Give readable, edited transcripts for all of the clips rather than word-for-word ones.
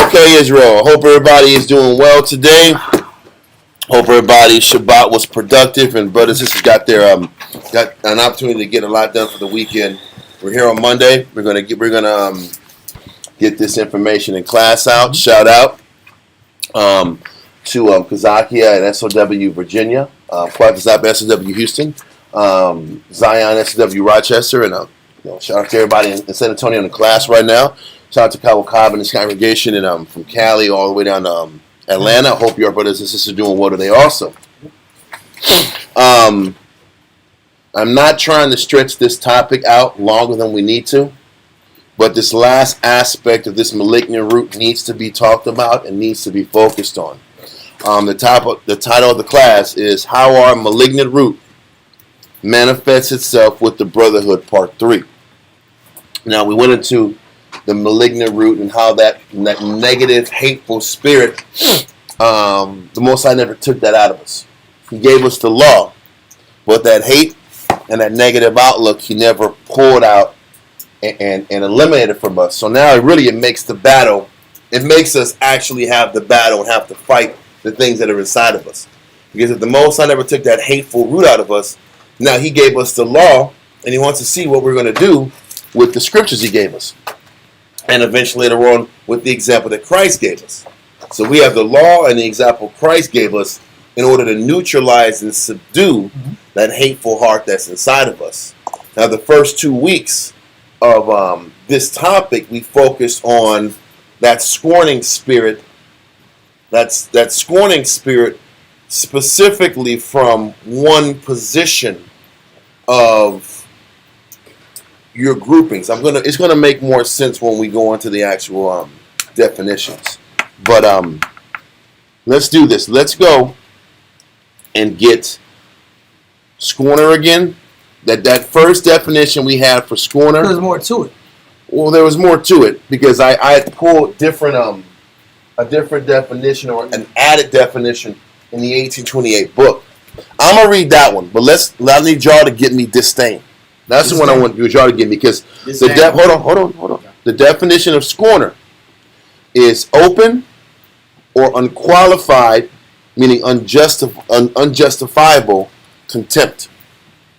Okay, Israel. Hope everybody is doing well today. Hope everybody's Shabbat was productive, and brothers and sisters got an opportunity to get a lot done for the weekend. We're here on Monday. We're gonna get this information in class out. Shout out to Kazakia and SOW Virginia, Quad SOW Houston, Zion SOW Rochester, and shout out to everybody in San Antonio in the class right now. Shout out to Cabo Cobb and his congregation, and from Cali all the way down to Atlanta. I hope your brothers and sisters are doing well today also. I'm not trying to stretch this topic out longer than we need to, but this last aspect of this malignant root needs to be talked about and needs to be focused on. The title of the class is How Our Malignant Root Manifests Itself with the Brotherhood, Part 3. Now, we went into the malignant root and how that negative, hateful spirit, the Most High never took that out of us. He gave us the law, but that hate and that negative outlook, he never pulled out and eliminated from us. So now it makes the battle, it makes us actually have the battle and have to fight the things that are inside of us. Because if the Most High never took that hateful root out of us, now he gave us the law, and he wants to see what we're going to do with the scriptures he gave us. And eventually later on with the example that Christ gave us. So we have the law and the example Christ gave us in order to neutralize and subdue that hateful heart that's inside of us. Now the first 2 weeks of this topic, we focused on that scorning spirit. That scorning spirit specifically from one position of your groupings. It's gonna make more sense when we go into the actual definitions. But let's do this. Let's go and get scorner again. That first definition we had for scorner. There's more to it. Well, there was more to it because I pulled a different definition or an added definition in the 1828 book. I'm gonna read that one, but I need y'all to get me disdain. That's the one I want y'all to give me because hold on. The definition of scorner is open or unqualified, meaning unjustifiable contempt.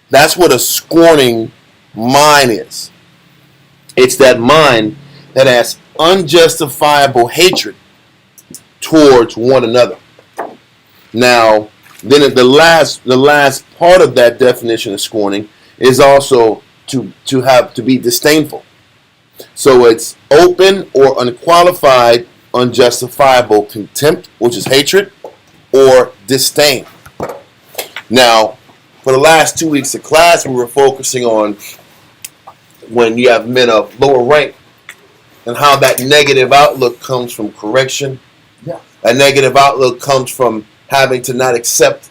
That's what a scorning mind is. It's that mind that has unjustifiable hatred towards one another. Now, then the last part of that definition of scorning is also to be disdainful. So it's open or unqualified, unjustifiable contempt, which is hatred, or disdain. Now, for the last 2 weeks of class, we were focusing on when you have men of lower rank and how that negative outlook comes from correction. Yeah. That negative outlook comes from having to not accept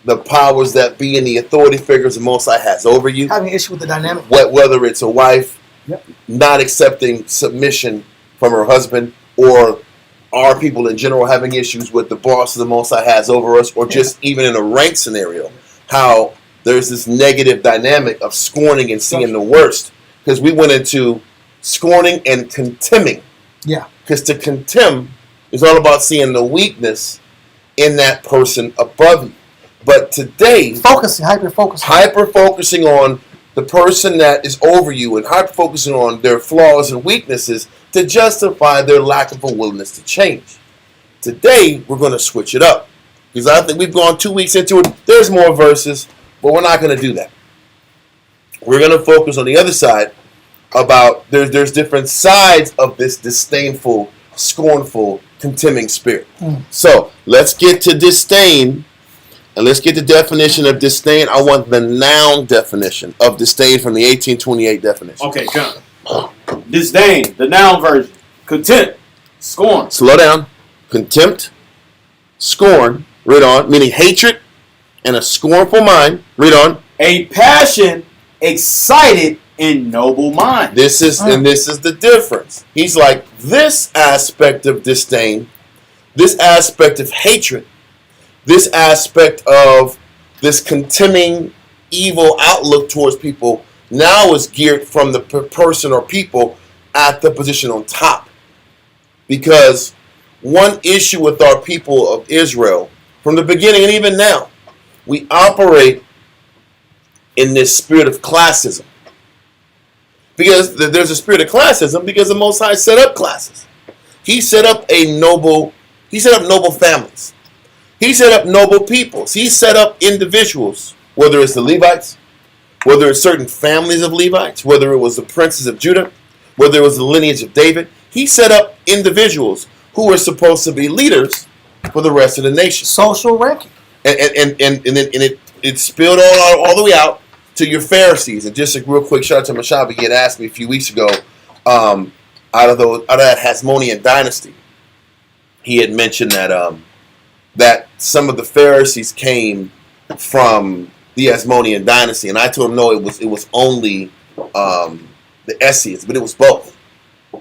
the powers that be and the authority figures the Most High has over you. Having an issue with the dynamic. Whether it's a wife Yep. not accepting submission from her husband, or our people in general having issues with the boss the Most High has over us, or just even in a rank scenario, how there's this negative dynamic of scorning and seeing the worst. Because we went into scorning and contemning. Yeah. Because to contemn is all about seeing the weakness in that person above you. But today, hyper-focusing on the person that is over you and hyper-focusing on their flaws and weaknesses to justify their lack of a willingness to change. Today, we're going to switch it up. Because I think we've gone 2 weeks into it. There's more verses, but we're not going to do that. We're going to focus on the other side about there's different sides of this disdainful, scornful, contemning spirit. So, let's get to disdain. And let's get the definition of disdain. I want the noun definition of disdain from the 1828 definition. Okay, John. Disdain, the noun version. Contempt, scorn. Slow down. Contempt, scorn, read on, meaning hatred and a scornful mind. Read on. A passion excited in noble mind. This is the difference. He's like, this aspect of disdain, this aspect of hatred, this aspect of this contemning evil outlook towards people now is geared from the person or people at the position on top. Because one issue with our people of Israel, from the beginning and even now, we operate in this spirit of classism. Because there's a spirit of classism because the Most High set up classes. He set up noble families. He set up noble peoples. He set up individuals, whether it's the Levites, whether it's certain families of Levites, whether it was the princes of Judah, whether it was the lineage of David. He set up individuals who were supposed to be leaders for the rest of the nation. Social ranking. And it spilled all the way out to your Pharisees. And just a real quick shout out to Mashaba. He had asked me a few weeks ago, out of that Hasmonean dynasty, he had mentioned that that some of the Pharisees came from the Hasmonean dynasty, and I told him no, it was only the Essenes, but it was both.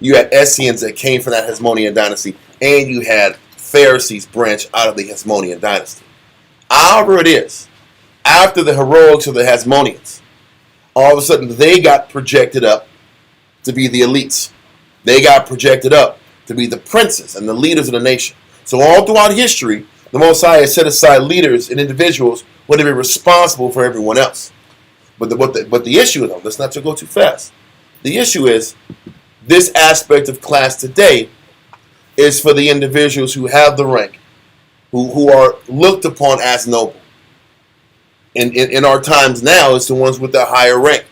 You had Essenes that came from that Hasmonean dynasty, and you had Pharisees branch out of the Hasmonean dynasty. However it is, after the heroics of the Hasmoneans, all of a sudden they got projected up to be the elites. They got projected up to be the princes and the leaders of the nation. So all throughout history, the Most High has set aside leaders and individuals who are to be responsible for everyone else. But the issue, though, let's not go too fast. The issue is this aspect of class today is for the individuals who have the rank, who are looked upon as noble. In our times now, it's the ones with the higher rank,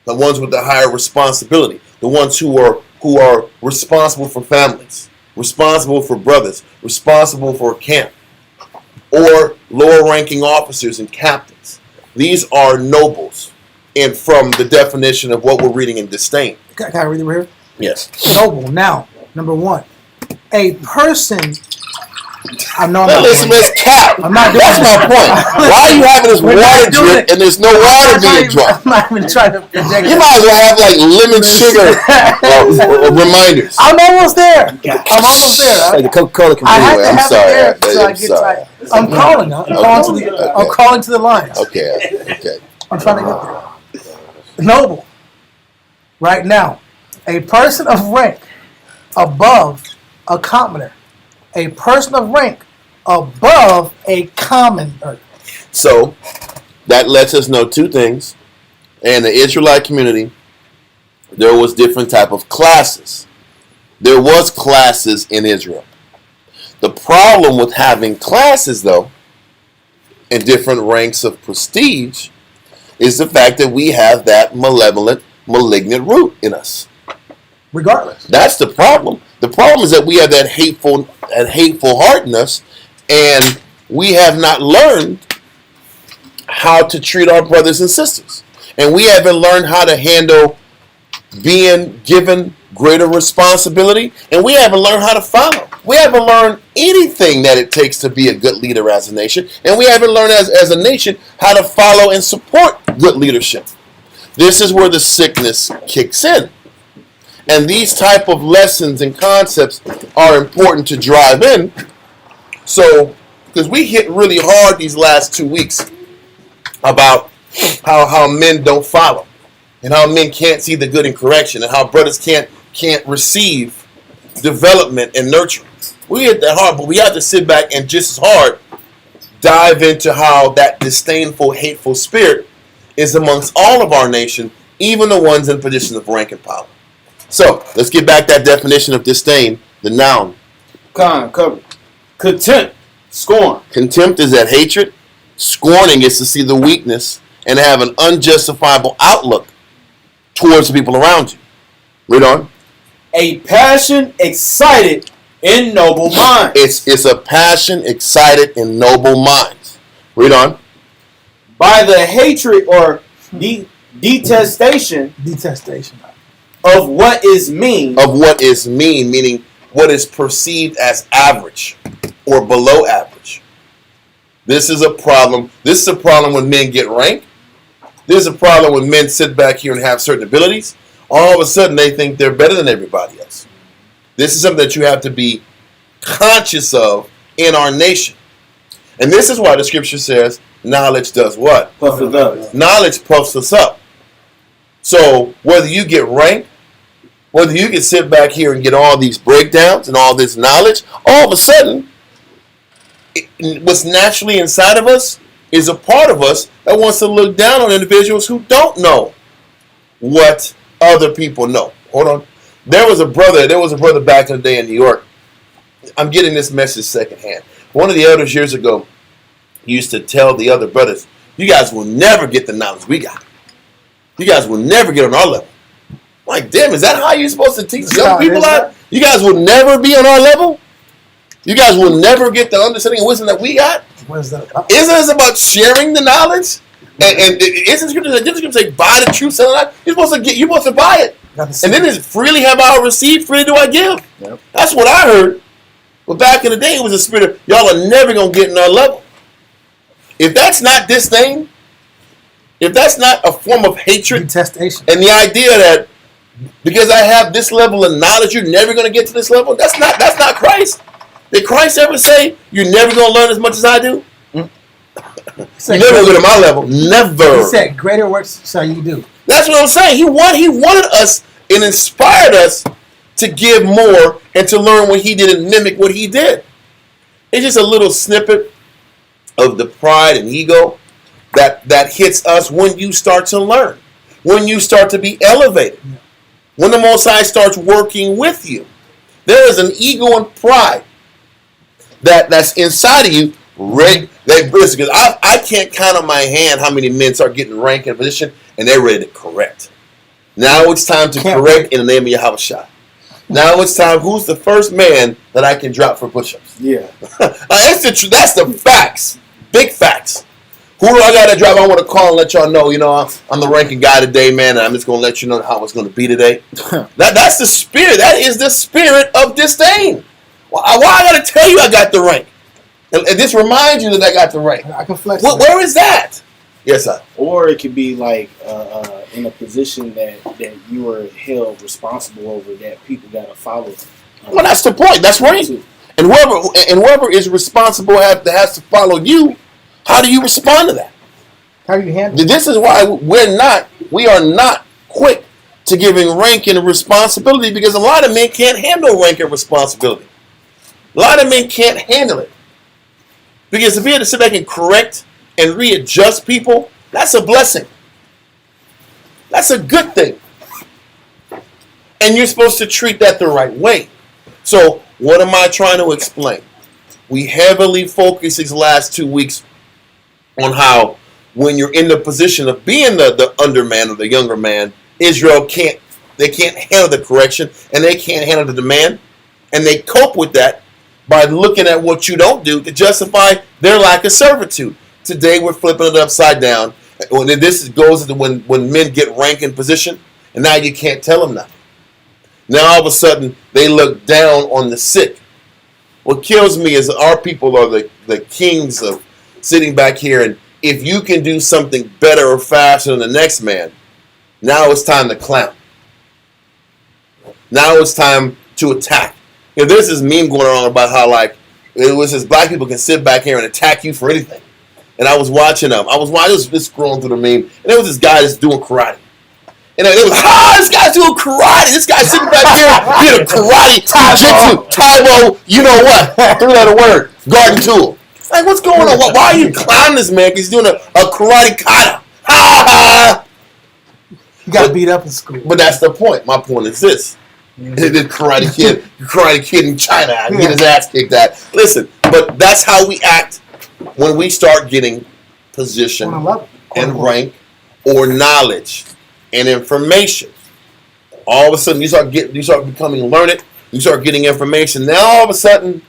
the ones with the higher responsibility, the ones who are responsible for families, responsible for brothers, responsible for camp, or lower-ranking officers and captains. These are nobles, and from the definition of what we're reading in disdain. Can I read it right here? Yes. Noble. Now, number one, a person. I know I'm Now not listen, doing it's cap. I'm not doing That's my point. Why are you having this We're water not doing drip it. and there's no water being drunk? I'm not even trying to project. You might as well have like lemon sugar reminders. I'm almost there. I'm almost there. Like the Coca-Cola I have commercial. to I'm have sorry. it there so I I'm get sorry. tight. I'm calling. I'm calling to the lines. Okay. I'm trying to get there. Noble. Right now, a person of rank above a commoner. A person of rank above a commoner. So that lets us know two things. In the Israelite community, there was different type of classes. There was classes in Israel. The problem with having classes, though, in different ranks of prestige, is the fact that we have that malignant root in us. Regardless. That's the problem. The problem is that we have that hateful heart in us, and we have not learned how to treat our brothers and sisters. And we haven't learned how to handle being given greater responsibility, and we haven't learned how to follow. We haven't learned anything that it takes to be a good leader as a nation, and we haven't learned as a nation how to follow and support good leadership. This is where the sickness kicks in. And these type of lessons and concepts are important to drive in. So, because we hit really hard these last 2 weeks about how men don't follow, and how men can't see the good in correction, and how brothers can't receive development and nurturing. We hit that hard, but we have to sit back and just as hard dive into how that disdainful, hateful spirit is amongst all of our nation, even the ones in positions of rank and power. So, let's get back that definition of disdain, the noun. Cover. Contempt. Scorn. Contempt is that hatred. Scorning is to see the weakness and have an unjustifiable outlook towards the people around you. Read on. A passion excited in noble minds. It's a passion excited in noble minds. Read on. By the hatred or detestation of what is mean. Of what is mean, meaning what is perceived as average or below average. This is a problem. This is a problem when men get rank. This is a problem when men sit back here and have certain abilities. All of a sudden they think they're better than everybody else. This is something that you have to be conscious of in our nation. And this is why the scripture says knowledge does what? Puff it up. Knowledge puffs us up. So whether you get rank, whether you can sit back here and get all these breakdowns and all this knowledge, all of a sudden, what's naturally inside of us is a part of us that wants to look down on individuals who don't know what other people know. Hold on. There was a brother back in the day in New York. I'm getting this message secondhand. One of the elders years ago used to tell the other brothers, you guys will never get the knowledge we got. You guys will never get on our level. I'm like, damn, is that how you're supposed to teach young people that? You guys will never be on our level? You guys will never get the understanding and wisdom that we got? What is that? Isn't this about sharing the knowledge? And isn't Scripture say, buy the truth, sell it? You're supposed to buy it. And then it's freely have I received, freely do I give. Yep. That's what I heard. But back in the day, it was a spirit of, y'all are never going to get in our level. If that's not this thing, if that's not a form of hatred, detestation, and the idea that because I have this level of knowledge, you're never going to get to this level, that's not Christ. Did Christ ever say, you're never going to learn as much as I do? You're never going to get to my level. Never. He said, greater works shall you do. That's what I'm saying. He wanted us and inspired us to give more and to learn what he did and mimic what he did. It's just a little snippet of the pride and ego that hits us when you start to learn, when you start to be elevated, when the Most High starts working with you. There is an ego and pride that's inside of you. Because I can't count on my hand how many men start getting rank and position and they're ready to correct. Now it's time to correct in the name of Yahushua. Now it's time. Who's the first man that I can drop for push-ups? Yeah. That's the facts. Big facts. Who do I got to drop? I want to call and let y'all know, I'm the ranking guy today, man, and I'm just going to let you know how it's going to be today. That's the spirit. That is the spirit of disdain. Why I got to tell you I got the rank? And this reminds you that I got the rank. I can flex where is that? Yes, sir. Or it could be like in a position that you are held responsible over that people got to follow. Well, that's the point. That's right. And whoever is responsible has to follow you. How do you respond to that? How do you handle it? This is why we are not quick to giving rank and responsibility, because a lot of men can't handle rank and responsibility. A lot of men can't handle it. Because to be able to sit back and correct and readjust people, that's a blessing. That's a good thing. And you're supposed to treat that the right way. So what am I trying to explain? We heavily focused these last 2 weeks on how when you're in the position of being the underman or the younger man, Israel can't handle the correction and they can't handle the demand. And they cope with that by looking at what you don't do to justify their lack of servitude. Today we're flipping it upside down. This goes into when men get rank in position, and now you can't tell them nothing. Now all of a sudden they look down on the sick. What kills me is our people are the kings of sitting back here, and if you can do something better or faster than the next man, now it's time to clown. Now it's time to attack. There's this meme going on about how it was just black people can sit back here and attack you for anything. And I was watching them. I was just scrolling through the meme, and there was this guy that's doing karate. And it was, this guy's doing karate. This guy's sitting back here doing karate, jiu-jitsu, Taibo, you know what? 3-letter word, garden tool. It's like, what's going on? Why are you clowning this man? Because he's doing a karate kata. Ha ha! He got beat up in school. But that's the point. My point is this. The karate kid in China, get his ass kicked at. Listen, but that's how we act when we start getting position and rank or knowledge and information. All of a sudden, you start becoming learned. You start getting information. Now, all of a sudden,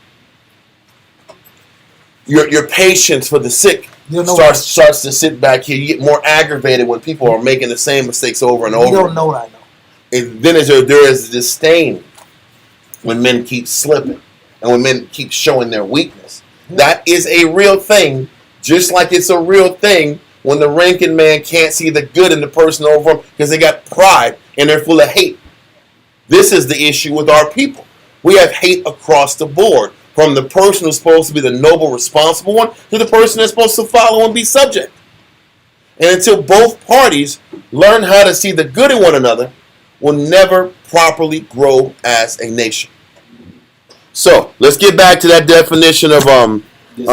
your patience for the sick starts to sit back here. You get more aggravated when people are making the same mistakes over and over. You don't know what I know. And then there is disdain when men keep slipping and when men keep showing their weakness. That is a real thing, just like it's a real thing when the ranking man can't see the good in the person over them because they got pride and they're full of hate. This is the issue with our people. We have hate across the board, from the person who's supposed to be the noble, responsible one to the person that's supposed to follow and be subject. And until both parties learn how to see the good in one another, will never properly grow as a nation. So let's get back to that definition of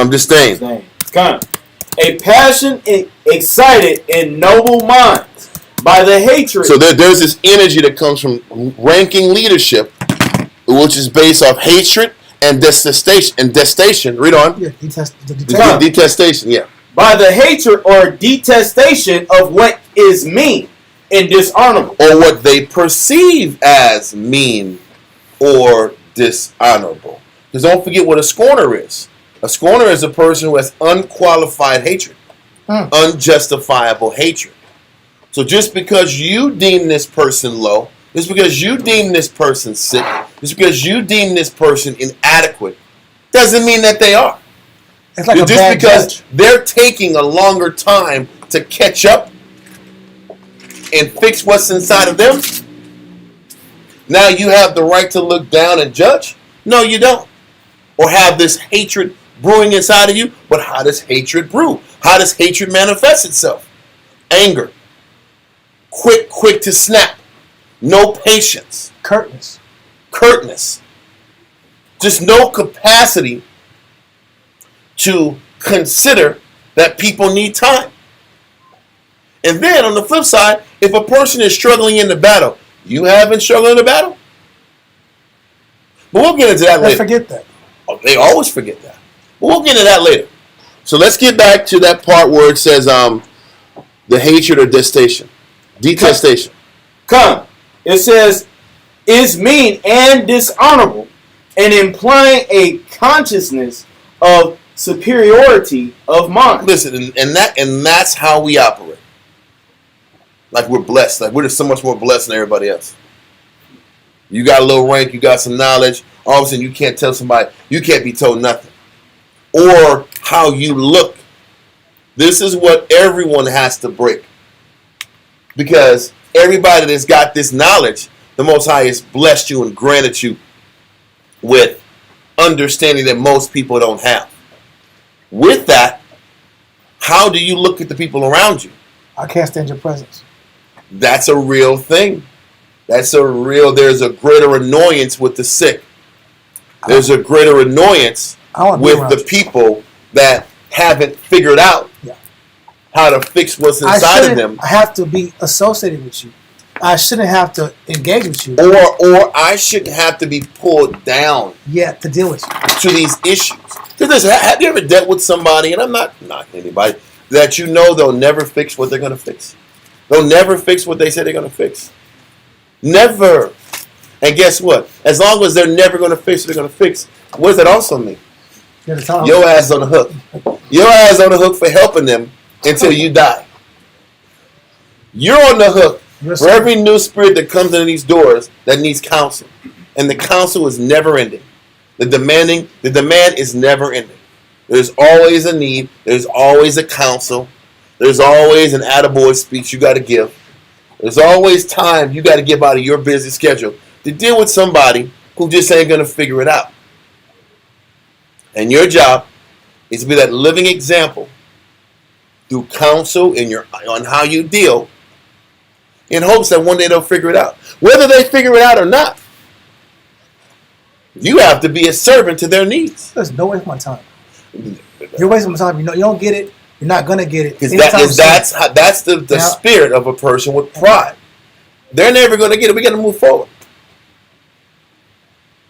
disdain. Come. A passion excited in noble minds by the hatred. So there's this energy that comes from ranking leadership, which is based off hatred and detestation. Read on. Yeah, Detestation. Yeah. By the hatred or detestation of what is mean and dishonorable, or what they perceive as mean or dishonorable. Because don't forget what a scorner is. A scorner is a person who has unqualified hatred, unjustifiable hatred. So just because you deem this person low, just because you deem this person sick, just because you deem this person inadequate, doesn't mean that they are. It's like just because they're taking a longer time to catch up and fix what's inside of them, now you have the right to look down and judge? No, you don't. Or have this hatred brewing inside of you. But how does hatred brew? How does hatred manifest itself? Anger. Quick to snap. No patience. Curtness. Just no capacity to consider that people need time. And then on the flip side, if a person is struggling in the battle, you haven't struggled in the battle? But we'll get into that later. Let's forget that. Oh, they always forget that. But we'll get into that later. So let's get back to that part where it says the hatred or detestation. Come. It says, is mean and dishonorable, and implying a consciousness of superiority of mind. Listen, and that's how we operate. Like we're blessed. Like we're just so much more blessed than everybody else. You got a little rank, you got some knowledge. All of a sudden, you can't tell somebody, you can't be told nothing. Or how you look. This is what everyone has to break. Because everybody that's got this knowledge, the Most High has blessed you and granted you with understanding that most people don't have. With that, how do you look at the people around you? I can't stand your presence. That's a real thing. There's a greater annoyance with the sick. There's a greater annoyance with the people that haven't figured out how to fix what's inside of them. I have to be associated with you. I shouldn't have to engage with you. Or I shouldn't have to be pulled down. Yeah, to deal with you. To these issues. Because have you ever dealt with somebody, and I'm not knocking anybody, that you know they'll never fix what they're going to fix? They'll never fix what they say they're going to fix. Never. And guess what? As long as they're never going to fix what they're going to fix, what does that also mean? Your ass on the hook. Your ass on the hook for helping them until you die. You're on the hook for every new spirit that comes into these doors that needs counsel. And the counsel is never ending. The demand is never ending. There's always a need. There's always a counsel. There's always an attaboy speech you got to give. There's always time you got to give out of your busy schedule to deal with somebody who just ain't going to figure it out. And your job is to be that living example through counsel on how you deal, in hopes that one day they'll figure it out. Whether they figure it out or not, you have to be a servant to their needs. There's no waste of my time. You're wasting my time. You don't get it. You're not gonna get it. Because that's the spirit of a person with pride. They're never gonna get it. We got to move forward.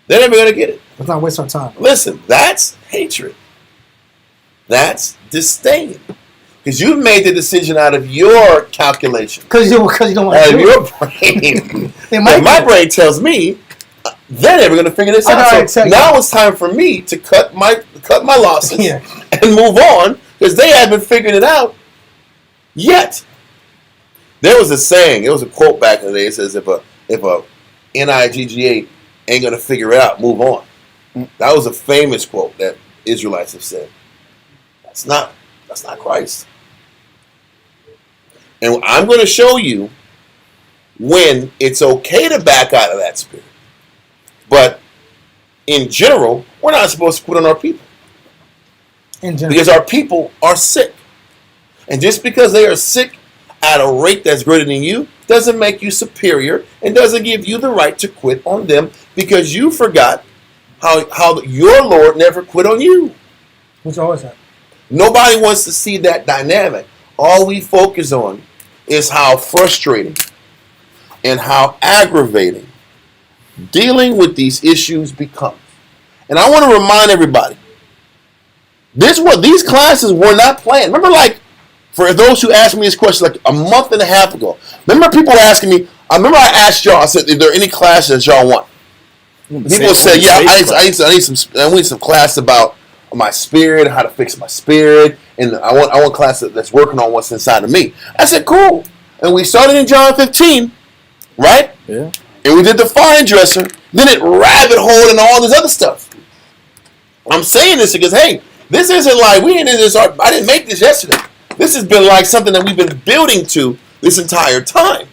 They're never gonna get it. Let's not waste our time. Listen, that's hatred. That's disdain. Because you've made the decision out of your calculation. Because you don't want to do it. Out of your brain. My brain tells me they're never going to figure this out. So now it's time for me to cut my losses and move on, because they haven't figured it out yet. There was a saying, it was a quote back in the day. It says, if a NIGGA ain't going to figure it out, move on. That was a famous quote that Israelites have said. That's not Christ. And I'm going to show you when it's okay to back out of that spirit. But in general, we're not supposed to quit on our people. Because our people are sick. And just because they are sick at a rate that's greater than you doesn't make you superior and doesn't give you the right to quit on them because you forgot how your Lord never quit on you. Which always happens. Nobody wants to see that dynamic. All we focus on is how frustrating and how aggravating dealing with these issues becomes. And I want to remind everybody, these classes were not planned. Remember, like, for those who asked me this question like a month and a half ago, remember people were asking me, I asked y'all, I said, is there any classes y'all want? People said, yeah, I need some class about my spirit, how to fix my spirit, and I want class that's working on what's inside of me. I said, cool. And we started in John 15, right? Yeah. And we did the vine dresser. Then it rabbit hole and all this other stuff. I'm saying this because, hey, this isn't like we didn't this. I didn't make this yesterday. This has been like something that we've been building to this entire time.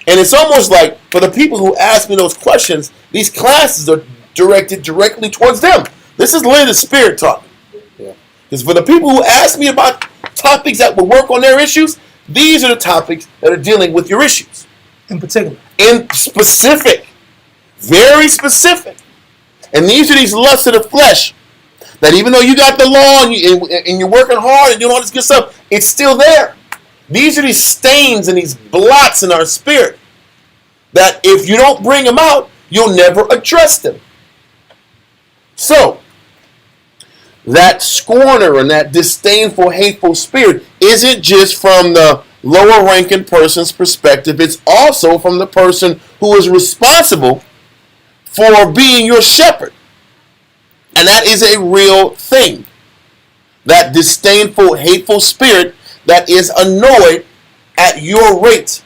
And it's almost like for the people who ask me those questions, these classes are directed directly towards them. This is literally the Spirit talking. Yeah. Because for the people who ask me about topics that will work on their issues, these are the topics that are dealing with your issues. In particular. In specific. Very specific. And these are these lusts of the flesh that even though you got the law and you're working hard and doing all this good stuff, it's still there. These are these stains and these blots in our spirit that if you don't bring them out, you'll never address them. So, that scorner and that disdainful, hateful spirit isn't just from the lower ranking person's perspective. It's also from the person who is responsible for being your shepherd. And that is a real thing. That disdainful, hateful spirit that is annoyed at your rate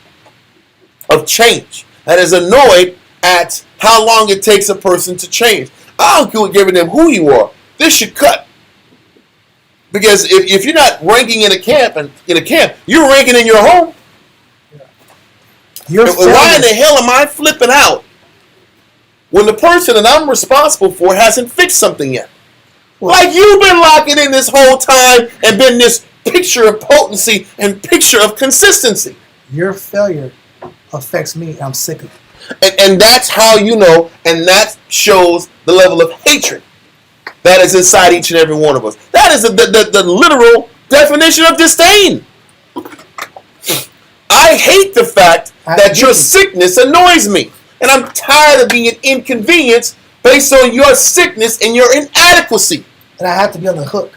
of change. That is annoyed at how long it takes a person to change. I don't care giving them who you are. This should cut. Because if you're not ranking in a camp, you're ranking in your home. Why in the hell am I flipping out when the person that I'm responsible for hasn't fixed something yet? Like you've been locking in this whole time and been this picture of potency and picture of consistency. Your failure affects me. I'm sick of it. And that's how you know, and that shows the level of hatred that is inside each and every one of us. That is the literal definition of disdain. I hate the fact that your sickness annoys me. And I'm tired of being inconvenienced based on your sickness and your inadequacy. And I have to be on the hook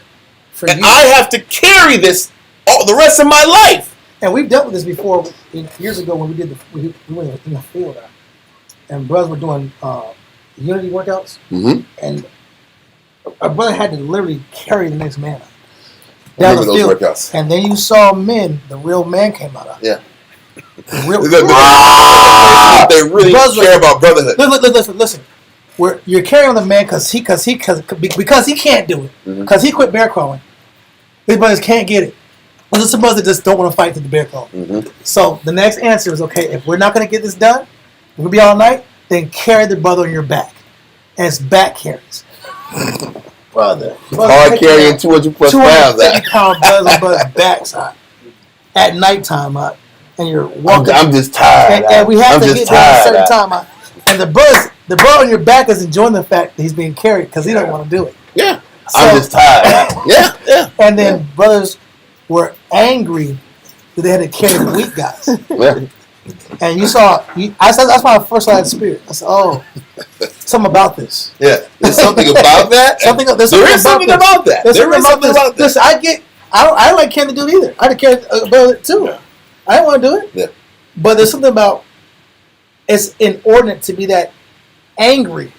for and you. I have to carry this all the rest of my life. And we've dealt with this before years ago when we went in the field and brothers were doing unity workouts. Mm-hmm. And our brother had to literally carry the next man out. I remember those workouts. And then you saw men, the real man came out of it. Yeah. Real, they really care about brotherhood. Listen. You're carrying the man because he can't do it. Because he quit bear crawling. His brothers can't get it. There's some brothers that just don't want to fight to the bear crawl. Mm-hmm. So the next answer is, okay, if we're not going to get this done, we're going to be all night, then carry the brother on your back. And it's back carries. Brother hard carrying 200 plus pounds. 250 pound brothers on brother's backside at nighttime, and you're walking. I'm just tired. And we have to get there at a certain time. And the brother on your back is enjoying the fact that he's being carried because he don't want to do it. Yeah. So, I'm just tired. Yeah. And then brothers were angry that they had to carry the weak guys. Yeah. And you saw, that's my first line of spirit. I said, oh, something about this. Yeah. There's something about that. There is something about that. Listen, I don't like carrying the dude either. I had to carry a brother too. Yeah. I didn't want to do it. Yeah. But there's something about, it's inordinate to be that angry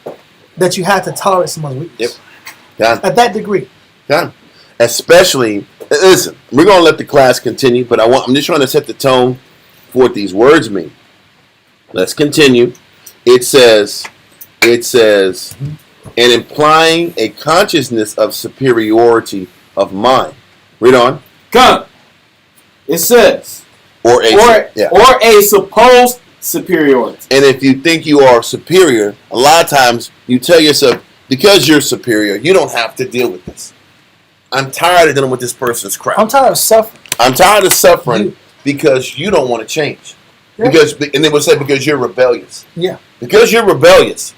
that you have to tolerate someone's weakness. Yep. At that degree. Done. Especially, listen, we're going to let the class continue, but I'm just trying to set the tone for what these words mean. Let's continue. It says, and implying a consciousness of superiority of mind. Read on. Come. It says, or a supposed superiority. And if you think you are superior, a lot of times you tell yourself, because you're superior, you don't have to deal with this. I'm tired of dealing with this person's crap. I'm tired of suffering. I'm tired of suffering because you don't want to change. Yeah. And they would say because you're rebellious. Yeah. Because you're rebellious,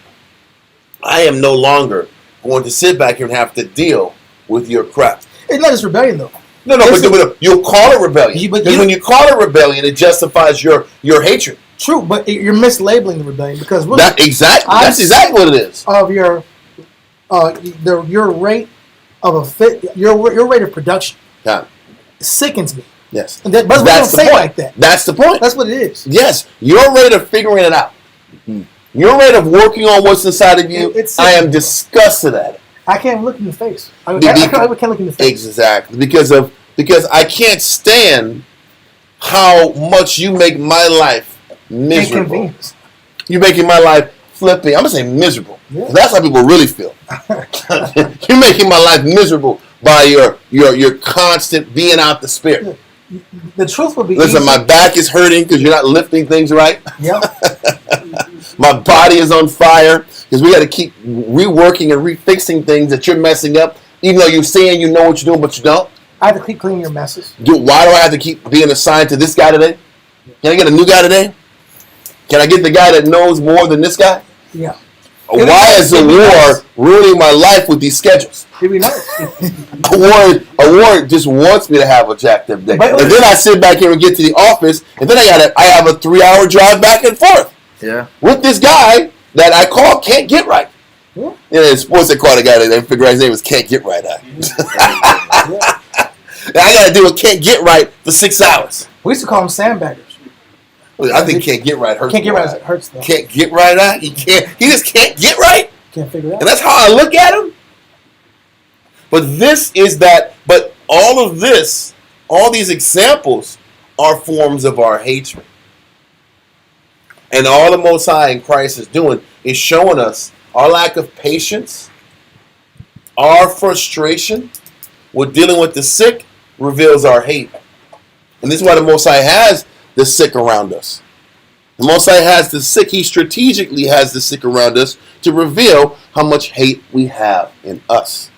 I am no longer going to sit back here and have to deal with your crap. It's not just rebellion though. No, but you'll call it rebellion. But Because when you call it rebellion, it justifies your hatred. True, but you're mislabeling the rebellion because really, That's exactly what it is. Of your rate of your rate of production sickens me. Yes. And that's the say point. like that. That's the point. That's what it is. Yes, your rate of figuring it out. Your rate of working on what's inside of you, I am disgusted at it. I can't look in the face. I can't look in the face. Exactly. Because I can't stand how much you make my life miserable. You're making my life flipping. I'm going to say miserable. Yeah. That's how people really feel. You're making my life miserable by your constant being out the spirit. The truth would be listen, my back is hurting because you're not lifting things right. Yep. My body is on fire because we got to keep reworking and refixing things that you're messing up, even though you're saying you know what you're doing, but you don't. I have to keep cleaning your messes. Why do I have to keep being assigned to this guy today? Can I get a new guy today? Can I get the guy that knows more than this guy? Yeah. Why is the war ruining my life with these schedules? It'd be nice. A war just wants me to have a jacked up day. And then I sit back here and get to the office, and then I have a 3-hour drive back and forth. Yeah. With this guy that I call Can't Get Right. Yeah. And in sports, they call the guy that they figure out his name was Can't Get Right. And I got to do a Can't Get Right for 6 hours. We used to call them sandbaggers. I think Can't Get Right hurts. Can't Get Right hurts though. Can't Get Right. He just can't get right. Can't figure it out. And that's how I look at him. But but all of this, all these examples are forms of our hatred. And all the Most High in Christ is doing is showing us our lack of patience, our frustration with dealing with the sick reveals our hate. And this is why the Most High has the sick around us. The Most High has the sick. He strategically has the sick around us to reveal how much hate we have in us.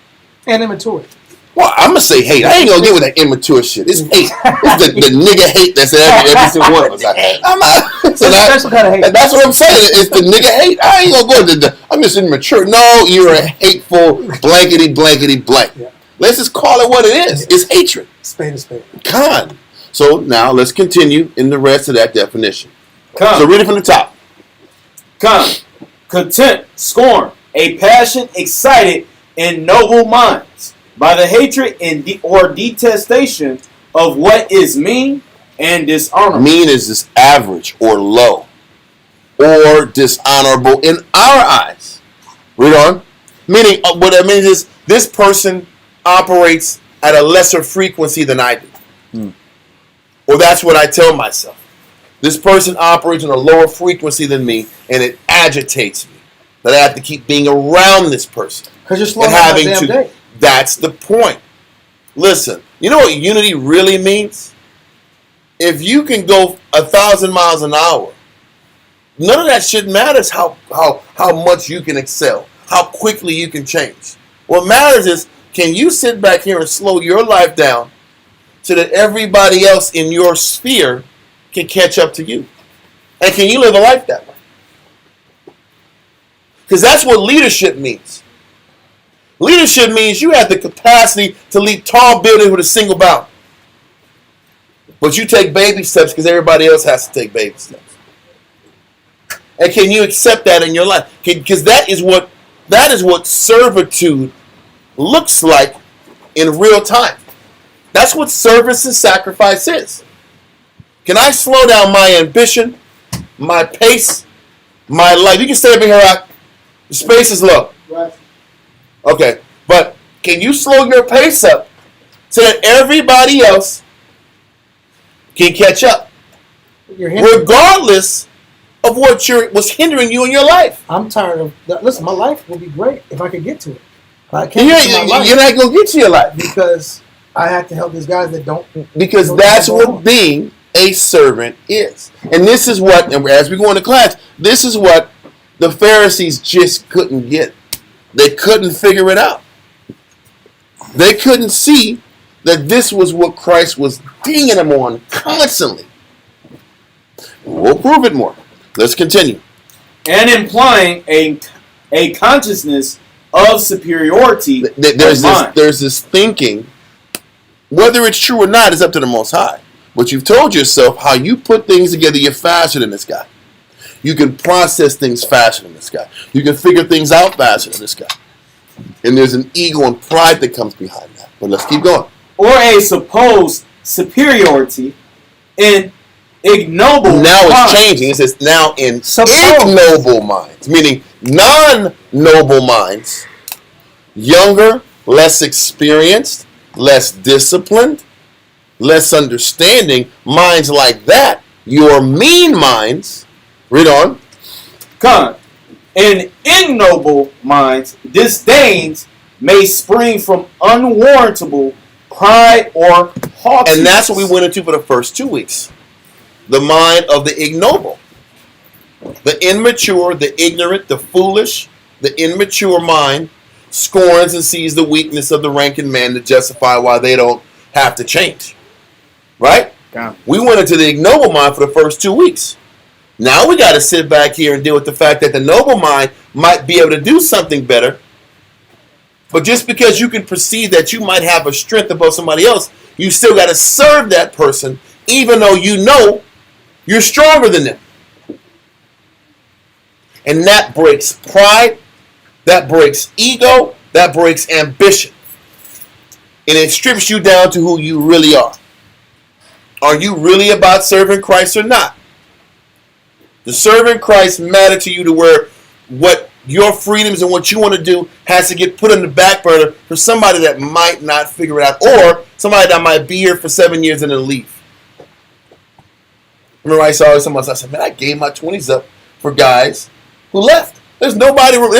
And immaturity. Well, I'm going to say hate. I ain't going to get with that immature shit. It's hate. It's the nigga hate that's in every single one of us. I'm not. So special kind of hate. That's what I'm saying. It's the nigga hate. I ain't going to go to I'm just immature. No, you're a hateful blankety blank. Yeah. Let's just call it what it is. It's hatred. Spade to spade. Con. So now let's continue in the rest of that definition. Con. So read it from the top. Con. Contempt, scorn, a passion excited in noble minds by the hatred or detestation of what is mean and dishonorable. Mean is this average or low or dishonorable in our eyes. Read on. Meaning, what that means is this person operates at a lesser frequency than I do. Or that's what I tell myself. This person operates on a lower frequency than me, and it agitates me that I have to keep being around this person. Because you're slowing down my damn day. That's the point. Listen, you know what unity really means? If you can go 1,000 miles an hour, none of that shit matters how much you can excel, how quickly you can change. What matters is, can you sit back here and slow your life down so that everybody else in your sphere can catch up to you? And can you live a life that way? Because that's what leadership means. Leadership means you have the capacity to lead tall buildings with a single bound. But you take baby steps because everybody else has to take baby steps. And can you accept that in your life? Because that is what servitude looks like in real time. That's what service and sacrifice is. Can I slow down my ambition, my pace, my life? You can stay up in here. The space is low. Right. Okay, but can you slow your pace up so that everybody else can catch up? Regardless of what's hindering you in your life. I'm tired of that. Listen, my life would be great if I could get to it. But I can't you're not going to get to your life. Because I have to help these guys that don't. Because that's what being a servant is. And this is what, and as we go into class, this is what the Pharisees just couldn't get. They couldn't figure it out. They couldn't see that this was what Christ was dinging them on constantly. We'll prove it more. Let's continue. And implying a consciousness of superiority. There's this thinking, whether it's true or not is up to the Most High. But you've told yourself how you put things together, you're faster than this guy. You can process things faster than this guy. You can figure things out faster than this guy. And there's an ego and pride that comes behind that. But let's keep going. Or a supposed superiority in ignoble Now minds. it's changing. It says now in ignoble minds, meaning non-noble minds, younger, less experienced, less disciplined, less understanding, minds like that, your mean minds, read on. Con. In ignoble minds, disdains may spring from unwarrantable pride or haughtiness. And that's what we went into for the first 2 weeks. The mind of the ignoble. The immature, the ignorant, the foolish, the immature mind scorns and sees the weakness of the ranking man to justify why they don't have to change. Right? God. We went into the ignoble mind for the first 2 weeks. Now we got to sit back here and deal with the fact that the noble mind might be able to do something better. But just because you can perceive that you might have a strength above somebody else, you still got to serve that person, even though you know you're stronger than them. And that breaks pride, that breaks ego, that breaks ambition. And it strips you down to who you really are. Are you really about serving Christ or not? Does serving Christ matter to you to where what your freedoms and what you want to do has to get put on the back burner for somebody that might not figure it out, or somebody that might be here for 7 years and then leave? Remember I saw someone, I said, man, I gave my 20s up for guys who left. There's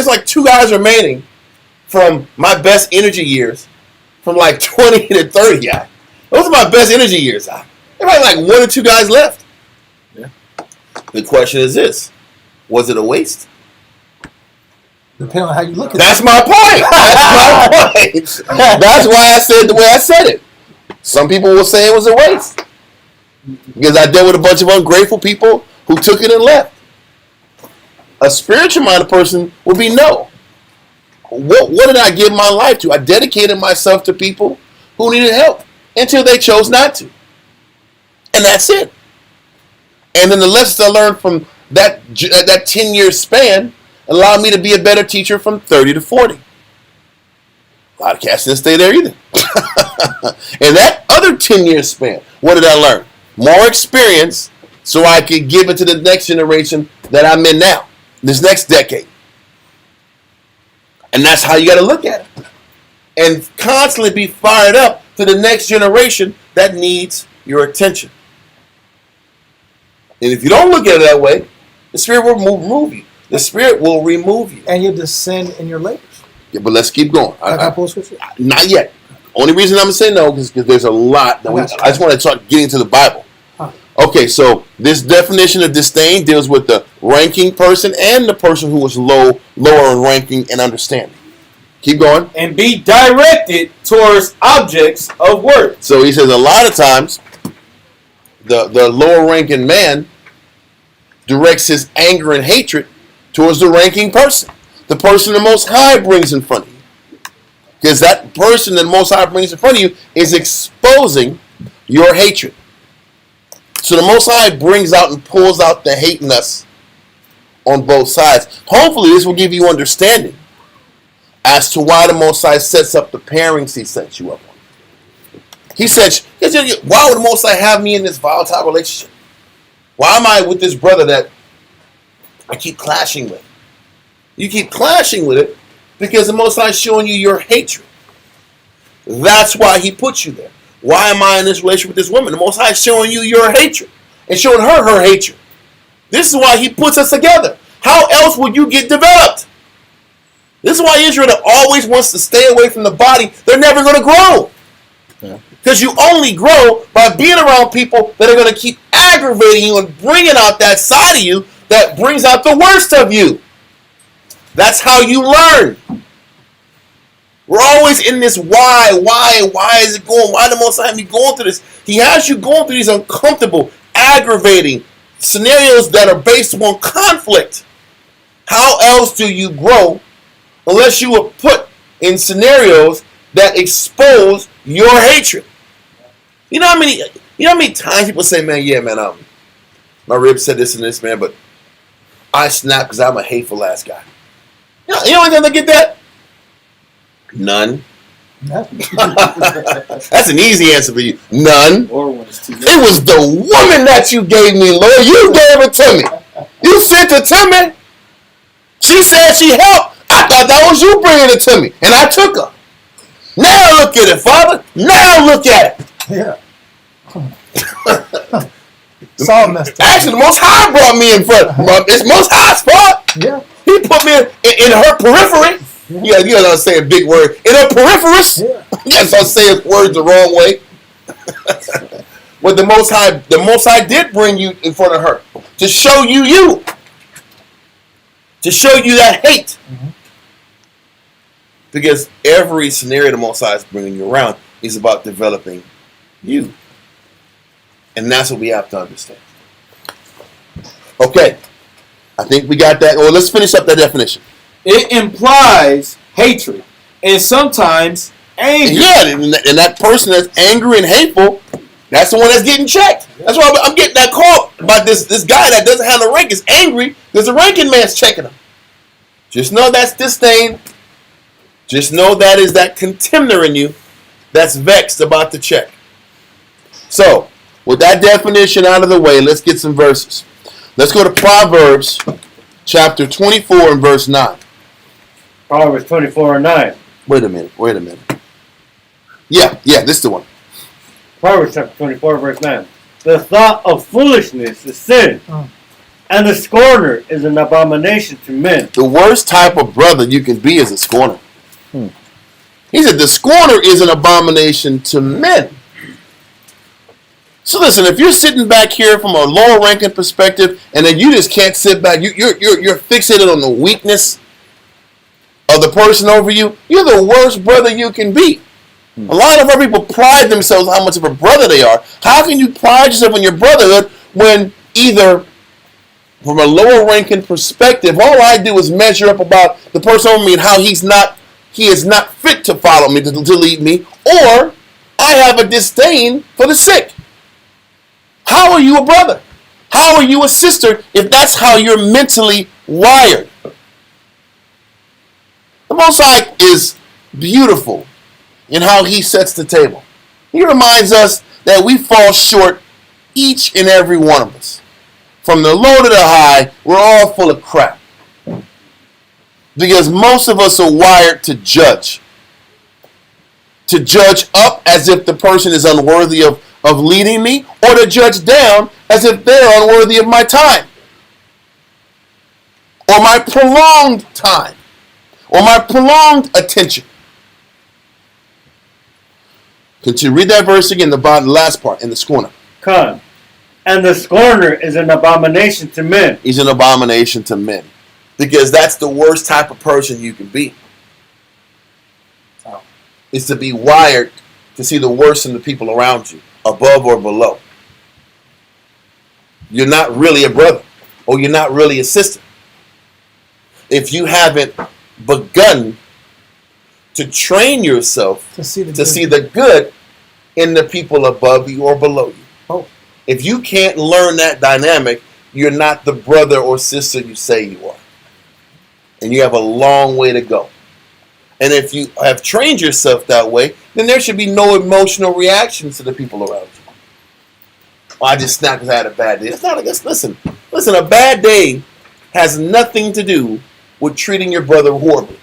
like 2 guys remaining from my best energy years, from like 20 to 30 guys. Those are my best energy years. There's like 1 or 2 guys left. Yeah. The question is this: was it a waste? Depending on how you look at it. That's my point. That's my point. That's why I said the way I said it. Some people will say it was a waste because I dealt with a bunch of ungrateful people who took it and left. A spiritual minded person would be no. What did I give my life to? I dedicated myself to people who needed help until they chose not to. And that's it. And then the lessons I learned from that 10-year span allowed me to be a better teacher from 30 to 40. A lot of cats didn't stay there either. And that other 10-year span, what did I learn? More experience so I could give it to the next generation that I'm in now, this next decade. And that's how you got to look at it. And constantly be fired up to the next generation that needs your attention. And if you don't look at it that way, the Spirit will remove you. The Spirit will remove you. And you descend in your labors. Yeah, but let's keep going. Scripture? Not yet. Only reason I'm going to say no is because there's a lot. That I just want to start getting to the Bible. Huh. Okay, so this definition of disdain deals with the ranking person and the person who was lower in ranking and understanding. Keep going. And be directed towards objects of worth. So he says a lot of times the lower ranking man directs his anger and hatred towards the ranking person. The person the Most High brings in front of you. Because that person that the Most High brings in front of you is exposing your hatred. So the Most High brings out and pulls out the hate in us on both sides. Hopefully this will give you understanding as to why the Most High sets up the pairings he sets you up on. He said, why would the Most High have me in this volatile relationship? Why am I with this brother that I keep clashing with? You keep clashing with it because the Most High is showing you your hatred. That's why he puts you there. Why am I in this relationship with this woman? The Most High is showing you your hatred and showing her hatred. This is why he puts us together. How else would you get developed? This is why Israel always wants to stay away from the body. They're never going to grow. Because you only grow by being around people that are going to keep aggravating you and bringing out that side of you that brings out the worst of you. That's how you learn. We're always in this why is it going? Why the Most High have me going through this? He has you going through these uncomfortable, aggravating scenarios that are based upon conflict. How else do you grow unless you are put in scenarios that expose your hatred? You know how many times people say, man, yeah, man, my rib said this and this, man, but I snap because I'm a hateful ass guy. You know anything to get that? None. That's an easy answer for you. None. Or when it's too late. It was the woman that you gave me, Lord. You gave it to me. You sent it to me. She said she helped. I thought that was you bringing it to me, and I took her. Now look at it, Father. Now look at it. Yeah. It's all messed up. Actually, the Most High brought me in front. It's Most High's fault. Yeah. He put me in her periphery. Yeah, you know what I'm saying, big word. In her peripherous. Yeah. Yes, I'm saying words the wrong way. But the Most High did bring you in front of her to show you. To show you that hate. Mm-hmm. Because every scenario the Most High is bringing you around is about developing you. And that's what we have to understand. Okay. I think we got that. Well, let's finish up that definition. It implies hatred and sometimes anger. Yeah, and that person that's angry and hateful, that's the one that's getting checked. That's why I'm getting that call about this guy that doesn't have the rank is angry because the ranking man's checking him. Just know that's disdain. Just know that is that contender in you that's vexed about the check. So, with that definition out of the way, let's get some verses. Let's go to Proverbs chapter 24 and verse 9. Proverbs 24 and 9. Wait a minute. Yeah, this is the one. Proverbs chapter 24 verse 9. The thought of foolishness is sin, and the scorner is an abomination to men. The worst type of brother you can be is a scorner. He said the scorner is an abomination to men. So listen, if you're sitting back here from a lower ranking perspective, and then you just can't sit back, you're fixated on the weakness of the person over you, you're the worst brother you can be. A lot of our people pride themselves on how much of a brother they are. How can you pride yourself on your brotherhood when either from a lower ranking perspective, all I do is measure up about the person over me and how he is not fit to follow me, to lead me, or I have a disdain for the sick. How are you a brother? How are you a sister if that's how you're mentally wired? The Most High is beautiful in how he sets the table. He reminds us that we fall short, each and every one of us. From the low to the high, we're all full of crap. Because most of us are wired to judge. To judge up as if the person is unworthy of leading me, or to judge down as if they're unworthy of my time. Or my prolonged time. Or my prolonged attention. Continue. Read that verse again, the last part, in the scorner. Con. And the scorner is an abomination to men. He's an abomination to men. Because that's the worst type of person you can be. Is to be wired to see the worst in the people around you, above or below. You're not really a brother, or you're not really a sister. If you haven't begun to train yourself to see the good in the people above you or below you. Oh. If you can't learn that dynamic, you're not the brother or sister you say you are. And you have a long way to go. And if you have trained yourself that way, then there should be no emotional reactions to the people around you. Oh, I just snapped because I had a bad day. It's not against, listen, a bad day has nothing to do with treating your brother horribly.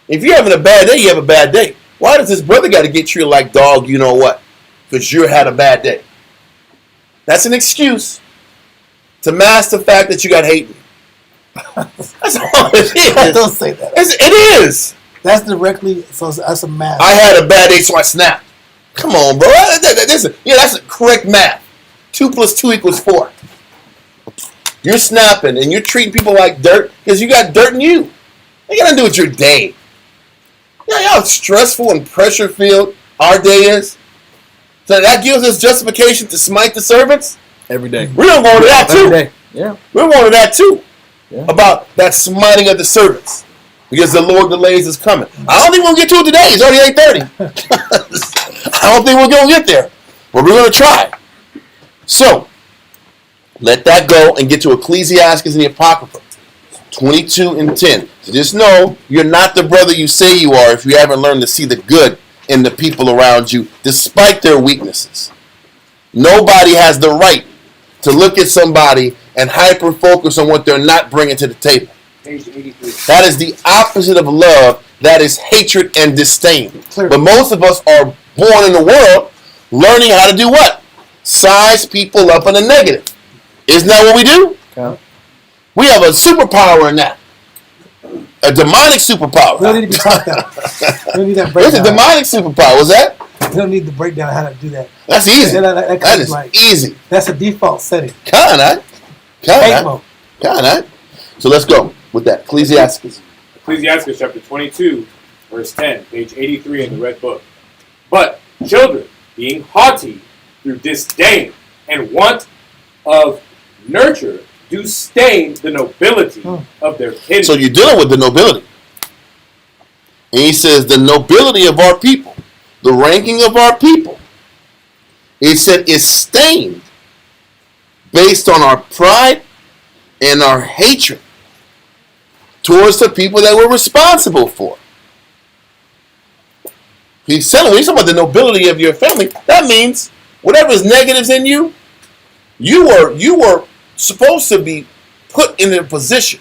If you're having a bad day, you have a bad day. Why does this brother got to get treated like dog, you know what? Because you had a bad day. That's an excuse to mask the fact that you got hate me. That's all it is. Don't say that. It is. That's directly, so that's a math. I had a bad day, so I snapped. Come on, bro. That's correct math. 2 + 2 = 4. You're snapping and you're treating people like dirt because you got dirt in you. It got nothing to do with your day. You know how stressful and pressure filled our day is? So that gives us justification to smite the servants? Every day. We're going to go to that too. Every day. Yeah. We're going to that too. Yeah. About that smiting of the servants. Because the Lord delays is coming. I don't think we'll get to it today. It's already 8:30. I don't think we're going to get there. But we're going to try. So, let that go and get to Ecclesiastes and the Apocrypha. 22 and 10. So just know you're not the brother you say you are if you haven't learned to see the good in the people around you despite their weaknesses. Nobody has the right to look at somebody and hyper-focus on what they're not bringing to the table. Page 83. That is the opposite of love. That is hatred and disdain. But most of us are born in the world learning how to do what? Size people up in a negative. Isn't that what we do? Yeah. We have a superpower in that. A demonic superpower. We don't need to be taught that. We don't need that What's a breakdown. demonic superpower? What's that? We don't need the breakdown how to do that. That's easy. That That is like, easy. that's a default setting. Kinda. Hate mode. Kinda. So let's go with that. Ecclesiastes. Ecclesiastes chapter 22, verse 10, page 83 in the Red Book. But children, being haughty through disdain and want of nurture, do stain the nobility of their kindred. So you're dealing with the nobility. And he says the nobility of our people, the ranking of our people, it said is stained based on our pride and our hatred towards the people that we're responsible for. He's telling when he's talking about the nobility of your family, that means whatever is negatives in you, you were supposed to be put in a position.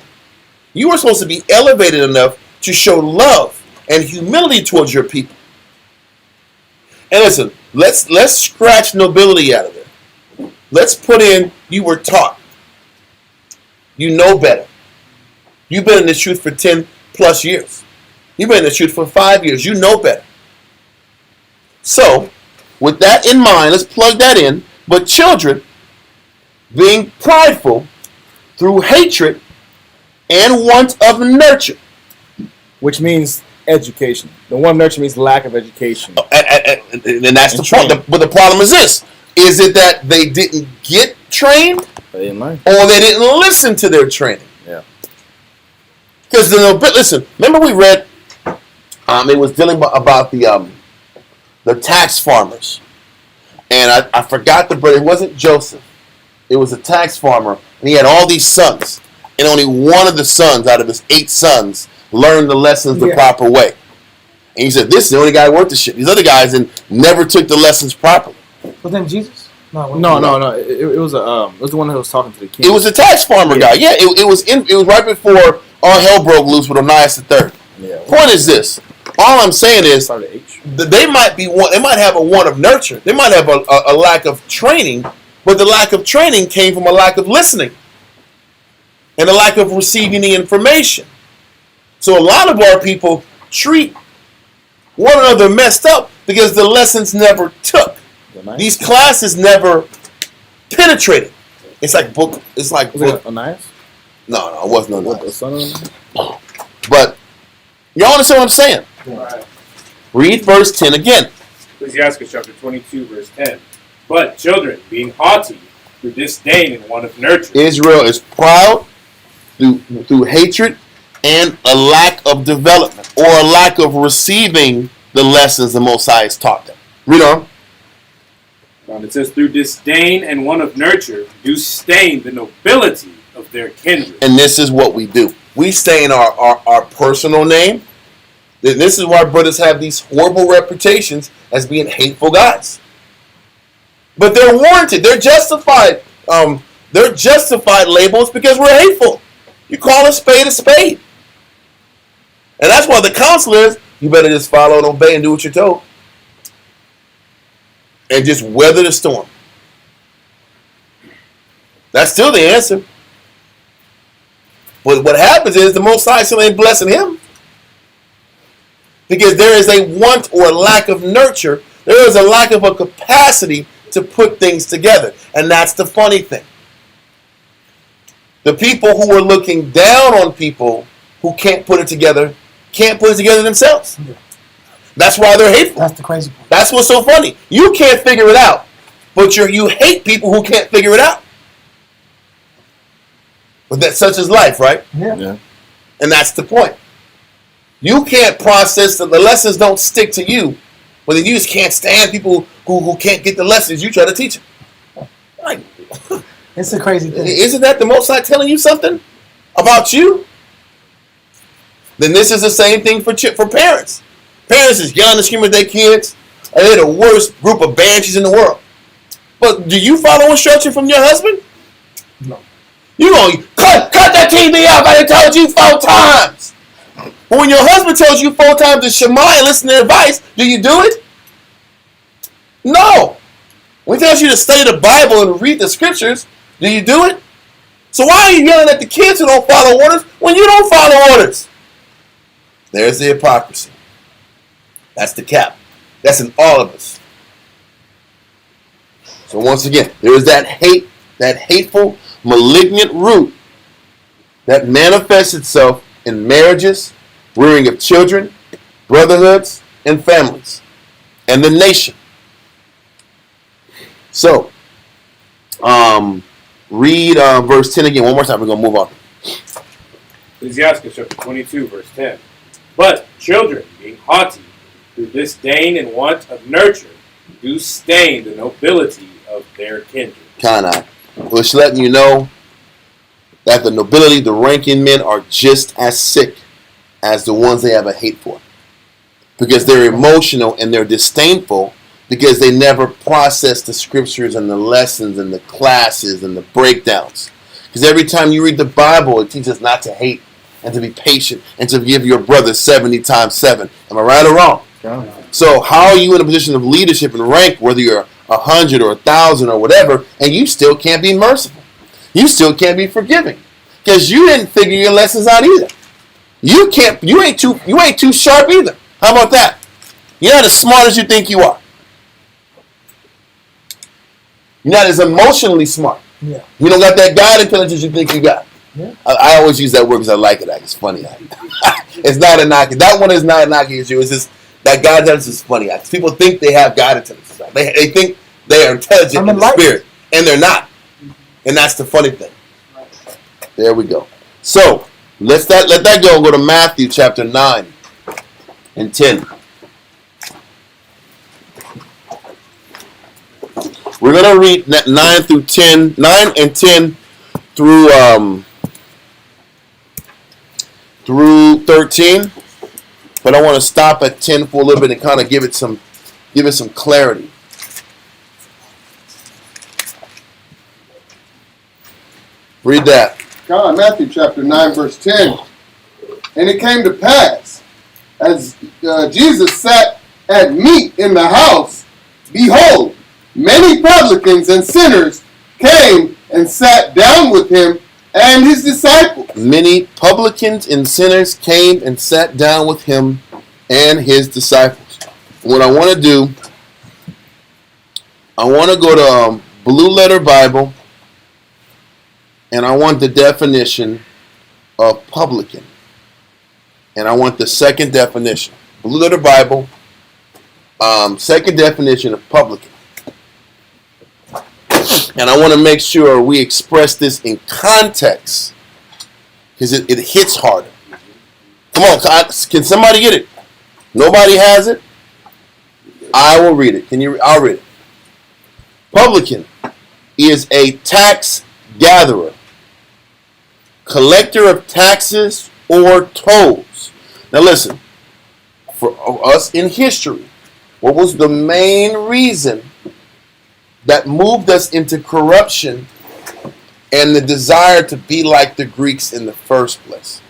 You were supposed to be elevated enough to show love and humility towards your people. And listen, let's scratch nobility out of there. Let's put in you were taught. You know better. You've been in this truth for 10 plus years. You've been in this truth for 5 years. You know better. So, with that in mind, let's plug that in. But children, being prideful through hatred and want of nurture. Which means education. The one nurture means lack of education. And that's the point. But the problem is this. Is it that they didn't get trained? They didn't learn. Or they didn't listen to their training? Yeah. Because listen, remember we read, it was dealing about the tax farmers. And I forgot the brother. It wasn't Joseph. It was a tax farmer. And he had all these sons. And only one of the sons out of his 8 sons learned the lessons the proper way. And he said, this is the only guy worth the shit. These other guys never took the lessons properly. Was that Jesus? No. It was the one that was talking to the king. It was a tax farmer guy. Yeah, it was right before all hell broke loose with Onias III. Yeah. Point is this. All I'm saying is Started H. they might be one. They might have a want of nurture. They might have a lack of training, but the lack of training came from a lack of listening and a lack of receiving the information. So a lot of our people treat one another messed up because the lessons never took. These classes never penetrated. It's like book. It's like Was book. it Onias? No, it wasn't What, the Onias. son of Onias? But y'all understand what I'm saying? Right. Read verse 10 again. Ecclesiastes chapter 22, verse 10. But children, being haughty through disdain and want of nurture. Israel is proud through hatred and a lack of development or a lack of receiving the lessons the Most High has taught them. Read on. It says, through disdain and want of nurture, do stain the nobility of their kindred. And this is what we do. We stain our personal name. This is why brothers have these horrible reputations as being hateful guys. But they're warranted. They're justified. They're justified labels because we're hateful. You call a spade a spade. And that's why the counsel is, you better just follow and obey and do what you're told. And just weather the storm. That's still the answer. But what happens is the Most High still ain't blessing him. Because there is a want or a lack of nurture. There is a lack of a capacity to put things together. And that's the funny thing. The people who are looking down on people who can't put it together themselves. Yeah. That's why they're hateful. That's the crazy part. That's what's so funny. You can't figure it out, but you hate people who can't figure it out. But that's such is life, right? Yeah. And that's the point. You can't process the lessons don't stick to you, but then you just can't stand people who can't get the lessons you try to teach them. Like, It's a crazy thing. isn't that the Most High telling you something about you? Then this is the same thing for parents. Parents is yelling and screaming at their kids, and they're the worst group of banshees in the world. But do you follow instruction from your husband? No. You gonna cut that TV out? I told you 4 times. But when your husband tells you 4 times to Shema and listen to advice, do you do it? No. When he tells you to study the Bible and read the scriptures, do you do it? So why are you yelling at the kids who don't follow orders when you don't follow orders? There's the hypocrisy. That's the cap. That's in all of us. So once again, there is that hate, that hateful, malignant root that manifests itself in marriages, rearing of children, brotherhoods, and families, and the nation. So, read verse 10 again. One more time. We're going to move on. Ecclesiastes chapter 22, verse 10. But children, being haughty, through disdain and want of nurture, do stain the nobility of their kindred. Kind of. Which letting you know that the nobility, the ranking men, are just as sick as the ones they have a hate for. Because they're emotional and they're disdainful because they never process the scriptures and the lessons and the classes and the breakdowns. Because every time you read the Bible, it teaches not to hate and to be patient and to give your brother 70 times 7. Am I right or wrong? Yeah. So how are you in a position of leadership and rank, whether you're 100 or 1,000 or whatever, and you still can't be merciful? You still can't be forgiving because you didn't figure your lessons out either. You can't. You ain't too sharp either. How about that? You're not as smart as you think you are. You're not as emotionally smart. Yeah. You don't got that God intelligence you think you got. Yeah. I always use that word because I like it. It's funny. It's not a knock. That one is not a knock against you. It's just that God intelligence is funny. People think they have God intelligence. They think they are intelligent in the spirit, and they're not. And that's the funny thing. There we go. So let that go and go to Matthew chapter 9 and 10. We're going to read 9 through 10, 9 and 10 through 13. But I want to stop at 10 for a little bit and kind of give it some clarity. Read that. God, Matthew chapter 9, verse 10. And it came to pass, as Jesus sat at meat in the house, behold, many publicans and sinners came and sat down with him and his disciples. Many publicans and sinners came and sat down with him and his disciples. What I want to do, I want to go to Blue Letter Bible, and I want the definition of publican. And I want the second definition. Blue Letter Bible, second definition of publican. And I want to make sure we express this in context because it hits harder. Come on, can somebody get it? Nobody has it? I will read it. I'll read it. Publican is a tax gatherer, collector of taxes or tolls. Now listen, for us in history, what was the main reason that moved us into corruption and the desire to be like the Greeks in the first place?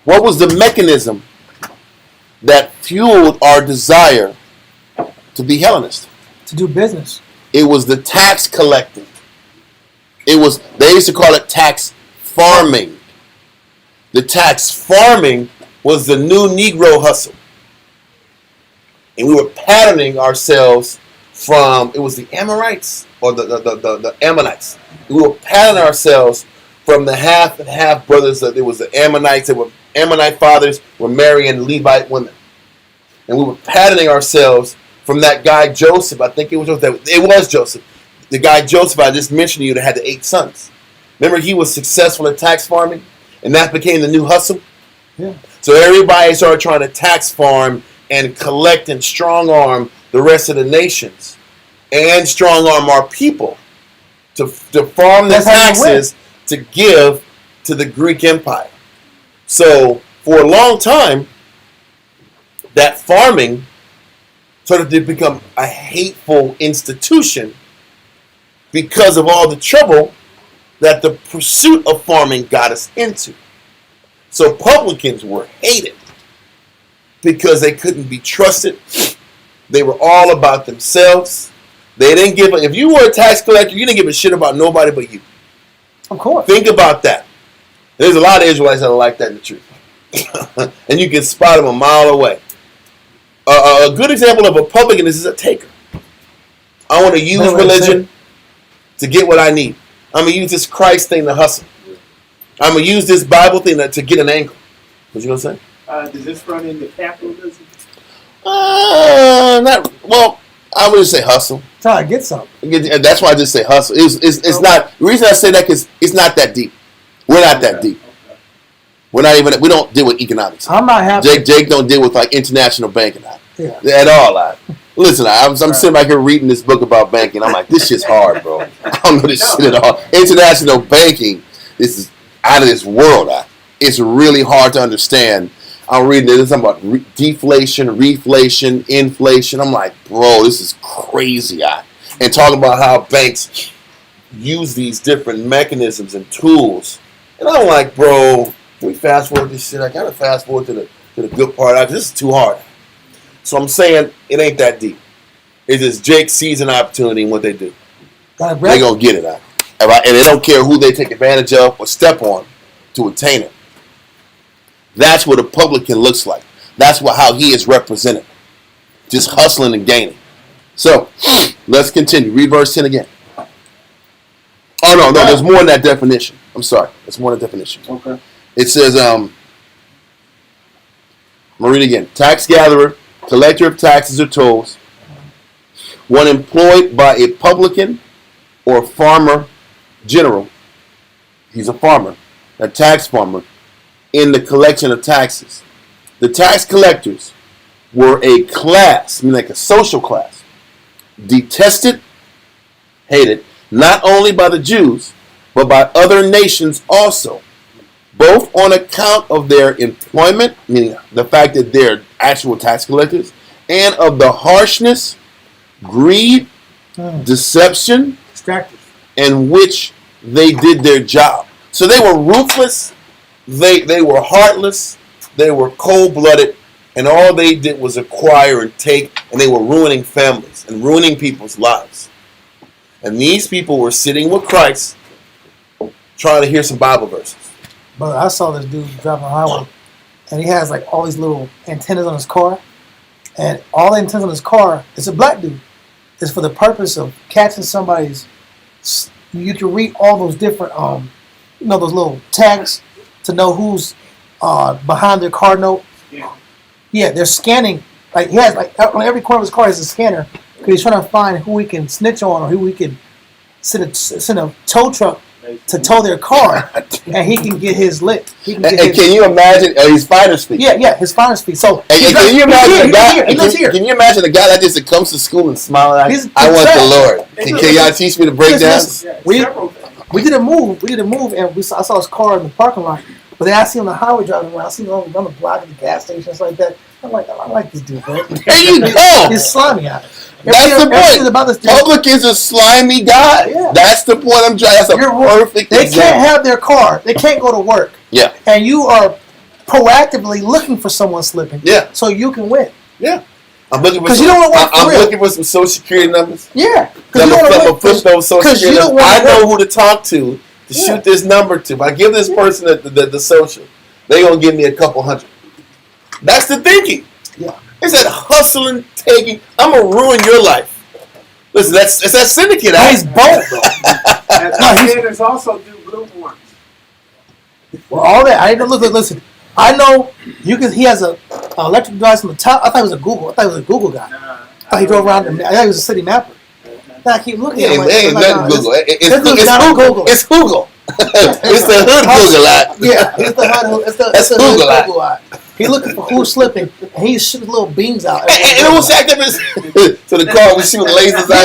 What was the mechanism that fueled our desire to be Hellenist? To do business. It was the tax collecting. They used to call it tax farming. The tax farming was the new Negro hustle. And we were patterning ourselves from, it was the Amorites or the Ammonites. We were patterning ourselves from the half and half brothers. There was the Ammonites. That were Ammonite fathers were marrying Levite women, and we were patterning ourselves from that guy Joseph. I think it was Joseph. It was Joseph, the guy Joseph I just mentioned to you that had the 8 sons. Remember, he was successful at tax farming, and that became the new hustle. Yeah. So everybody started trying to tax farm and collect and strong arm the rest of the nations, and strong arm our people to farm the taxes to give to the Greek Empire. So for a long time, that farming started to become a hateful institution because of all the trouble that the pursuit of farming got us into. So publicans were hated because they couldn't be trusted. They were all about themselves. They didn't give a, if you were a tax collector, you didn't give a shit about nobody but you. Of course. Think about that. There's a lot of Israelites that are like that in the truth. And you can spot them a mile away. A good example of a publican is a taker. I want to use religion to get what I need. I'm going to use this Christ thing to hustle. I'm going to use this Bible thing to get an angle. What you going to say? Does this run into capitalism? Not well. I would just say hustle. Try to get something. That's why I just say hustle. It's not the reason I say that because it's not that deep. We're not that deep. We're not even. We don't deal with economics. I'm not happy. Jake don't deal with like international banking at all. Listen, I'm sitting back here reading this book about banking. I'm like, this shit's hard, bro. I don't know this shit at all. International banking, this is out of this world. It's really hard to understand. I'm reading this about deflation, reflation, inflation. I'm like, bro, this is crazy. And talking about how banks use these different mechanisms and tools. And I'm like, bro, can we fast forward this shit? I gotta fast forward to the good part. This is too hard. So I'm saying it ain't that deep. It's just Jake sees an opportunity in what they do. They're gonna get it out. And they don't care who they take advantage of or step on to attain it. That's what a publican looks like. That's how he is represented. Just hustling and gaining. So, let's continue. Read verse 10 again. Oh, no, there's more in that definition. I'm sorry. There's more in the definition. Okay. It says, I'm going to read it again. Tax gatherer, collector of taxes or tolls, one employed by a publican or farmer general. He's a farmer, a tax farmer, in the collection of taxes. The tax collectors were a class, I mean like a social class, detested, hated, not only by the Jews, but by other nations also, both on account of their employment, meaning the fact that they're actual tax collectors, and of the harshness, greed, deception, in which they did their job. So they were ruthless. They were heartless, they were cold-blooded, and all they did was acquire and take, and they were ruining families and ruining people's lives. And these people were sitting with Christ trying to hear some Bible verses. But I saw this dude driving on the highway, and he has like all these little antennas on his car, and all the antennas on his car, it's a black dude. It's for the purpose of catching somebody's, you can read all those different, those little tags, to know who's behind their car note. Yeah, they're scanning. Like he has on every corner of his car has a scanner because he's trying to find who he can snitch on or who he can send a tow truck to tow their car, and he can get his lit. Can you imagine his finder's fee? Yeah, his finder's fee. So can you imagine a guy? Can you imagine a guy like this that comes to school and smiling like, I want the Lord. Can y'all teach me the breakdowns? We did a move, and I saw his car in the parking lot. But then I see him on the highway driving around. I see him on the block at the gas stations like that. I'm like, I like this dude, bro. There you go. He's slimy out. That's the point. About this dude. Publican's a slimy guy. Yeah. That's the point I'm trying. That's a perfect They example. Can't have their car. They can't go to work. Yeah. And you are proactively looking for someone slipping. Yeah. So you can win. Yeah. I'm looking for looking for some social security numbers. Yeah. I'm gonna push those social security numbers. I know who to talk to shoot this number to. If I give this person the social, they're gonna give me a couple hundred. That's the thinking. Yeah. It's that hustling, taking. I'm gonna ruin your life. Listen, it's that syndicate. He's both though. There's also do blue ones. Well, all that. I didn't look. Listen, I know you can. He has a electric device on the top. I thought it was a Google. I thought he was a Google guy. I thought he drove around. I thought he was a city mapper. Then I keep looking at him. Ain't nothing Google. It's Google. It's Google. It's the hood Google lot. Yeah, it's the hood. It's the Google hood Google lot. He looking for who's slipping, and he's shooting little beams out. And it was act up to the car was shooting lasers out.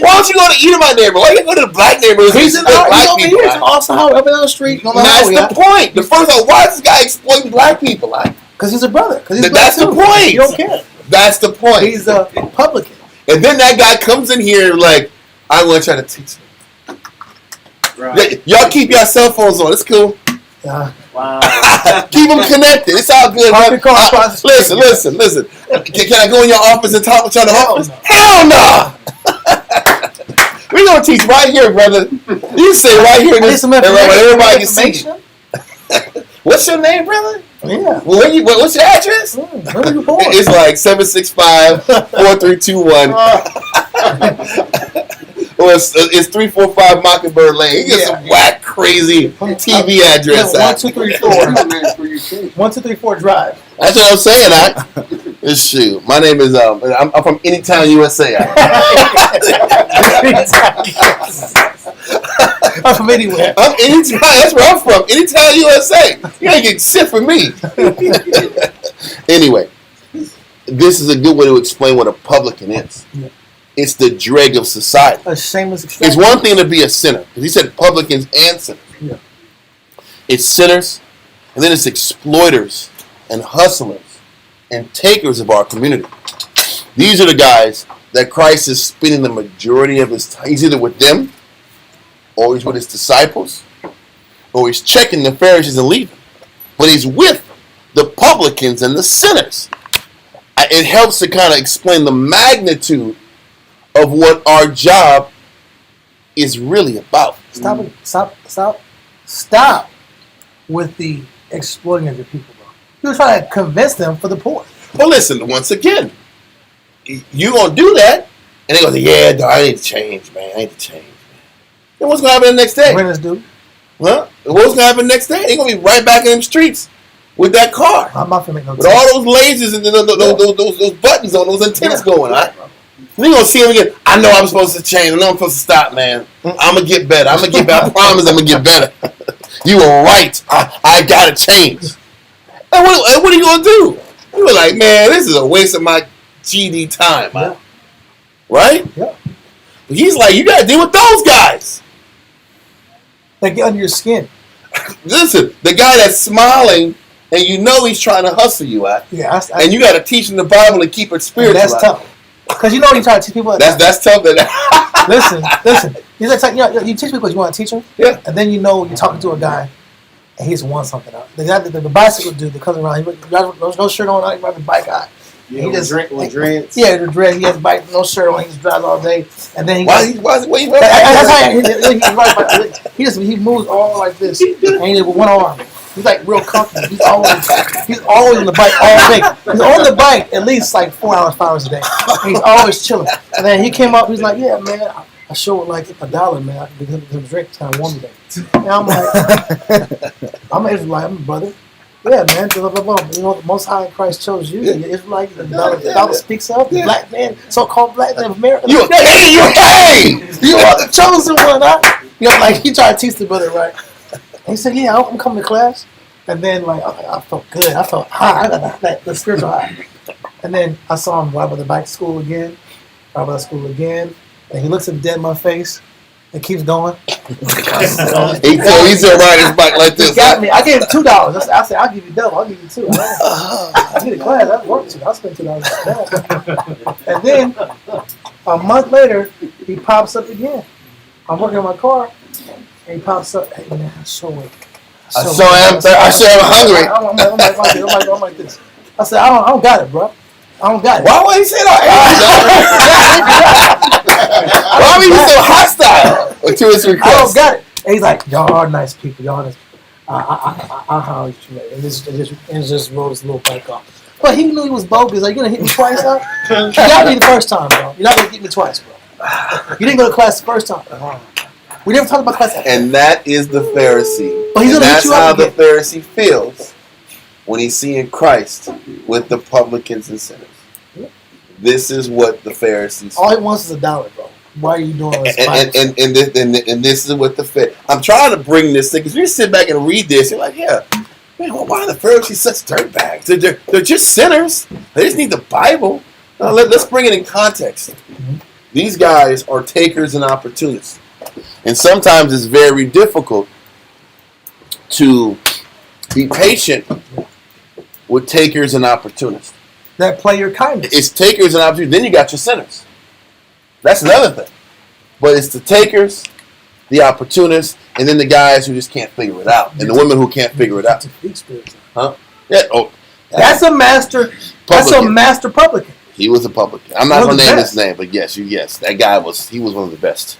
Why don't you go to Edomite neighborhood? Why you go to the black neighborhood? He's in black people. He's also over down the street. That's the point. The first one, why is this guy exploiting black people? Because he's a brother. That's the point. You don't care. That's the point. He's a Republican. And then that guy comes in here like, I want to try to teach him. Right. Y'all keep your cell phones on. It's cool. Wow. Keep them connected. It's all good. Listen. Can I go in your office and talk with you in the office? No. Hell no. We're going to teach right here, brother. You say right here. Everybody can see. What's your name, brother? Yeah. What's your address? Where you born? It's like 765-4321. Or it's 345 Mockingbird Lane. You get some whack, crazy TV address. 1234. 1234 Drive. That's what I'm saying. Shoot. My name is I'm from Anytown, USA. I'm from anywhere. I'm Anytown. That's where I'm from. Anytown, USA. You ain't getting shit from me. Anyway, this is a good way to explain what a publican is. Yeah. It's the dreg of society. A shameless extraction. It's one thing to be a sinner, because he said publicans and sinners. Yeah. It's sinners, and then it's exploiters and hustlers and takers of our community. These are the guys that Christ is spending the majority of his time. He's either with them, or he's with his disciples, or he's checking the Pharisees and leaving. But he's with the publicans and the sinners. It helps to kind of explain the magnitude of what our job is really about. Stop with the exploiting of your people, bro. You're trying to convince them for the poor. Well, listen, once again, you gonna do that, and they gonna say, yeah, dog, I need to change, man. I need to change, man. Then what's gonna happen the next day? Renters do. Huh? What's gonna happen the next day? They gonna be right back in them streets with that car. I'm not gonna make no with all those lasers and those buttons on, those antennas going on. We gonna see him again. I know I'm supposed to change. I know I'm supposed to stop, man. I'm gonna get better. I'm gonna get better. I promise I'm gonna get better. You were right. I gotta change. And what are you gonna do? You were like, man, this is a waste of my GD time, man. Right? Yeah. But he's like, you gotta deal with those guys. They get under your skin. Listen, the guy that's smiling and you know he's trying to hustle you at. Yeah, and you gotta teach him the Bible and keep it spiritual. That's tough. Because you know you try to teach people. That's tough. Listen. You teach people what you want to teach them. Yeah. And then you know you're talking to a guy, and he just wants something out. The bicycle dude that comes around, he has no shirt on, he rides the bike out. Yeah, he just with dreads. Yeah, the dreads. He has bike, no shirt on. He just drives all day, and then he. He moves all like this, and he's with one arm. He's like real comfortable. He's always on the bike all day. He's on the bike at least like 4 hours, 5 hours a day. And he's always chilling. And then he came up. He's like, "Yeah, man, I sure would like $1, man. Because the drink's kind of warm today." And I'm like, I'm an Israelite. I'm a brother. Yeah, man. Blah, blah, blah. You know, the Most High in Christ chose you. The Israelite. The dollar speaks of the black man, so-called black man of America. You gay. You are the chosen one, huh? You know, like he tried to teach the brother, right? And he said, "Yeah, I'm coming to class." And then, like, I felt good. I felt high. I got the spiritual high. And then I saw him ride by the bike to school again. And he looks him dead in my face and keeps going. He's gonna ride his bike like this. He got me. I gave him $2. I said, "I'll give you double. I'll give you $2. I need a class. I work too. I'll spend $2 on that." And then a month later, he pops up again. I'm working on my car. And he pops up. "Hey, man, I sure am hungry." I'm like this. I said, I don't got it, bro. I don't got it. Why would he say that? Why were you so hostile to his request? I don't got it. And he's like, "Y'all are nice people. Y'all are nice. I'll holler at you later." And just rolled his little bike off. But he knew he was bogus. Are you going to hit me twice, huh? You got me the first time, bro. You're not going to get me twice, bro. You didn't go to class the first time. We never talked about Christ. And that is the Pharisee. But he's and gonna hit that's you how up the again. Pharisee feels when he's seeing Christ with the publicans and sinners. This is what the Pharisees All he wants is $1, bro. Why are you doing all this? and this is what the I'm trying to bring this thing, because when you sit back and read this, you're like, yeah, man, why are the Pharisees such dirtbags? They're just sinners. They just need the Bible. Now, let's bring it in context. These guys are takers and opportunists. And sometimes it's very difficult to be patient with takers and opportunists. That play your kindness. It's takers and opportunists. Then you got your sinners. That's another thing. But it's the takers, the opportunists, and then the guys who just can't figure it out. And the women who can't figure it out. Huh? Yeah. Oh, That's a master. That's a master publican. He was a publican. I'm not One going of to the name best. his name, but yes, that guy was one of the best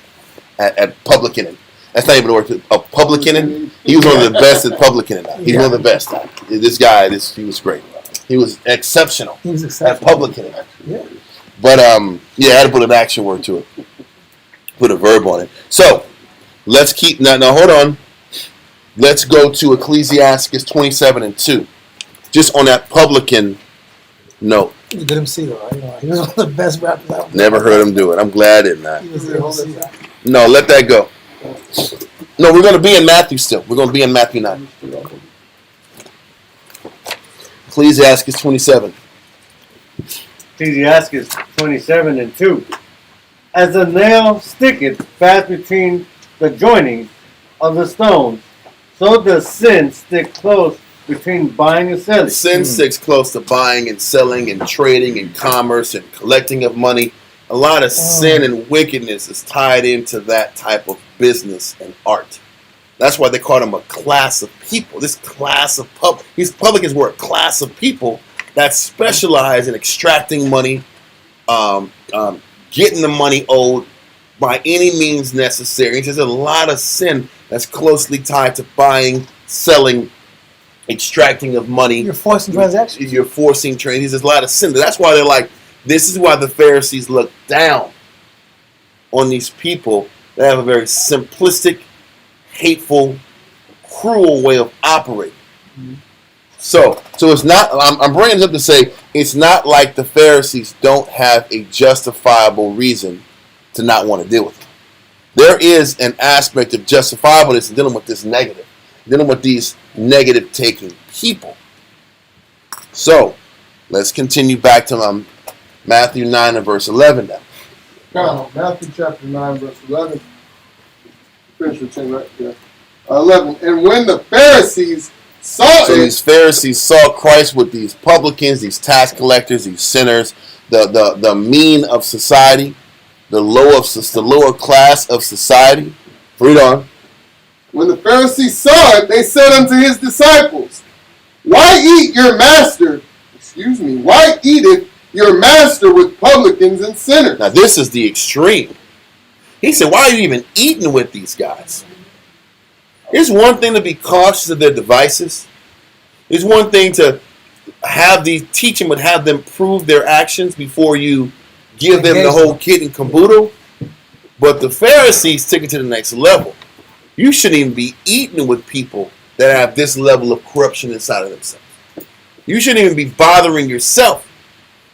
at publicaning. That's not even the word. Publicaning. He was one of the best at publicaning. He's one of the best. This guy, he was great. He was exceptional. He was At exceptional. publicaning. Yeah. But yeah, I had to put an action word to it. Put a verb on it. So let's keep now hold on. Let's go to Ecclesiastes 27:2. Just on that publican note. He was a good MC though. Right? He was one of the best rappers out there. Never heard him do it. I'm glad it not. He was a good MC. No, let that go. No, we're going to be in Matthew still. We're going to be in Matthew 9. Ecclesiastes 27. Ecclesiastes 27:2. As a nail sticketh fast between the joinings of the stones, so does sin stick close between buying and selling. Sin sticks close to buying and selling and trading and commerce and collecting of money. A lot of sin and wickedness is tied into that type of business and art. That's why they call them a class of people. This class of these publicans were a class of people that specialize in extracting money, getting the money owed by any means necessary. There's a lot of sin that's closely tied to buying, selling, extracting of money. You're forcing transactions. You're forcing trades. There's a lot of sin. That's why they're like, this is why the Pharisees look down on these people that have a very simplistic, hateful, cruel way of operating. So it's not. I'm bringing this up to say it's not like the Pharisees don't have a justifiable reason to not want to deal with it. There is an aspect of justifiableness in dealing with this negative, dealing with these negative taking people. So let's continue back to Matthew 9 and verse 11 now. Now, Matthew chapter 9, verse 11. Finish with 10 right there. 11. And when the Pharisees saw So these Pharisees saw Christ with these publicans, these tax collectors, these sinners, the mean of society, the lower class of society. Read on. When the Pharisees saw it, they said unto his disciples, why eateth your master with publicans and sinners? Now this is the extreme. He said, why are you even eating with these guys? It's one thing to be cautious of their devices. It's one thing to teach them and have them prove their actions before you give them the whole kit and caboodle. But the Pharisees took it to the next level. You shouldn't even be eating with people that have this level of corruption inside of themselves. You shouldn't even be bothering yourself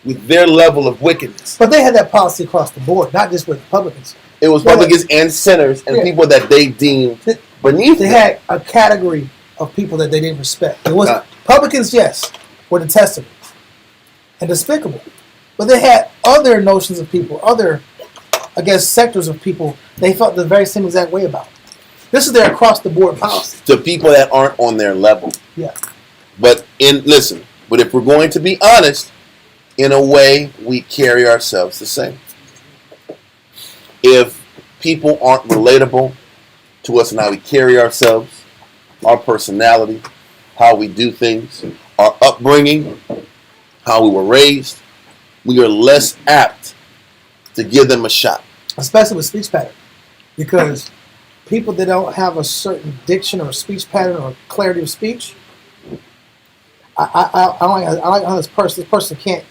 with their level of wickedness. But they had that policy across the board, not just with Republicans. It was publicans and sinners and people that they deemed beneath They them. had a category of people that they didn't respect. It was publicans, yes, were detestable and despicable. But they had other notions of people, other, I guess, sectors of people they felt the very same exact way about. This is their across-the-board policy. To people that aren't on their level. Yeah. But if we're going to be honest, in a way, we carry ourselves the same. If people aren't relatable to us and how we carry ourselves, our personality, how we do things, our upbringing, how we were raised, we are less apt to give them a shot. Especially with speech pattern. Because people that don't have a certain diction or speech pattern or clarity of speech, I like how this person can't,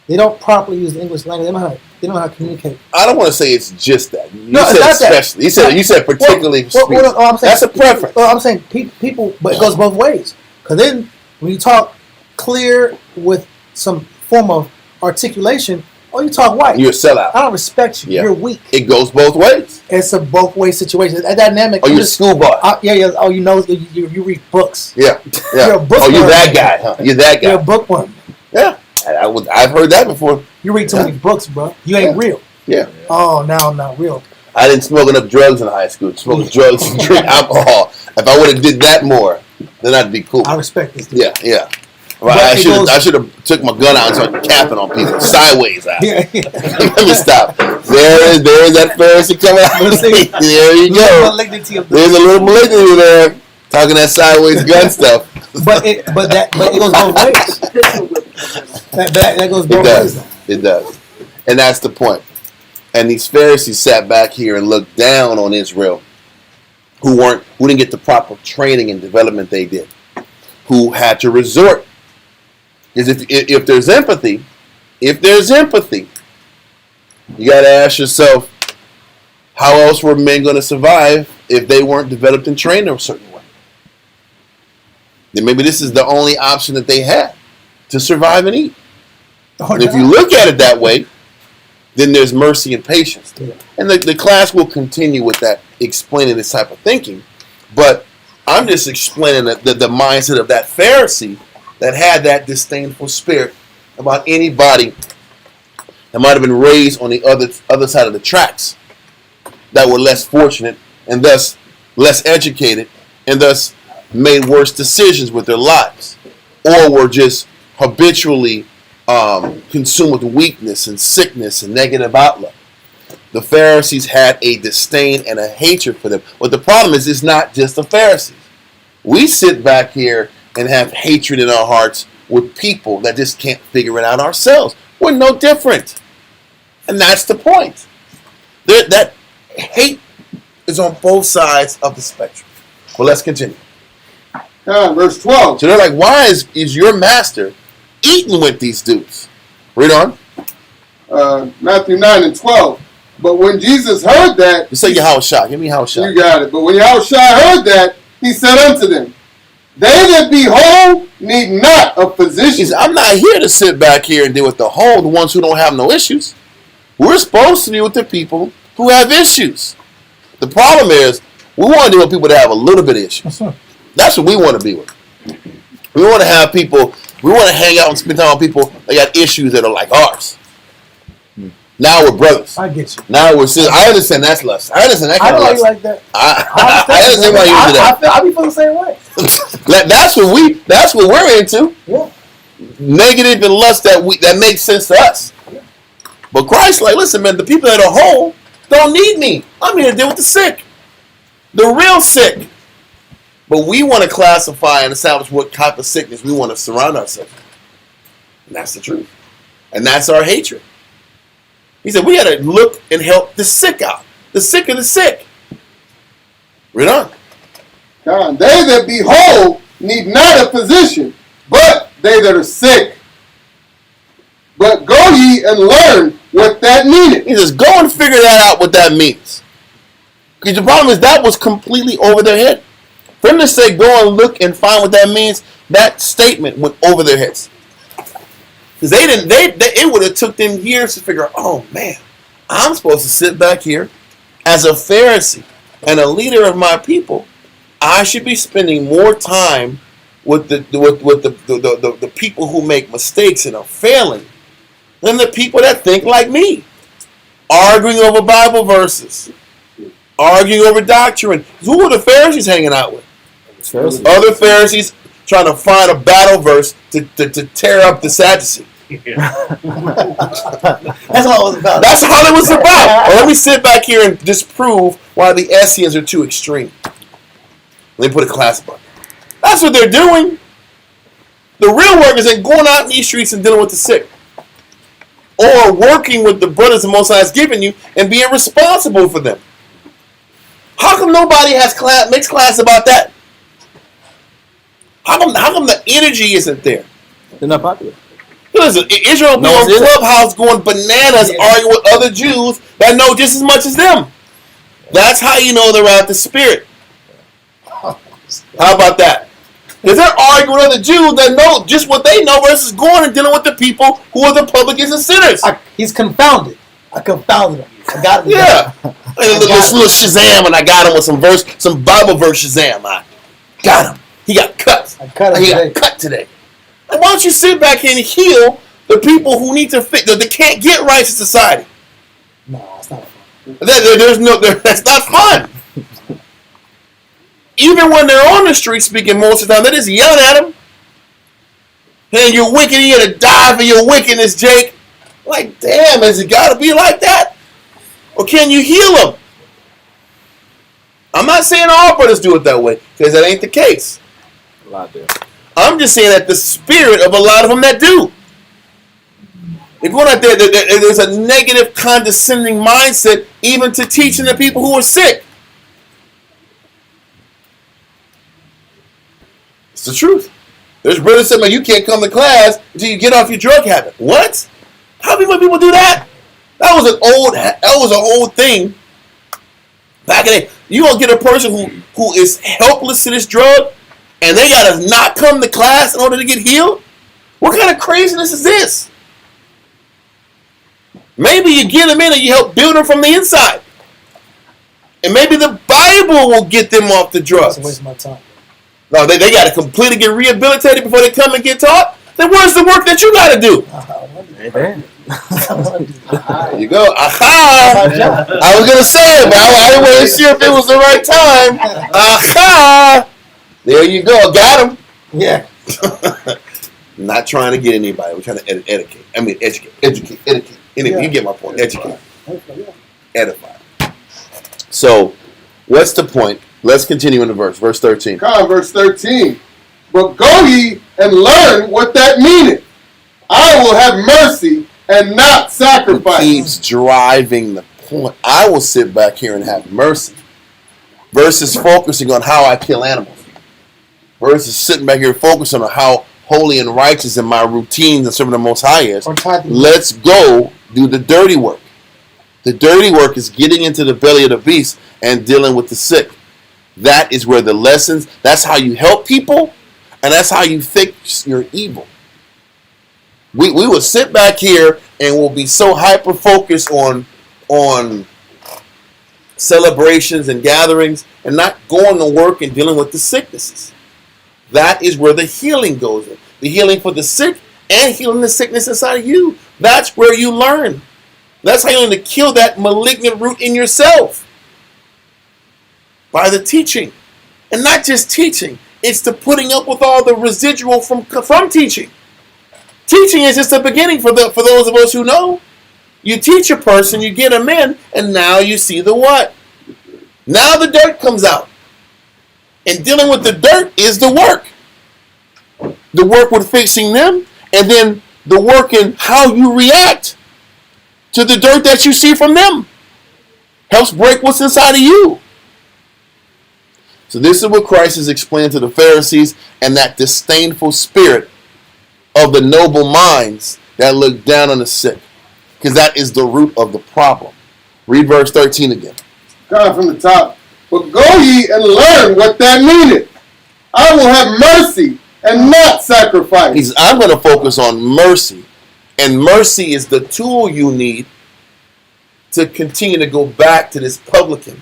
they don't properly use the English language. They don't know how to They don't know how to communicate. I don't want to say it's just that. You No, it's said not that. especially. You said particularly. I'm saying, That's a preference. Well, I'm saying people, but it goes both ways. Because then when you talk clear with some form of articulation, oh, you talk white. You're a sellout. I don't respect you. Yeah. You're weak. It goes both ways. It's a both way situation. That dynamic. Oh, you're a schoolboy. Yeah. Oh, you know, you read books. Yeah. You're a bookworm. Oh, you're that guy, huh? You're that guy. You're a bookworm. Yeah. I've heard that before. You read too many books, bro. You ain't real. Yeah. Oh, now I'm not real. I didn't smoke enough drugs in high school. Smoke drugs and drink alcohol. If I would have did that more, then I'd be cool. I respect this. Dude. Yeah. Well, I should have took my gun out and started capping on people sideways out. Yeah. Let me stop. There is that Pharisee coming out. There you go. There's a little malignity there, talking that sideways gun stuff. But it goes both ways. That goes both ways. It does, and that's the point. And these Pharisees sat back here and looked down on Israel, who didn't get the proper training and development they did, who had to resort. Because if there's empathy, you got to ask yourself, how else were men going to survive if they weren't developed and trained a certain way? Then maybe this is the only option that they had to survive and eat. And if you look at it that way, then there's mercy and patience. Yeah. And the class will continue with that, explaining this type of thinking. But I'm just explaining the mindset of that Pharisee that had that disdainful spirit about anybody that might have been raised on the other side of the tracks, that were less fortunate and thus less educated and thus made worse decisions with their lives, or were just habitually consumed with weakness and sickness and negative outlook. The Pharisees had a disdain and a hatred for them. But the problem is, it's not just the Pharisees. We sit back here and have hatred in our hearts with people that just can't figure it out ourselves. We're no different. And that's the point. That hate is on both sides of the spectrum. Well, let's continue. Verse 12. So they're like, why is your master eating with these dudes? Read on. Matthew 9 and 12. But when Jesus heard that... You say Yahushua. Give me Yahushua. You got it. But when Yahushua heard that, he said unto them, they that be whole need not a physician. He said, I'm not here to sit back here and deal with the whole, the ones who don't have no issues. We're supposed to deal with the people who have issues. The problem is, we want to deal with people that have a little bit of issues. That's what we want to be with. We want to have people, we want to hang out and spend time with people that got issues that are like ours. Now we're brothers. I get you. Now we're sisters. I understand that's lust. I understand that kind of lust. I like that. I understand why you do that. I be feeling the same way. That's what we're into. Yeah. Negative and lust that makes sense to us. Yeah. But Christ, like, listen, man, the people that are whole don't need me. I'm here to deal with the sick. The real sick. But we want to classify and establish what type of sickness we want to surround ourselves with. And that's the truth. And that's our hatred. He said, we got to look and help the sick out. The sick of the sick. Read on. God, they that be whole need not a physician, but they that are sick. But go ye and learn what that meaneth. He says, go and figure that out, what that means. Because the problem is that was completely over their head. For them to say, go and look and find what that means, that statement went over their heads. Because it would have took them years to figure out, oh man, I'm supposed to sit back here as a Pharisee and a leader of my people. I should be spending more time with the people who make mistakes and are failing than the people that think like me. Arguing over Bible verses. Arguing over doctrine. Who were the Pharisees hanging out with? Pharisees. Other Pharisees trying to find a battle verse to tear up the Sadducee. That's all it was about. That's all it was about. Well, let me sit back here and disprove why the Essenes are too extreme. Let me put a class above. That's what they're doing. The real work is in going out in these streets and dealing with the sick. Or working with the brothers the Most High has given you and being responsible for them. How come nobody makes class about that? How come the energy isn't there? They're not popular. Listen, Israel be No, on it isn't. Clubhouse going bananas, arguing with other Jews that know just as much as them. That's how you know they're out the spirit. How about that? Because they're arguing with other Jews that know just what they know versus going and dealing with the people who are the publicans and sinners. He's confounded. I confounded him. I got him. Yeah. Like a little Shazam, and I got him with some Bible verse Shazam. I got him. He got cut. I cut him He today. got cut today. And why don't you sit back and heal the people who need to fit, that can't get right in society? No, it's not fun. That's not fun. Even when they're on the street speaking most of the time, they're just yelling at them. Hey, you're wicked, you gotta die for your wickedness, Jake. Like, damn, has it gotta be like that? Or can you heal them? I'm not saying all brothers do it that way, because that ain't the case. A lot there. I'm just saying that the spirit of a lot of them that do. If you're not there, there's a negative, condescending mindset even to teaching the people who are sick. It's the truth. There's brothers saying, you can't come to class until you get off your drug habit. What? How many more people do that? That was an old thing. Back in the day, you gonna get a person who is helpless to this drug, and they gotta not come to class in order to get healed? What kind of craziness is this? Maybe you get them in and you help build them from the inside. And maybe the Bible will get them off the drugs. That's a waste of my time. No, they got to completely get rehabilitated before they come and get taught. Then where's the work that you got to do? Amen. There you go. Aha! I was going to say it, but I didn't want to see if it was the right time. Aha! There you go. Got him. Yeah. Not trying to get anybody. We're trying to educate. Anyway, you get my point. Educate. Edify. So, what's the point? Let's continue in the verse. Verse 13. Verse 13. But go ye and learn what that meaneth. I will have mercy and not sacrifice. He keeps driving the point. I will sit back here and have mercy. Versus focusing on how I kill animals. Versus sitting back here focusing on how holy and righteous in my routines and serving the Most High is. Let's go do the dirty work. The dirty work is getting into the belly of the beast and dealing with the sick. That is where the lessons, that's how you help people, and that's how you fix your evil. We will sit back here and we'll be so hyper-focused on celebrations and gatherings and not going to work and dealing with the sicknesses. That is where the healing goes in. The healing for the sick and healing the sickness inside of you. That's where you learn. That's how you learn to kill that malignant root in yourself. By the teaching. And not just teaching. It's the putting up with all the residual from teaching. Teaching is just the beginning for those of us who know. You teach a person, you get them in, and now you see the what? Now the dirt comes out. And dealing with the dirt is the work. The work with fixing them, and then the work in how you react to the dirt that you see from them. Helps break what's inside of you. So this is what Christ is explaining to the Pharisees and that disdainful spirit of the noble minds that look down on the sick. Because that is the root of the problem. Read verse 13 again. God from the top. But go ye and learn what that meaneth. I will have mercy and not sacrifice. I'm going to focus on mercy. And mercy is the tool you need to continue to go back to this publican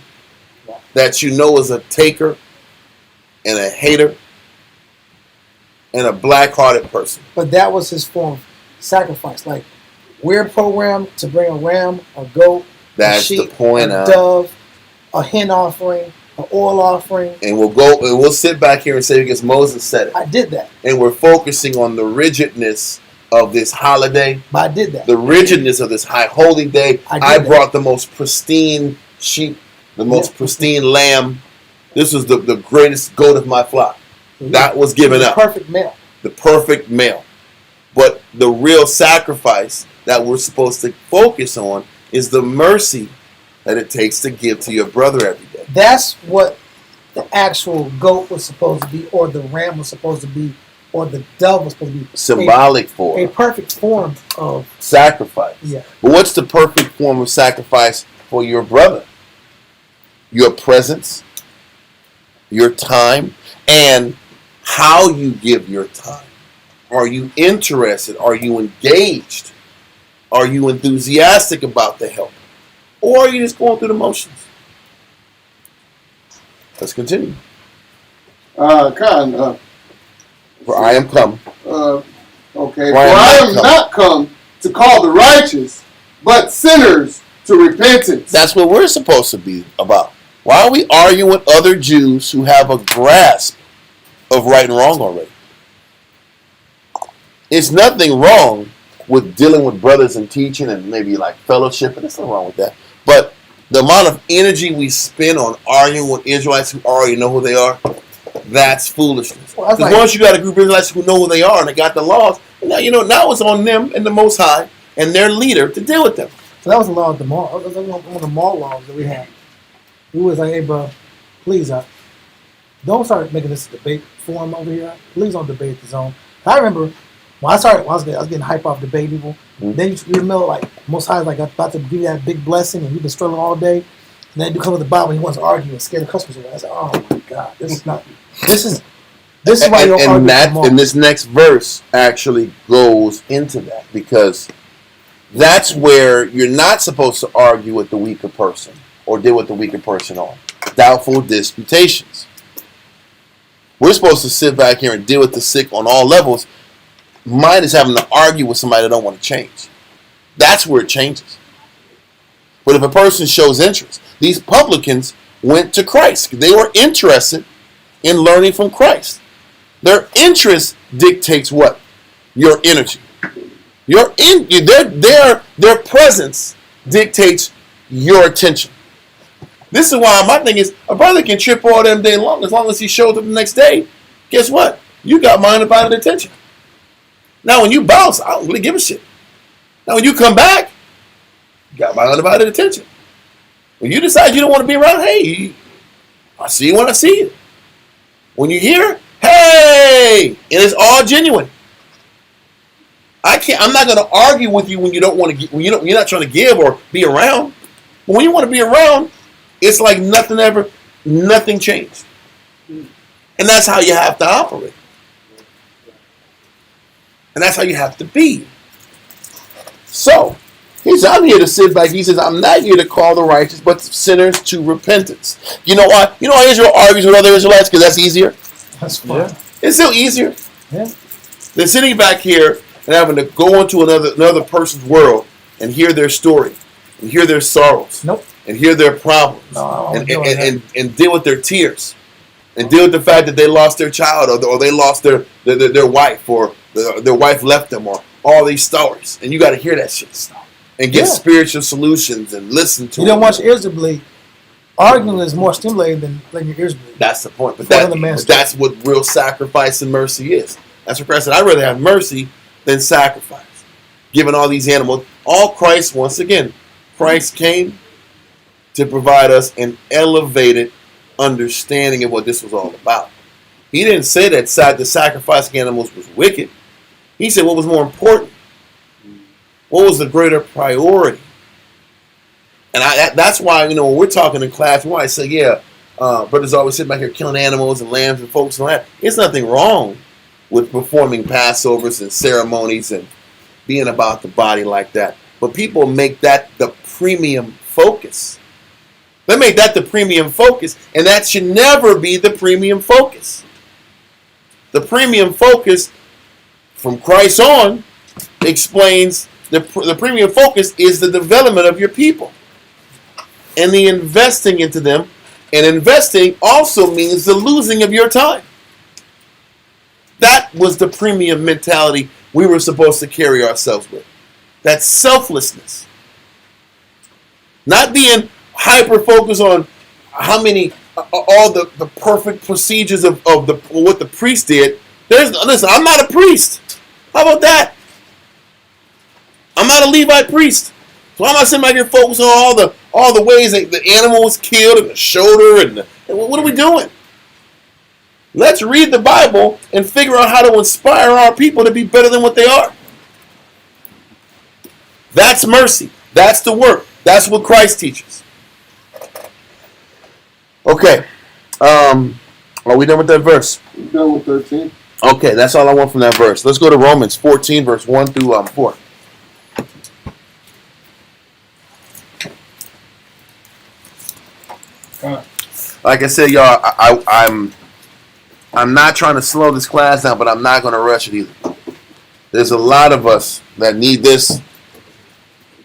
that you know is a taker and a hater and a black-hearted person. But that was his form of sacrifice. Like, we're programmed to bring a ram, a goat, That's a sheep, the point. a dove, a hen offering, an oil offering. And we'll sit back here and say because Moses said it. I did that. And we're focusing on the rigidness of this holiday. But I did that. The rigidness of this high holy day. I brought the most pristine sheep, the most pristine lamb. This was the greatest goat of my flock. That was given up. Perfect male. The perfect male. But the real sacrifice that we're supposed to focus on is the mercy that it takes to give to your brother every day. That's what the actual goat was supposed to be, or the ram was supposed to be, or the dove is supposed to be Symbolic for a perfect form of sacrifice. Yeah. But what's the perfect form of sacrifice for your brother? Your presence, your time, and how you give your time. Are you interested? Are you engaged? Are you enthusiastic about the help? Or are you just going through the motions? Let's continue. For I am come. Okay. For For I am not come to call the righteous, but sinners to repentance. That's what we're supposed to be about. Why are we arguing with other Jews who have a grasp of right and wrong already? It's nothing wrong with dealing with brothers and teaching and maybe like fellowship, and there's nothing wrong with that. But the amount of energy we spend on arguing with Israelites who already know who they are, that's foolishness. Because once you got a group of Israelites who know who they are and they got the laws, now now it's on them and the Most High and their leader to deal with them. So that was the law of the mall. That was one of the mall laws that we had. We was like, hey, bro, please, don't start making this debate forum over here. Please don't debate the zone. I remember when I was getting hype off debate people. Mm-hmm. Then you remember, like, Most High like about to give you that big blessing, and you've been struggling all day. And then you come with the Bible and he wants to argue and scare the customers away. I said, oh my God, this is not. This is why you don't argue. And this next verse actually goes into that, because that's where you're not supposed to argue with the weaker person or deal with the weaker person on doubtful disputations. We're supposed to sit back here and deal with the sick on all levels. Mine is having to argue with somebody that don't want to change. That's where it changes. But if a person shows interest, these publicans went to Christ. They were interested in learning from Christ. Their interest dictates what? Your energy. Their presence dictates your attention. This is why my thing is, a brother can trip all them day long as he shows up the next day. Guess what? You got my undivided attention. Now when you bounce, I don't really give a shit. Now when you come back, you got my undivided attention. When you decide you don't want to be around, hey, I see you when I see you. When you hear, hey, and it's all genuine. I'm not going to argue with you when you don't want to. When you're not trying to give or be around. But when you want to be around, it's like nothing changed. And that's how you have to operate. And that's how you have to be. So, I'm here to sit back. He says, I'm not here to call the righteous, but sinners to repentance. You know why? You know why Israel argues with other Israelites? Because that's easier. That's fine. Yeah. It's still easier. Yeah. They're sitting back here and having to go into another person's world and hear their story, and hear their sorrows, and hear their problems, and deal with their tears, and deal with the fact that they lost their child, or they lost their wife, or their wife left them, or all these stories. And you got to hear that shit and get spiritual solutions and listen to. You don't want your ears to bleed. Arguing is more stimulating than letting your ears bleed. That's the point. But that's what real sacrifice and mercy is. That's what Christ said. I'd rather have mercy than sacrifice. Giving all these animals. All Christ, once again, Christ came to provide us an elevated understanding of what this was all about. He didn't say that the sacrificing animals was wicked. He said what was more important. What was the greater priority? And that's why, when we're talking in class, we might say, brothers always sit back here killing animals and lambs and folks and all that. There's nothing wrong with performing Passovers and ceremonies and being about the body like that. But people make that the premium focus. They make that the premium focus, and that should never be the premium focus. The premium focus from Christ on explains the premium focus is the development of your people and the investing into them. And investing also means the losing of your time. That was the premium mentality we were supposed to carry ourselves with. That selflessness. Not being hyper-focused on how many, all the perfect procedures of what the priest did. Listen, I'm not a priest. How about that? I'm not a Levite priest. So I'm not sitting back here focused on all the ways that the animal was killed and the shoulder and what are we doing? Let's read the Bible and figure out how to inspire our people to be better than what they are. That's mercy. That's the work. That's what Christ teaches. Okay. Are we done with that verse? We're done with 13. Okay, that's all I want from that verse. Let's go to Romans 14, verse 1 through 4. Like I said, y'all, I'm not trying to slow this class down, but I'm not going to rush it either. There's a lot of us that need this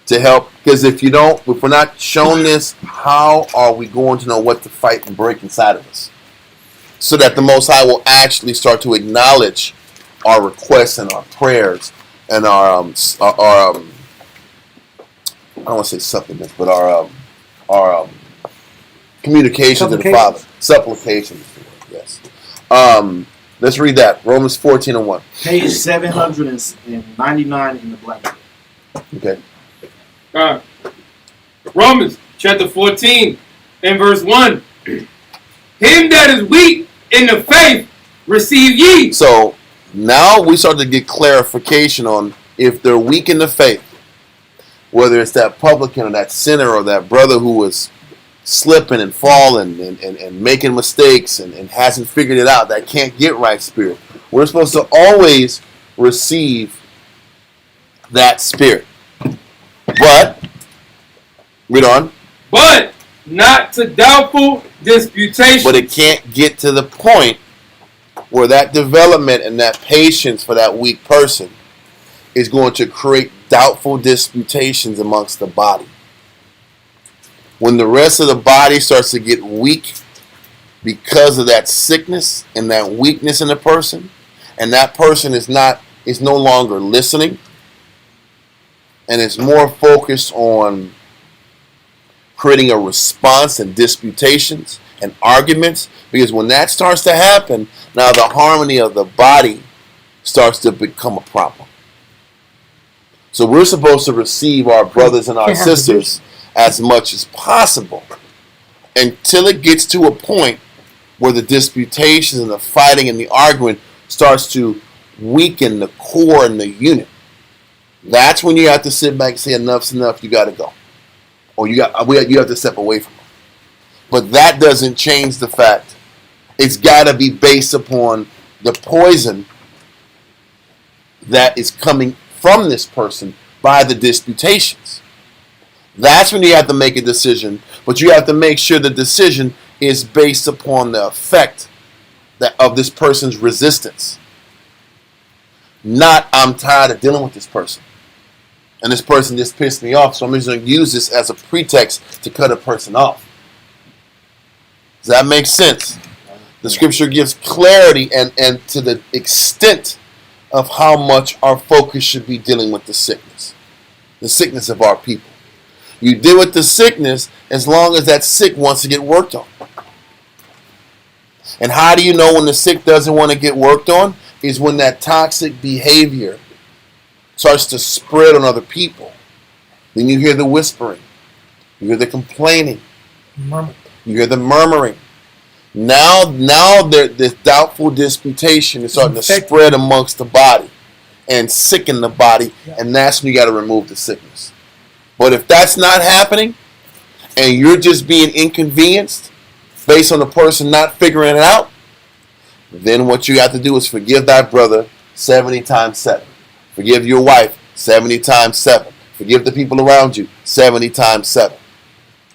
to help, because if we're not shown this, how are we going to know what to fight and break inside of us? So that the Most High will actually start to acknowledge our requests and our prayers and our I don't want to say supplements, but our communication to the Father. Supplications. Yes. Let's read that. Romans 14 and 1. Page 799 in the Black Book. Okay. Romans chapter 14 and verse 1. Him that is weak in the faith receive ye. So now we start to get clarification on if they're weak in the faith, whether it's that publican or that sinner or that brother who was slipping and falling and making mistakes and hasn't figured it out, that can't get right spirit. We're supposed to always receive that spirit. But, read on. But not to doubtful disputation. But it can't get to the point where that development and that patience for that weak person is going to create doubtful disputations amongst the body. When the rest of the body starts to get weak because of that sickness and that weakness in the person, and that person is no longer listening, and is more focused on creating a response and disputations and arguments, because when that starts to happen, now the harmony of the body starts to become a problem. So we're supposed to receive our brothers and our sisters as much as possible until it gets to a point where the disputations and the fighting and the arguing starts to weaken the core and the unit. That's when you have to sit back and say enough's enough, you got to go. Or you have to step away from them. But that doesn't change the fact it's got to be based upon the poison that is coming from this person by the disputations. That's when you have to make a decision, but you have to make sure the decision is based upon the effect of this person's resistance. Not, I'm tired of dealing with this person, and this person just pissed me off, so I'm just going to use this as a pretext to cut a person off. Does that make sense? The scripture gives clarity and to the extent of how much our focus should be dealing with the sickness of our people. You deal with the sickness as long as that sick wants to get worked on. And how do you know when the sick doesn't want to get worked on? Is when that toxic behavior starts to spread on other people. Then you hear the whispering. You hear the complaining. You hear the murmuring. Now this doubtful disputation is starting to spread amongst the body and sicken the body, and that's when you got to remove the sickness. But if that's not happening, and you're just being inconvenienced based on the person not figuring it out, then what you have to do is forgive thy brother 70 times 7. Forgive your wife 70 times 7. Forgive the people around you 70 times 7.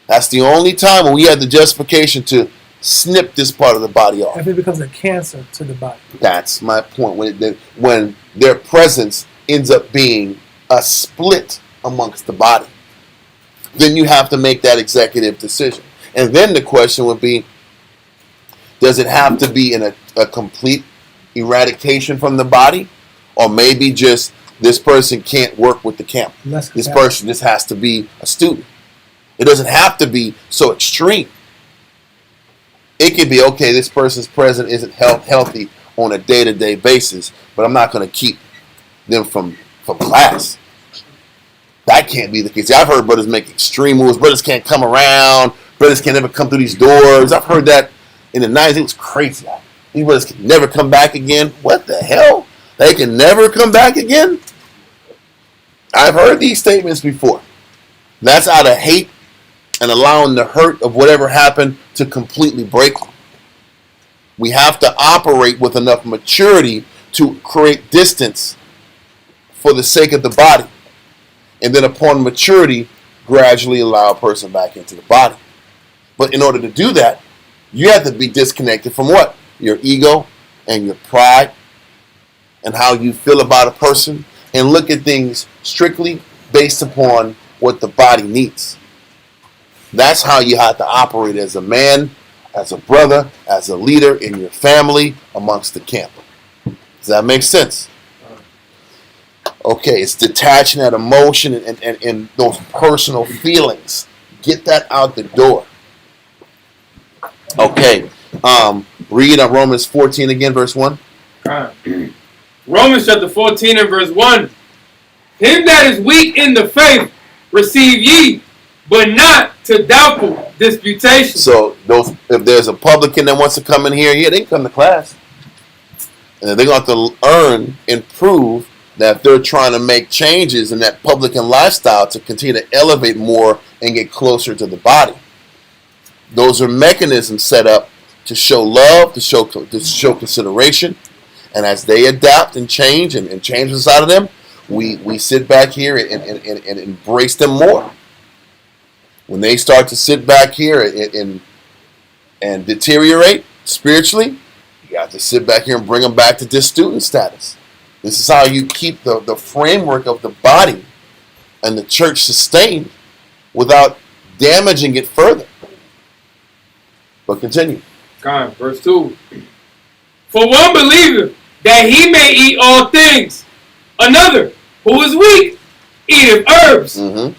That's the only time when we have the justification to snip this part of the body off. If it becomes a cancer to the body. That's my point. When their presence ends up being a split amongst the body, then you have to make that executive decision. And then the question would be, does it have to be in a complete eradication from the body? Or maybe just this person can't work with the camp. This person just has to be a student. It doesn't have to be so extreme. It could be, okay, this person's presence isn't healthy on a day-to-day basis, but I'm not going to keep them from class. That can't be the case. I've heard brothers make extreme moves. Brothers can't come around. Brothers can't ever come through these doors. I've heard that in the 90s. It was crazy. These brothers can never come back again. What the hell? They can never come back again? I've heard these statements before. That's out of hate and allowing the hurt of whatever happened to completely break you. We have to operate with enough maturity to create distance for the sake of the body. And then upon maturity, gradually allow a person back into the body. But in order to do that, you have to be disconnected from what? Your ego and your pride and how you feel about a person, and look at things strictly based upon what the body needs. That's how you have to operate as a man, as a brother, as a leader in your family, amongst the camp. Does that make sense? Okay, it's detaching that emotion and those personal feelings. Get that out the door. Okay, read Romans 14 again, verse 1. Romans chapter 14 and verse 1. Him that is weak in the faith receive ye, but not to doubtful disputation. So if there's a publican that wants to come in here, yeah, they can come to class. And they're going to have to earn and prove that if they're trying to make changes in that publican lifestyle to continue to elevate more and get closer to the body. Those are mechanisms set up to show love, to show consideration. And as they adapt and change and change inside of them, we sit back here and embrace them more. When they start to sit back here and deteriorate spiritually, you have to sit back here and bring them back to this student status. This is how you keep the framework of the body and the church sustained without damaging it further. But continue. God, verse 2. For one believeth that he may eat all things. Another, who is weak, eateth herbs. Mm-hmm.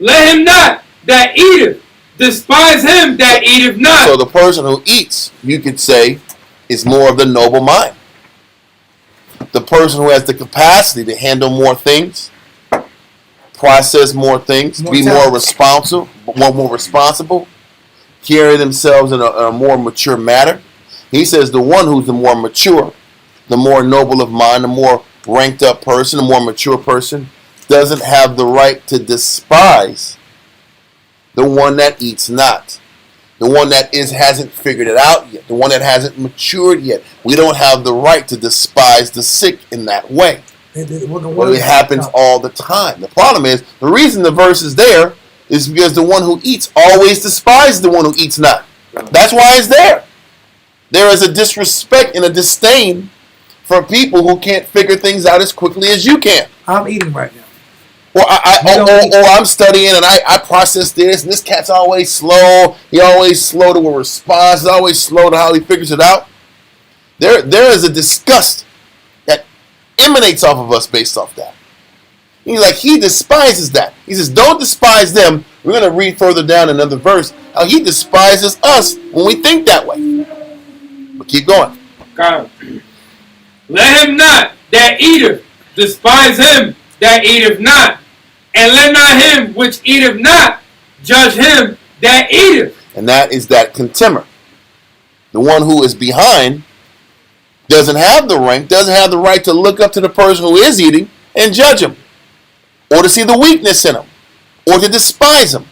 Let him not that eateth despise him that eateth not. So the person who eats, you could say, is more of the noble mind. The person who has the capacity to handle more things, process more things, be more responsible, carry themselves in a more mature manner. He says the one who's the more mature, the more noble of mind, the more ranked up person, the more mature person, doesn't have the right to despise the one that eats not. The one that hasn't figured it out yet. The one that hasn't matured yet. We don't have the right to despise the sick in that way. But it happens all the time. The problem is, the reason the verse is there is because the one who eats always despises the one who eats not. That's why it's there. There is a disrespect and a disdain for people who can't figure things out as quickly as you can. I'm eating right now. Or I'm studying and I process this, and this cat's always slow. He always slow to a response. He's always slow to how he figures it out. There is a disgust that emanates off of us based off that. He despises that. He says, don't despise them. We're going to read further down another verse how he despises us when we think that way. But keep going. God. Let him not that eateth despise him that eateth not. And let not him which eateth not judge him that eateth. And that is that contemner. The one who is behind doesn't have the rank, doesn't have the right to look up to the person who is eating and judge him, or to see the weakness in him, or to despise him.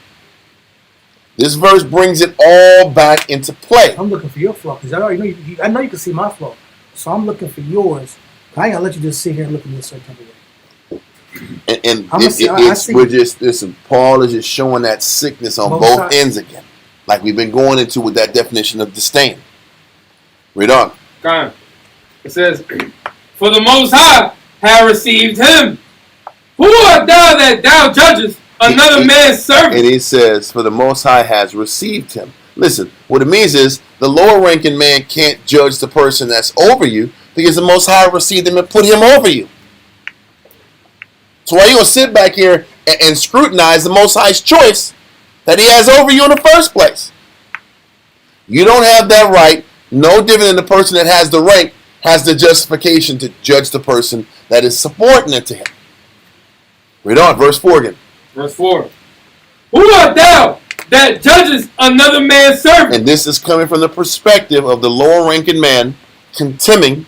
This verse brings it all back into play. I'm looking for your flow, because I know you can see my flow. So I'm looking for yours. I ain't gonna let you just sit here and look at me a certain type of way. Paul is just showing that sickness on both ends again, like we've been going into with that definition of disdain. Read on. God. It says, for the Most High have received him. Who art thou that thou judgest another man's servant? And he says, for the Most High has received him. Listen, what it means is the lower ranking man can't judge the person that's over you because the Most High received him and put him over you. So why you going to sit back here and scrutinize the Most High's choice that he has over you in the first place? You don't have that right. No different than the person that has the rank has the justification to judge the person that is subordinate to him. Read on, verse 4 again. Verse 4. Who art thou that judges another man's servant. And this is coming from the perspective of the lower ranking man contemning,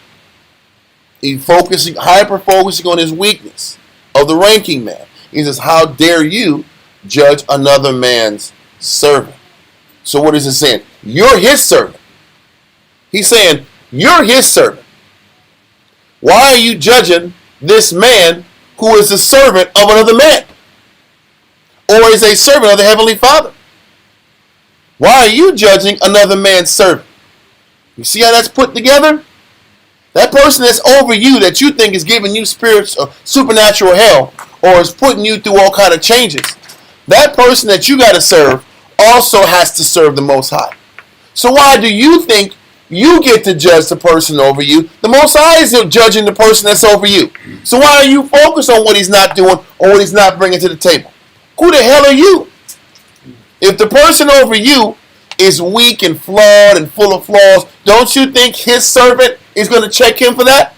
hyper focusing on his weakness of the ranking man. He says, how dare you judge another man's servant? So what is it saying? You're his servant. He's saying, you're his servant. Why are you judging this man who is a servant of another man? Or is a servant of the Heavenly Father? Why are you judging another man's servant? You see how that's put together? That person that's over you that you think is giving you spiritual, supernatural hell, or is putting you through all kind of changes, that person that you got to serve also has to serve the Most High. So why do you think you get to judge the person over you? The Most High is judging the person that's over you. So why are you focused on what he's not doing or what he's not bringing to the table? Who the hell are you? If the person over you is weak and flawed and full of flaws, don't you think his servant is going to check him for that?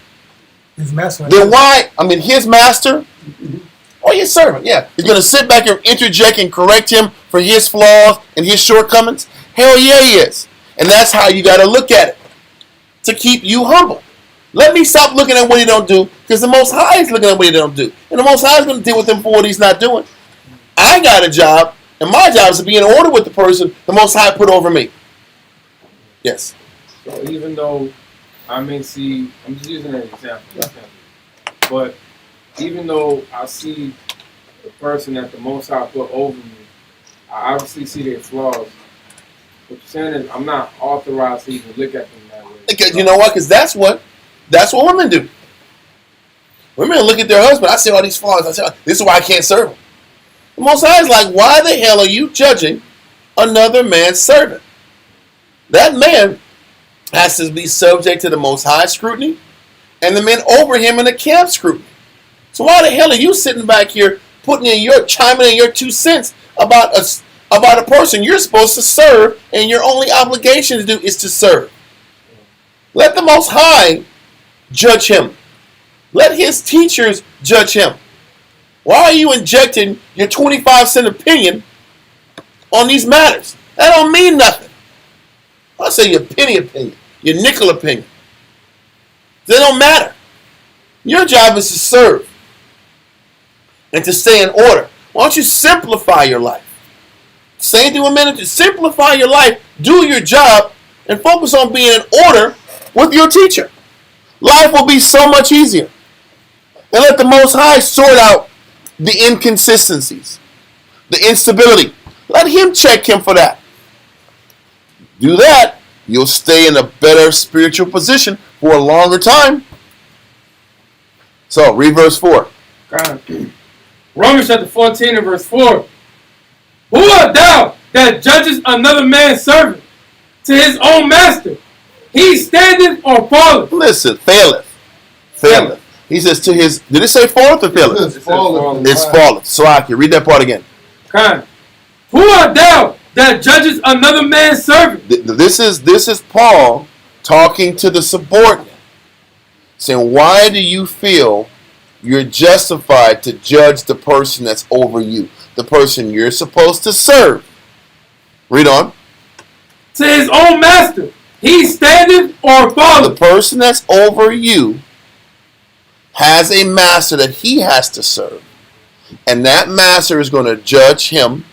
His master. Then why? I mean, his master or his servant, yeah. He's going to sit back and interject and correct him for his flaws and his shortcomings? Hell yeah, he is. And that's how you got to look at it, to keep you humble. Let me stop looking at what he don't do, because the Most High is looking at what he don't do. And the Most High is going to deal with him for what he's not doing. I got a job, and my job is to be in order with the person the Most High put over me. Yes. So even though I may see, I'm just using an example, but even though I see the person that the Most High put over me, I obviously see their flaws. What you're saying is I'm not authorized to even look at them that way. Because you know what? Because that's what women do. Women look at their husband. I see all these flaws. I say, this is why I can't serve him. The Most High is like, why the hell are you judging another man's servant? That man has to be subject to the Most High scrutiny and the men over him in the camp scrutiny. So why the hell are you sitting back here chiming in your 2 cents about a person you're supposed to serve, and your only obligation to do is to serve? Let the Most High judge him. Let his teachers judge him. Why are you injecting your 25-cent opinion on these matters? That don't mean nothing. I'll say your penny opinion, your nickel opinion. They don't matter. Your job is to serve and to stay in order. Why don't you simplify your life? Same thing with manager. Simplify your life, do your job, and focus on being in order with your teacher. Life will be so much easier. And let the Most High sort out the inconsistencies, the instability. Let him check him for that. Do that, you'll stay in a better spiritual position for a longer time. So, read verse 4. Romans chapter 14 and verse 4. Who art thou that judges another man's servant to his own master? He standeth or falleth. Listen, faileth. He says to his, did it say falleth or faileth? It's falleth. It's falleth. So I can read that part again. Who art thou that judges another man's servant? This is Paul talking to the subordinate, saying, why do you feel you're justified to judge the person that's over you, the person you're supposed to serve? Read on. To his own master. He standeth or falleth. The person that's over you has a master that he has to serve, and that master is going to judge him.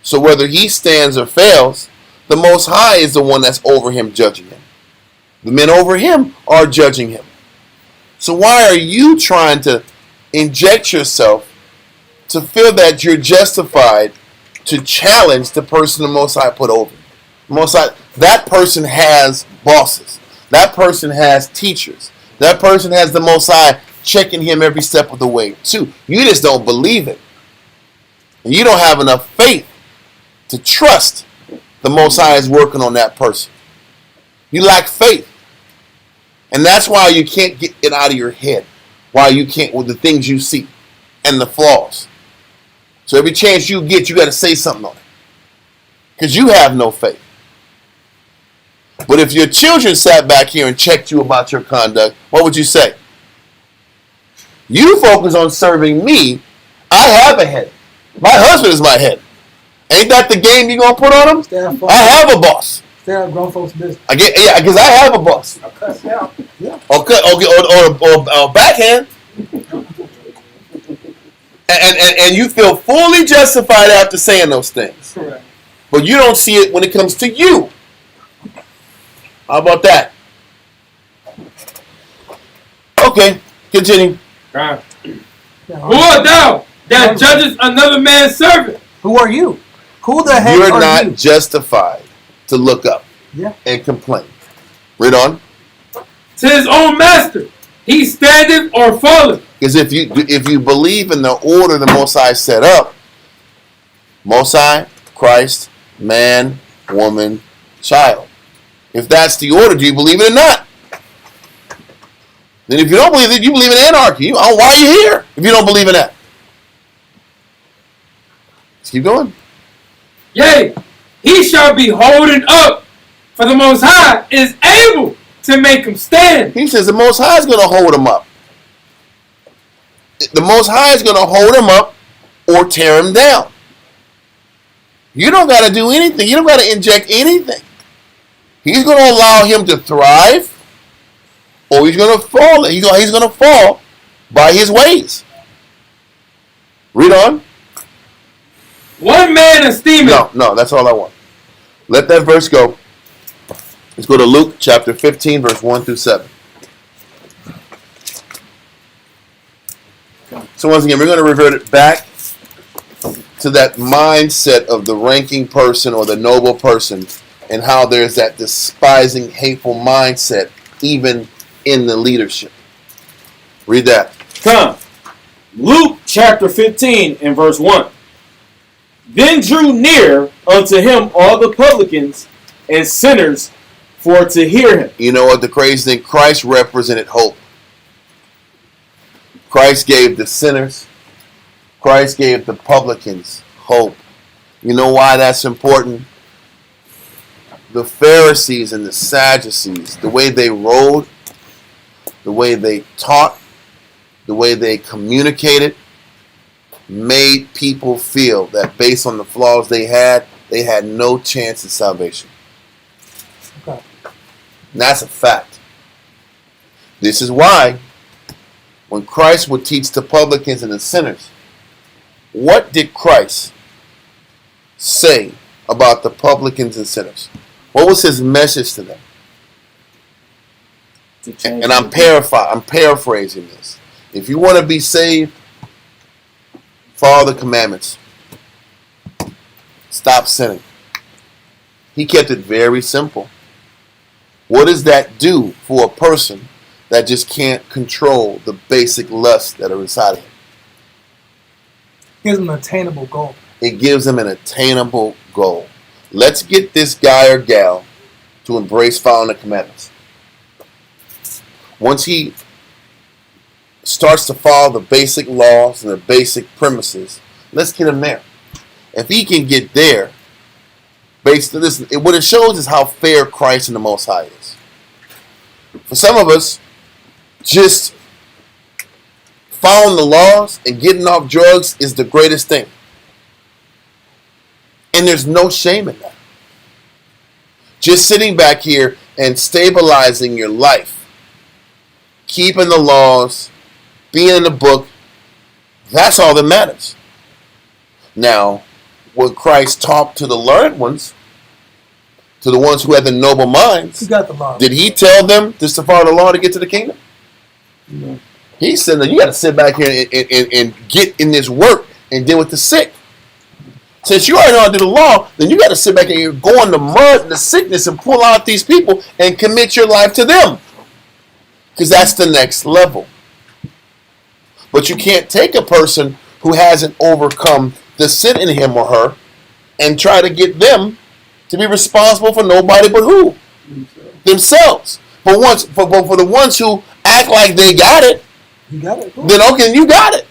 So whether he stands or fails, the Most High is the one that's over him, judging him. The men over him are judging him. So why are you trying to inject yourself to feel that you're justified to challenge the person the Most High put over? The Most High, that person has bosses. That person has teachers. That person has the Most High checking him every step of the way too. You just don't believe it. And you don't have enough faith to trust the Most High is working on that person. You lack faith. And that's why you can't get it out of your head. Why you can't, with the things you see and the flaws. So every chance you get, you got to say something on it. Because you have no faith. But if your children sat back here and checked you about your conduct, what would you say? You focus on serving me. I have a head. My husband is my head. Ain't that the game you gonna put on them? Stay out of I have a boss. Stay out of grown folks' business. Because I have a boss. I'll cuss you out. Yeah. Or backhand. And you feel fully justified after saying those things. Correct. But you don't see it when it comes to you. How about that? Okay, continue. Who art thou that judges another man's servant? Who are you? Who the heck You're are not you? justified to look up and complain. Read on. To his own master, he standeth or falleth. Because if you believe in the order the Most High set up, Most High, Christ, man, woman, child. If that's the order, do you believe it or not? Then if you don't believe it, you believe in anarchy. Why are you here if you don't believe in that? Let's keep going. Yea, he shall be holding up, for the Most High is able to make him stand. He says the Most High is going to hold him up. The Most High is going to hold him up or tear him down. You don't got to do anything. You don't got to inject anything. He's going to allow him to thrive, or he's going to fall. He's going to fall by his ways. Read on. One man esteemeth. No, that's all I want. Let that verse go. Let's go to Luke chapter 15, verse 1 through 7. So once again, we're going to revert it back to that mindset of the ranking person or the noble person, and how there's that despising, hateful mindset even in the leadership. Read that. Come. Luke chapter 15 and verse 1. Then drew near unto him all the publicans and sinners for to hear him. You know what the crazy thing? Christ represented hope. Christ gave the sinners, Christ gave the publicans hope. You know why that's important? The Pharisees and the Sadducees, the way they rode, the way they taught, the way they communicated, made people feel that based on the flaws they had no chance of salvation. Okay. And that's a fact. This is why when Christ would teach the publicans and the sinners, what did Christ say about the publicans and sinners? What was his message to them? And I'm paraphrasing this. If you want to be saved, follow the commandments. Stop sinning. He kept it very simple. What does that do for a person that just can't control the basic lusts that are inside of him? Gives them an attainable goal. It gives them an attainable goal. Let's get this guy or gal to embrace following the commandments. Once he starts to follow the basic laws and the basic premises, let's get him there. If he can get there, based on this, what it shows is how fair Christ and the Most High is. For some of us, just following the laws and getting off drugs is the greatest thing. And there's no shame in that. Just sitting back here and stabilizing your life, keeping the laws, being in the book, that's all that matters. Now, when Christ talked to the learned ones, to the ones who had the noble minds, He got the law. did he tell them just to follow the law to get to the kingdom? No. He said that you got to sit back here and get in this work and deal with the sick. Since you already know how to do the law, then you got to sit back and go in the mud and the sickness and pull out these people and commit your life to them. Because that's the next level. But you can't take a person who hasn't overcome the sin in him or her and try to get them to be responsible for nobody but who? Themselves. For the ones who act like they got it, You got it. Cool. then okay, you got it.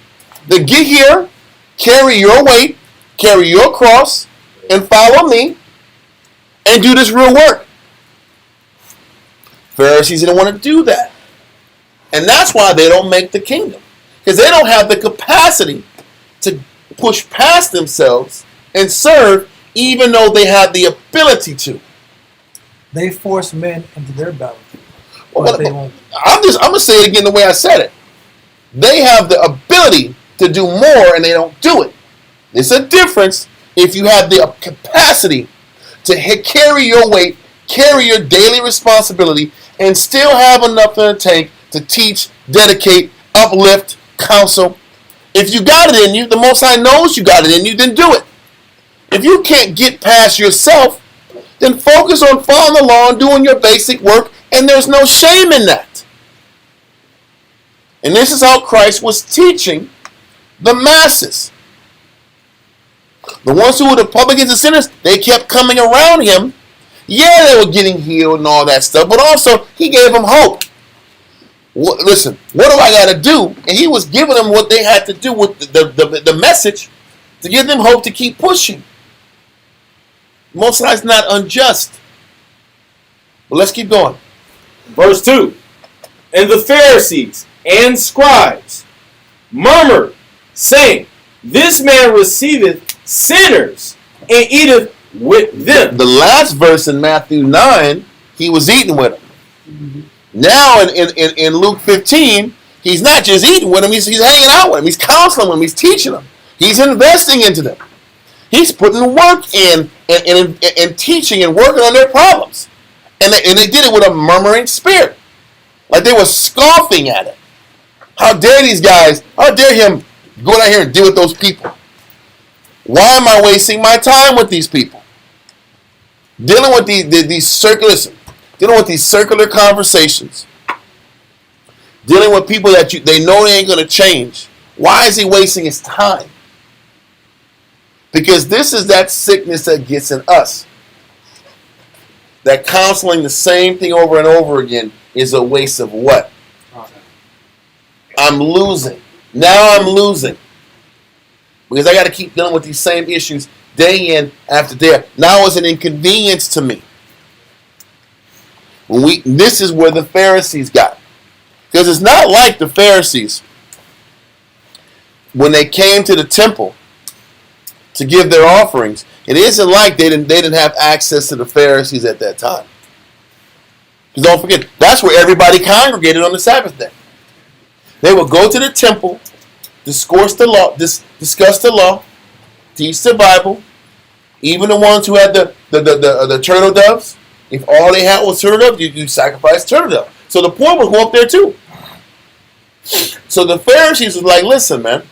Then get here, carry your weight, carry your cross, and follow me, and do this real work. Pharisees didn't want to do that. And that's why they don't make the kingdom. Because they don't have the capacity to push past themselves and serve even though they have the ability to. They force men into their belly. Well, They won't. I'm gonna say it again the way I said it. They have the ability to do more and they don't do it. There's a difference if you have the capacity to carry your weight, carry your daily responsibility, and still have enough in the tank to teach, dedicate, uplift, counsel. If you got it in you, the Most High knows you got it in you, then do it. If you can't get past yourself, then focus on following the law and doing your basic work, and there's no shame in that. And this is how Christ was teaching the masses. The ones who were the publicans and sinners, they kept coming around him. Yeah, they were getting healed and all that stuff, but also he gave them hope. Listen, what do I got to do? And he was giving them what they had to do with the message to give them hope to keep pushing. Most High's not unjust. But let's keep going. Verse 2. And the Pharisees and scribes murmured, saying, This man receiveth sinners and eateth with them. The last verse in Matthew 9, he was eating with them. Mm-hmm. Now in Luke 15, he's not just eating with them, he's hanging out with them, he's counseling them, he's teaching them, he's investing into them. He's putting work in and teaching and working on their problems. And they did it with a murmuring spirit. Like they were scoffing at it. How dare these guys, how dare him go down here and deal with those people? Why am I wasting my time with these people? Dealing with these circular conversations. Dealing with people that they know they ain't going to change. Why is he wasting his time? Because this is that sickness that gets in us. That counseling the same thing over and over again is a waste of what? I'm losing. Now I'm losing. Because I got to keep dealing with these same issues day in after day. Now it's an inconvenience to me. This is where the Pharisees got. Because it's not like the Pharisees, when they came to the temple to give their offerings, it isn't like they didn't have access to the Pharisees at that time. Because don't forget, that's where everybody congregated on the Sabbath day. They would go to the temple, discuss the law, teach the Bible. Even the ones who had the turtle doves, if all they had was turtle doves, you sacrifice turtle dove. So the poor would go up there too. So the Pharisees was like, listen, man,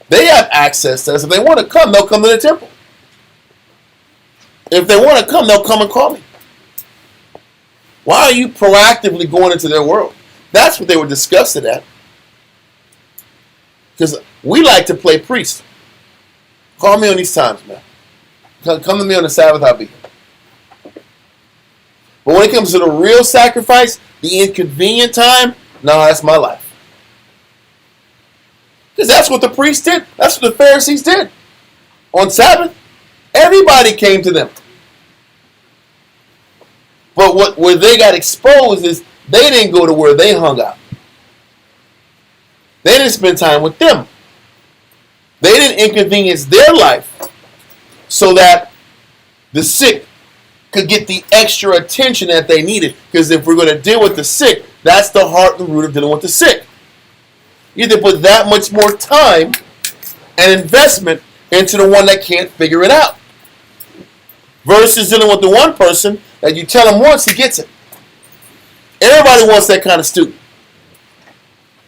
they have access to us. If they want to come, they'll come to the temple. If they want to come, they'll come and call me. Why are you proactively going into their world? That's what they were disgusted at. Because we like to play priest. Call me on these times, man. Come to me on the Sabbath, I'll be here. But when it comes to the real sacrifice, the inconvenient time, no, that's my life. Because that's what the priests did. That's what the Pharisees did. On Sabbath, everybody came to them. But where they got exposed is they didn't go to where they hung out. They didn't spend time with them. They didn't inconvenience their life so that the sick could get the extra attention that they needed. Because if we're going to deal with the sick, that's the heart and root of dealing with the sick. You have to put that much more time and investment into the one that can't figure it out. Versus dealing with the one person that you tell him once, he gets it. Everybody wants that kind of student.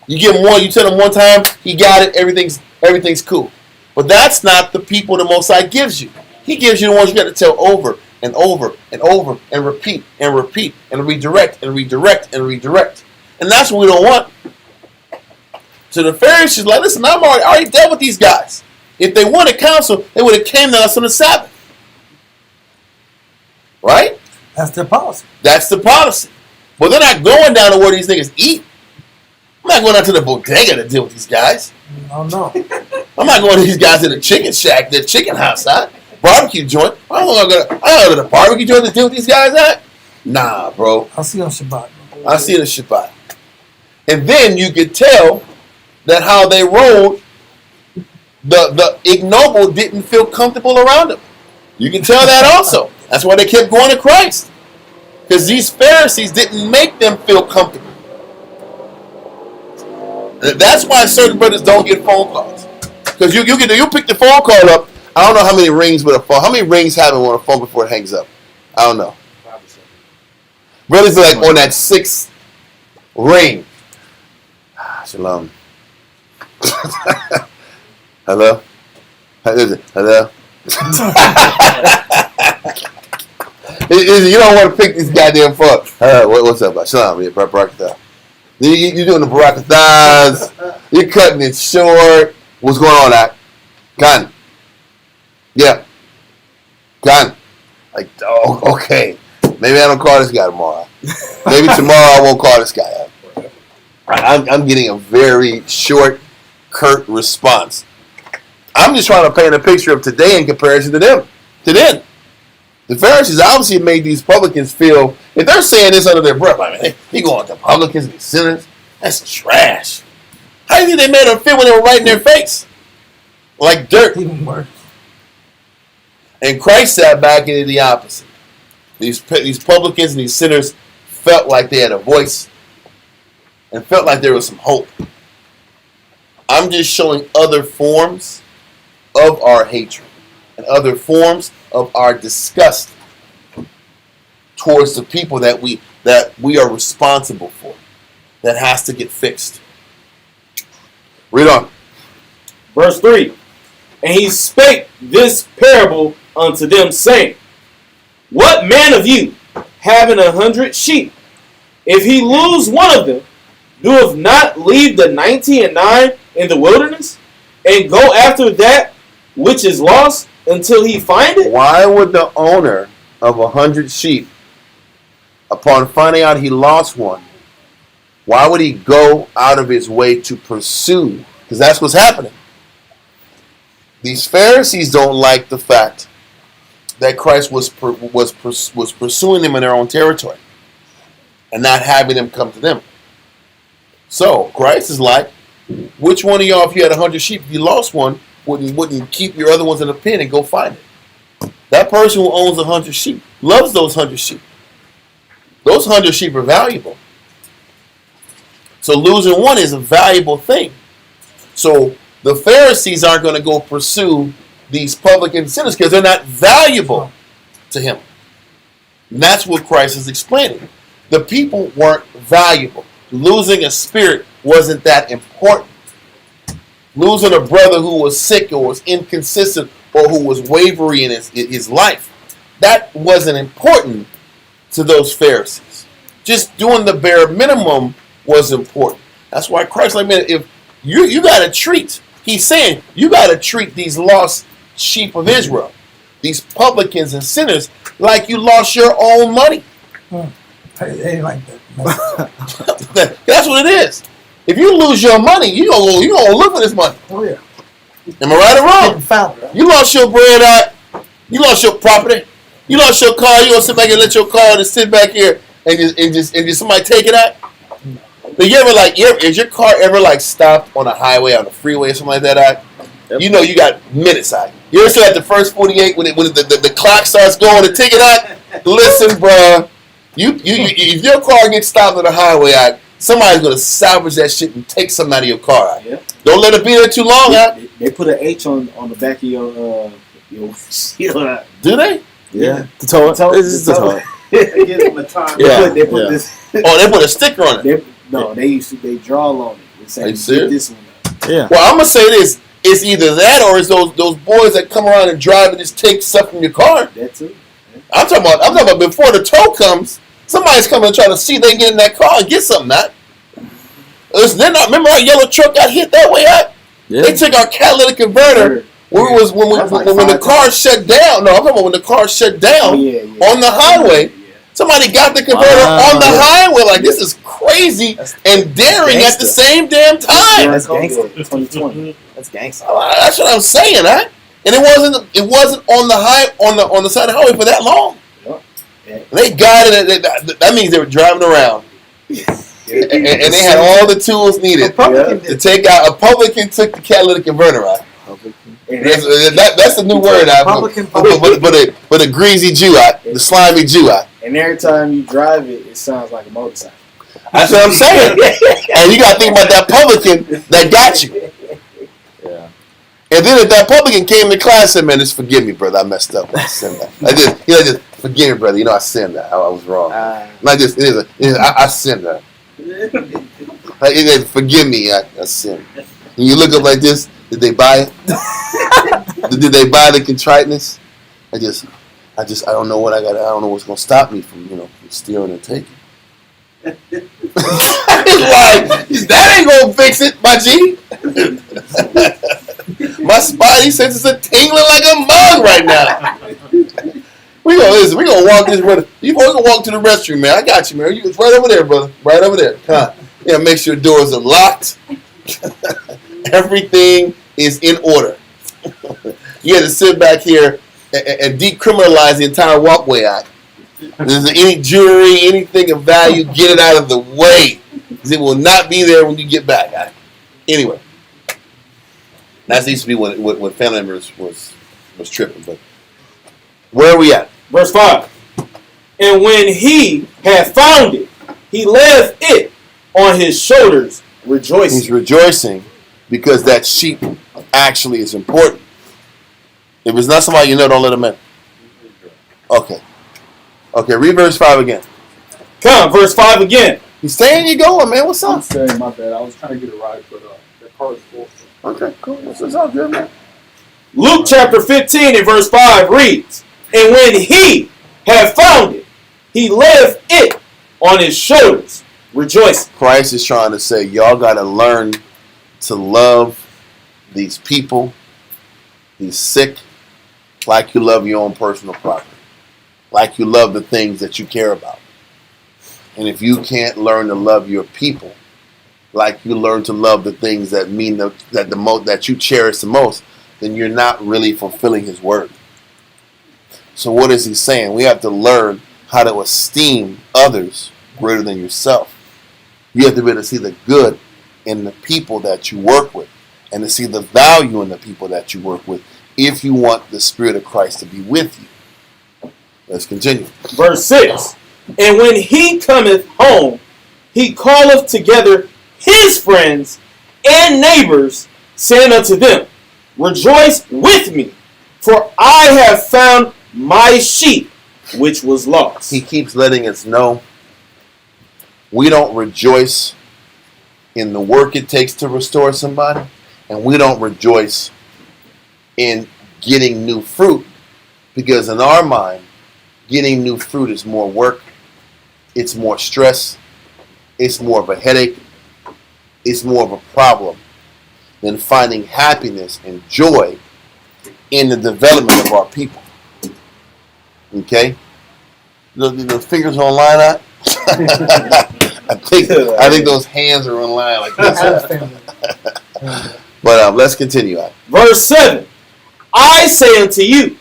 You give him one, you tell him one time, he got it, everything's cool. But that's not the people the Most High gives you. He gives you the ones you got to tell over and over and over and repeat and repeat and redirect and redirect and redirect. And that's what we don't want. So the Pharisees are like, listen, I already dealt with these guys. If they wanted counsel, they would have came to us on the Sabbath. Right? That's their policy. That's the policy. But they're not going down to where these niggas eat. I'm not going out to the bodega to deal with these guys. Oh, no. I'm not going to these guys in the chicken shack, the chicken house, barbecue joint. I don't go to the barbecue joint to deal with these guys at. Nah, bro. I'll see you on Shabbat. I'll see you on Shabbat. And then you could tell that how they rolled the ignoble didn't feel comfortable around him. You can tell that also. That's why they kept going to Christ. Because these Pharisees didn't make them feel comfortable. That's why certain brothers don't get phone calls. Because you pick the phone call up. I don't know how many rings with a phone. How many rings have it on a phone before it hangs up? I don't know. Brothers are like on that 6th ring. Shalom. Hello? Hello? You don't want to pick this goddamn phone. What's up? Shalom. Yeah, barakatah. You're doing the barakathahs. You're cutting it short. What's going on, Doc? Gun. Yeah. Gun. Like, oh, okay. Maybe I don't call this guy tomorrow. Maybe tomorrow I won't call this guy. I'm getting a very short, curt response. I'm just trying to paint a picture of today in comparison to them. To then. The Pharisees obviously made these publicans feel, if they're saying this under their breath, I mean, they go on to publicans and sinners. That's trash. How do you think they made them feel when they were right in their face? Like dirt. Even worse. And Christ sat back and did the opposite. These publicans and these sinners felt like they had a voice and felt like there was some hope. I'm just showing other forms of our hatred and other forms of our disgust towards the people that we are responsible for, that has to get fixed. Read on. Verse 3. And he spake this parable unto them, saying, What man of you, having 100 sheep, if he lose one of them, doeth not leave the 99 in the wilderness, and go after that which is lost until he find it? Why would the owner of 100 sheep, upon finding out he lost one, why would he go out of his way to pursue? Because that's what's happening. These Pharisees don't like the fact that Christ was pursuing them in their own territory and not having them come to them. So Christ is like, which one of y'all, if you had 100 sheep, if you lost one, wouldn't keep your other ones in a pen and go find it? That person who owns 100 sheep loves those 100 sheep. Those 100 sheep are valuable. So losing one is a valuable thing. So the Pharisees aren't going to go pursue these publican sinners because they're not valuable to him. And that's what Christ is explaining. The people weren't valuable. Losing a spirit wasn't that important. Losing a brother who was sick or was inconsistent or who was wavering in his life, that wasn't important to those Pharisees. Just doing the bare minimum was important. That's why Christ, like, man, if you got to treat, he's saying, you got to treat these lost sheep of Israel, these publicans and sinners, like you lost your own money. It ain't like that. That's what it is. If you lose your money, you gonna look for this money. Oh yeah. Am I right or wrong? Found it. You lost your bread out. You lost your property. You lost your car. You gonna sit back and let your car just sit back here and just somebody take it out? But is your car ever like stopped on a highway, on a freeway or something like that out? Yep. You know you got minutes out. You ever see at the first 48 when the clock starts going, the ticket out? Listen, bro. If your car gets stopped on the highway out, somebody's gonna salvage that shit and take something out of your car out. Yep. Don't let it be there too long out. They put an H on the back of your shield. Do they? Yeah. To tow it. This is to tow it. They give them a time. Yeah. They put this. Oh, they put a sticker on it. They draw on it. They say, get this one out. Yeah. Well, I'm gonna say this. It's either that or it's those boys that come around and drive and just take stuff from your car. That's it. Yeah. I'm talking about before the tow comes, somebody's coming and trying to see if they can get in that car and get something out. Remember our yellow truck got hit that way out? Yeah. They took our catalytic converter when the car shut down. No, I'm talking about when the car shut down on the highway. Somebody got the converter on the highway. Like, this is crazy and daring at the same damn time. That's gangster. 2020. That's gangster. That's what I'm saying, huh? And it wasn't on the side of the highway for that long. Yeah. They got it. That means they were driving around, and they had all the tools needed to take out. A publican took the catalytic converter out. That's the new word. But a greasy Jew, the slimy Jew. And every time you drive it, it sounds like a motorcycle. That's what I'm saying. And you got to think about that publican that got you. Yeah. And then if that publican came to class and said, "Man, just forgive me, brother. I messed up. I sinned that. Just forgive me, brother. You know, I sinned that. I was wrong. I sinned that. Forgive me. I sinned." And you look up like this. Did they buy it? Did they buy the contriteness? I don't know what I got. I don't know what's gonna stop me from from stealing and taking. That ain't gonna fix it, my G. My spidey senses are tingling like a mug right now. We gonna walk this brother. You gonna walk to the restroom, man. I got you, man. It's right over there, brother. Right over there. Come on. Make sure doors are locked. Everything is in order. You had to sit back here and decriminalize the entire walkway act. There's any jewelry, anything of value, get it out of the way. Because it will not be there when you get back. Anyway. That used to be what family members was tripping. But where are we at? Verse 5. And when he had found it, he left it on his shoulders, rejoicing. He's rejoicing because that sheep actually is important. If it's not somebody you know, don't let him in. Okay. Okay, read verse 5 again. Come, verse 5 again. You staying? You going, man? What's up? I'm staying, my bad. I was trying to get a ride, but the car is full. Okay, cool. That's all good, man. Luke chapter 15 and verse 5 reads, and when he had found it, he left it on his shoulders, rejoicing. Christ is trying to say, y'all got to learn to love these people, these sick, like you love your own personal property, like you love the things that you care about. And if you can't learn to love your people, like you learn to love the things that mean that you cherish the most, then you're not really fulfilling his word. So what is he saying? We have to learn how to esteem others greater than yourself. You have to be able to see the good in the people that you work with and to see the value in the people that you work with if you want the Spirit of Christ to be with you. Let's continue. Verse 6. And when he cometh home, he calleth together his friends and neighbors, saying unto them, rejoice with me, for I have found my sheep which was lost. He keeps letting us know we don't rejoice in the work it takes to restore somebody, and we don't rejoice in getting new fruit, because in our mind, getting new fruit is more work, it's more stress, it's more of a headache, it's more of a problem than finding happiness and joy in the development of our people. Okay? The fingers are on line out. I think those hands are on line like this. But let's continue on. Verse 7. I say unto you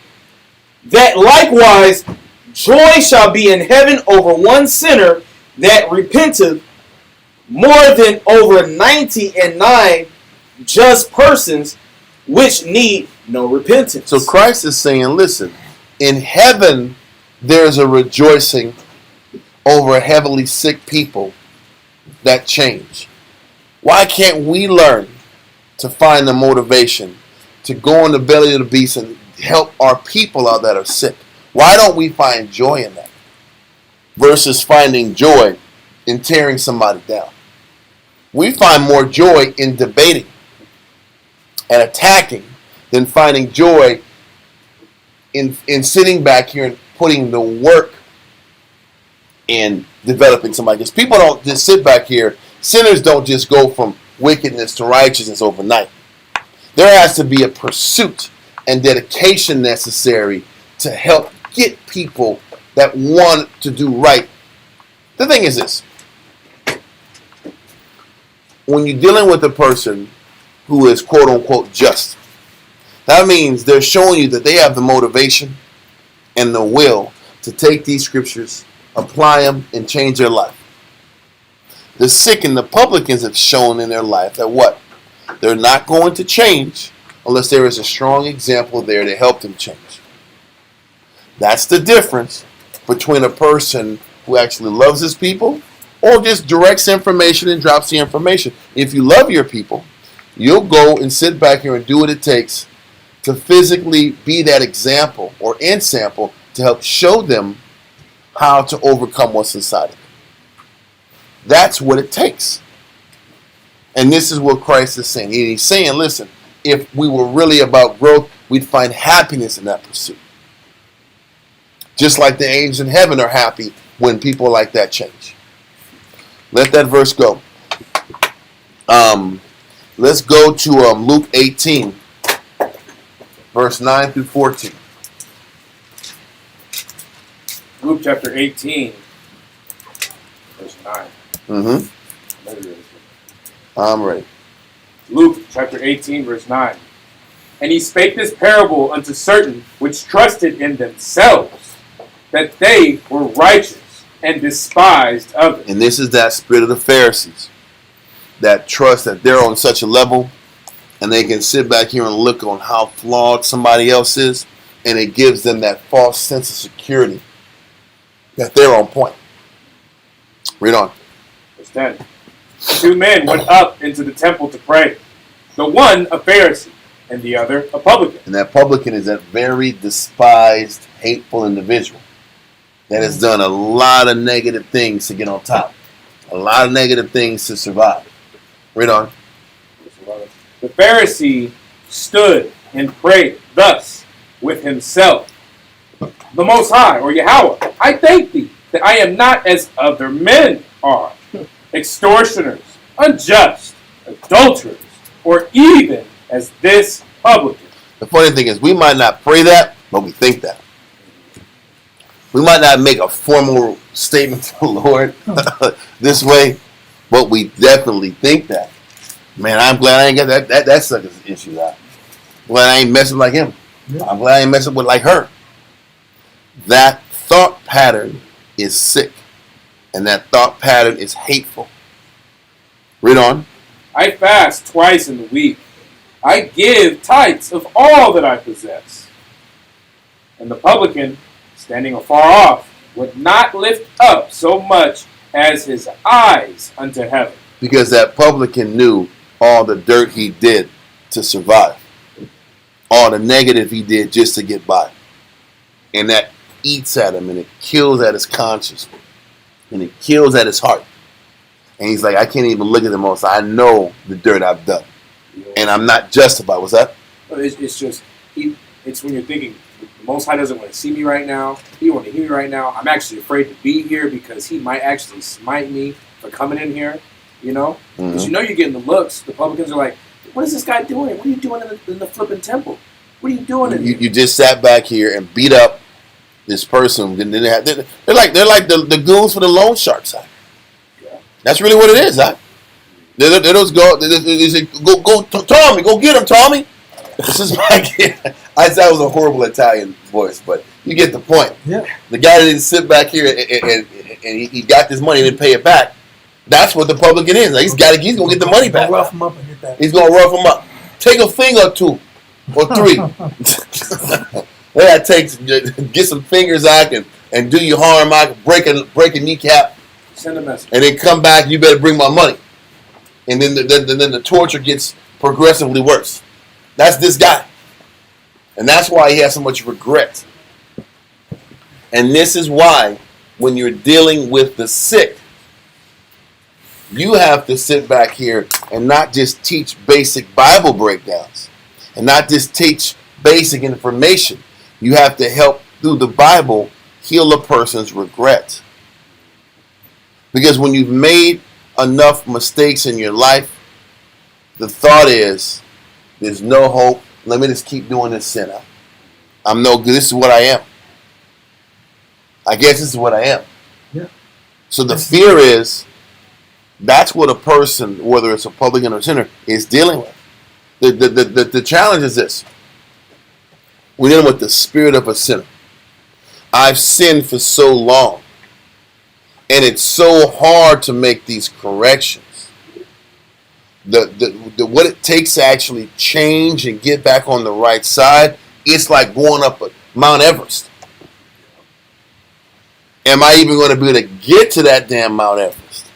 that likewise joy shall be in heaven over one sinner that repenteth, more than over 99 just persons which need no repentance. So Christ is saying, listen, in heaven there's a rejoicing over heavily sick people that change. Why can't we learn to find the motivation to go in the belly of the beast and help our people out that are sick? Why don't we find joy in that versus finding joy in tearing somebody down? We find more joy in debating and attacking than finding joy in sitting back here and putting the work in developing somebody. Because people don't just sit back here. Sinners don't just go from wickedness to righteousness overnight. There has to be a pursuit and dedication necessary to help get people that want to do right. The thing is this. When you're dealing with a person who is quote unquote just, that means they're showing you that they have the motivation and the will to take these scriptures, apply them, and change their life. The sick and the publicans have shown in their life that what? They're not going to change unless there is a strong example there to help them change. That's the difference between a person who actually loves his people or just directs information and drops the information. If you love your people, you'll go and sit back here and do what it takes to physically be that example or ensample to help show them how to overcome what's inside of them. That's what it takes. And this is what Christ is saying. He's saying, listen, if we were really about growth, we'd find happiness in that pursuit. Just like the angels in heaven are happy when people like that change. Let that verse go. Let's go to Luke 18, verse 9 through 14. Luke chapter 18, verse 9. Mm-hmm. I'm ready. Luke chapter 18, verse 9. And he spake this parable unto certain which trusted in themselves that they were righteous and despised others. And this is that spirit of the Pharisees that trust that they're on such a level and they can sit back here and look on how flawed somebody else is, and it gives them that false sense of security that they're on point. Read on. Verse 10. 2 men went up into the temple to pray, the one a Pharisee and the other a publican. And that publican is that very despised, hateful individual that has done a lot of negative things to get on top. A lot of negative things to survive. Read on. The Pharisee stood and prayed thus with himself. The Most High, or Yahweh, I thank thee that I am not as other men are, extortioners, unjust, adulterers, or even as this publican. The funny thing is, we might not pray that, but we think that. We might not make a formal statement to the Lord this way, but we definitely think that. Man, I'm glad I ain't got that sucker's issue out. I'm glad I ain't messing like him. Yeah. I'm glad I ain't messing with like her. That thought pattern is sick. And that thought pattern is hateful. Read on. I fast twice in the week. I give tithes of all that I possess. And the publican, standing afar off, would not lift up so much as his eyes unto heaven. Because that publican knew all the dirt he did to survive. All the negative he did just to get by. And that eats at him and it kills at his conscience. And it kills at his heart. And he's like, I can't even look at the Most. I know the dirt I've done. And I'm not justified. What's that? It's just, it's when you're thinking, the Most High doesn't want to see me right now. He doesn't want to hear me right now. I'm actually afraid to be here because he might actually smite me for coming in here. You know? Because you know you're getting the looks. The publicans are like, what is this guy doing? What are you doing in the flipping temple? What are you doing in here? You just sat back here and beat up this person. They're like the goons for the loan shark side. Yeah. That's really what it is, huh? They say, go, Tommy, go get him, Tommy. This is my kid. I said that was a horrible Italian voice, but you get the point. Yeah. The guy that didn't sit back here and he got this money and didn't pay it back. That's what the publican is. Like, he's gonna get the money back. Rough him up and get that. He's gonna rough him up. Take a finger or two or three. That takes get some fingers out and do you harm. I can break a kneecap. Send a message. And then come back. You better bring my money. And then the torture gets progressively worse. That's this guy, and that's why he has so much regret. And this is why, when you're dealing with the sick, you have to sit back here and not just teach basic Bible breakdowns, and not just teach basic information. You have to help through the Bible heal a person's regret. Because when you've made enough mistakes in your life, the thought is, there's no hope. Let me just keep doing this sin. I'm no good. This is what I am. I guess this is what I am. Yeah. So the fear is, that's what a person, whether it's a publican or a sinner, is dealing with. The challenge is this. We're dealing with the spirit of a sinner. I've sinned for so long. And it's so hard to make these corrections what it takes to actually change and get back on the right side, it's like going up Mount Everest. Am I even going to be able to get to that damn Mount Everest?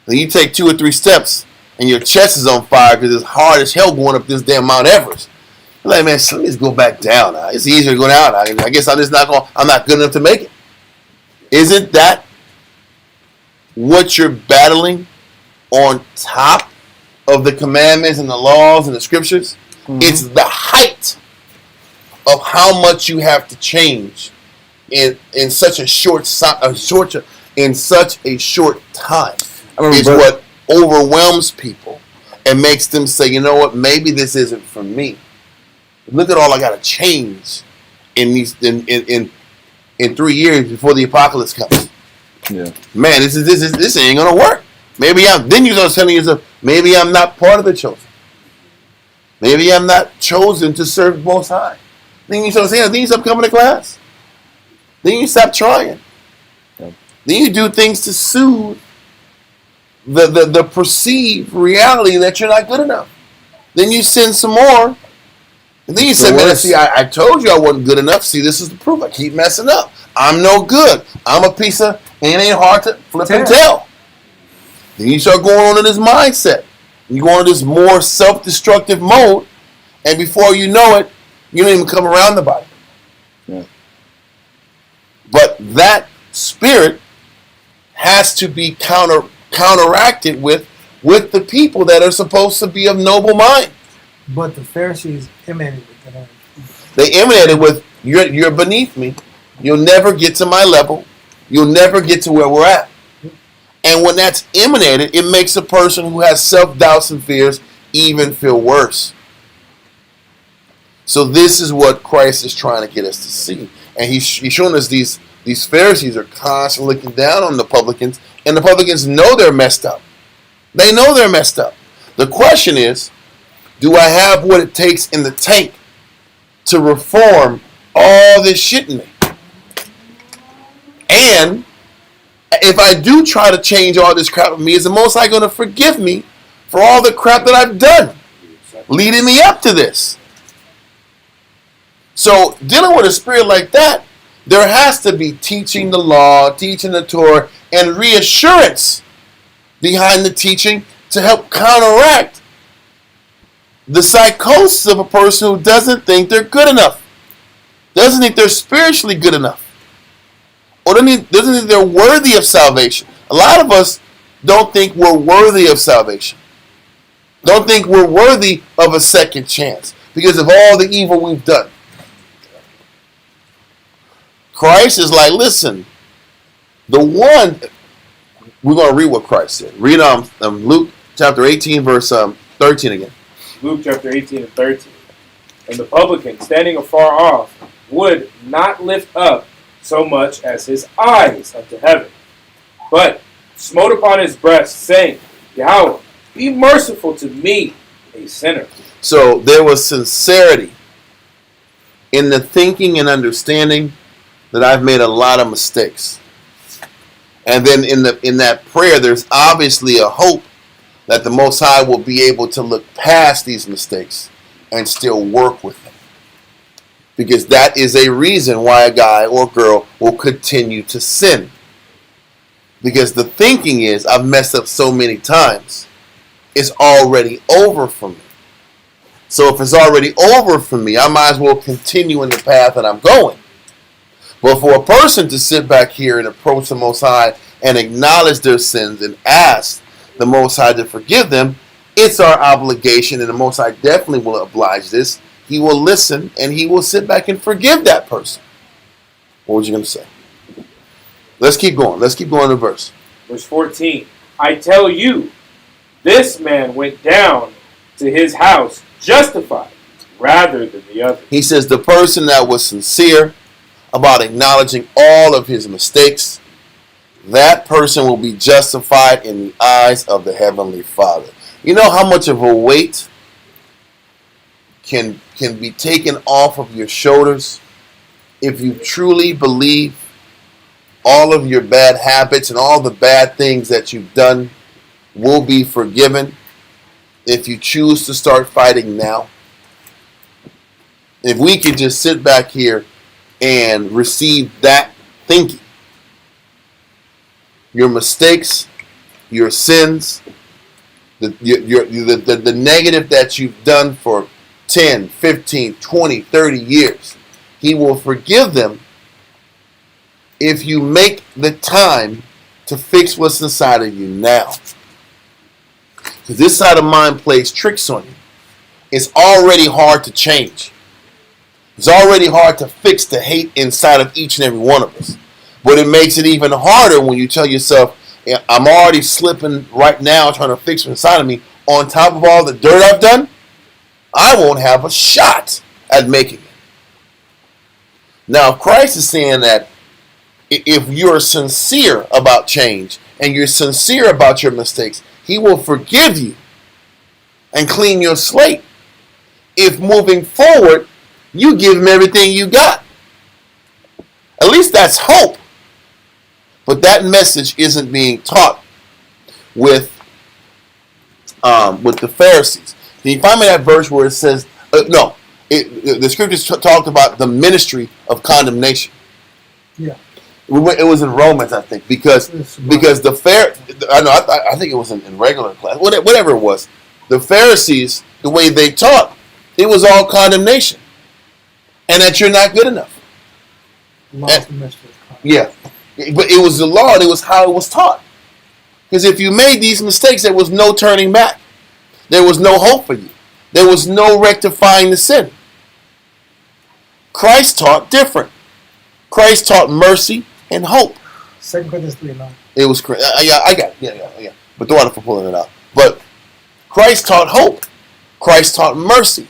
Then you take 2 or 3 steps and your chest is on fire because it's hard as hell going up this damn Mount Everest. You're like, man, let me just go back down. It's easier to go down. I guess I'm not good enough to make it. Isn't that what you're battling on top of the commandments and the laws and the scriptures? Mm-hmm. It's the height of how much you have to change in such a short time. Is what overwhelms people and makes them say, you know what, maybe this isn't for me. Look at all I got to change in 3 years before the apocalypse comes. Yeah, man, this ain't gonna work. Then you start telling yourself, maybe I'm not part of the chosen. Maybe I'm not chosen to serve the Most High. Then you start saying, then you stop coming to class. Then you stop trying. Yeah. Then you do things to soothe the perceived reality that you're not good enough. Then you sin some more. And then you say, man, see, I told you I wasn't good enough. See, this is the proof. I keep messing up. I'm no good. I'm a piece of, it ain't hard to flip and tell. Then you start going on in this mindset. You go into this more self-destructive mode, and before you know it, you don't even come around the body. Yeah. But that spirit has to be counteracted with the people that are supposed to be of noble mind. But the Pharisees emanated with that. They emanated with, you're beneath me. You'll never get to my level. You'll never get to where we're at. And when that's emanated, it makes a person who has self-doubts and fears even feel worse. So this is what Christ is trying to get us to see. And he's showing us these Pharisees are constantly looking down on the publicans, and the publicans know they're messed up. They know they're messed up. The question is, do I have what it takes in the tank to reform all this shit in me? And if I do try to change all this crap with me, is the Most High going to forgive me for all the crap that I've done leading me up to this? So dealing with a spirit like that, there has to be teaching the law, teaching the Torah, and reassurance behind the teaching to help counteract the psychosis of a person who doesn't think they're good enough, doesn't think they're spiritually good enough, or doesn't think they're worthy of salvation. A lot of us don't think we're worthy of salvation, don't think we're worthy of a second chance because of all the evil we've done. Christ is like, listen, the one, we're going to read what Christ said. Read Luke chapter 18, verse 13 again. Luke chapter 18 and 13. And the publican, standing afar off, would not lift up so much as his eyes unto heaven, but smote upon his breast, saying, Yahweh, be merciful to me, a sinner. So there was sincerity in the thinking and understanding that I've made a lot of mistakes. And then in that prayer, there's obviously a hope that the Most High will be able to look past these mistakes and still work with them. Because that is a reason why a guy or girl will continue to sin. Because the thinking is, I've messed up so many times, it's already over for me. So if it's already over for me, I might as well continue in the path that I'm going. But for a person to sit back here and approach the Most High and acknowledge their sins and ask the Most High to forgive them, it's our obligation, and the Most High definitely will oblige this. He will listen, and he will sit back and forgive that person. What was you going to say? Let's keep going. Let's keep going to verse. Verse 14. I tell you, this man went down to his house justified rather than the other. He says the person that was sincere about acknowledging all of his mistakes, that person will be justified in the eyes of the Heavenly Father. You know how much of a weight can be taken off of your shoulders if you truly believe all of your bad habits and all the bad things that you've done will be forgiven, if you choose to start fighting now. If we could just sit back here and receive that thinking, your mistakes, your sins, the negative that you've done for 10, 15, 20, 30 years, he will forgive them if you make the time to fix what's inside of you now. Because this side of mind plays tricks on you. It's already hard to change. It's already hard to fix the hate inside of each and every one of us. But it makes it even harder when you tell yourself, I'm already slipping right now trying to fix what's inside of me. On top of all the dirt I've done, I won't have a shot at making it. Now, Christ is saying that if you're sincere about change and you're sincere about your mistakes, he will forgive you and clean your slate. If moving forward, you give him everything you got. At least that's hope. But that message isn't being taught with the Pharisees. Can you find me that verse where it says, the scriptures talked about the ministry of condemnation. Yeah. It was in Romans, I think, because I think it was in regular class, whatever it was. The Pharisees, the way they taught, it was all condemnation, and that you're not good enough. Yeah, but it was the law, and it was how it was taught. Because if you made these mistakes, there was no turning back. There was no hope for you. There was no rectifying the sin. Christ taught different. Christ taught mercy and hope. 2 Corinthians 3:9. It was crazy. I got it. Yeah. But don't want for pulling it out. But Christ taught hope. Christ taught mercy.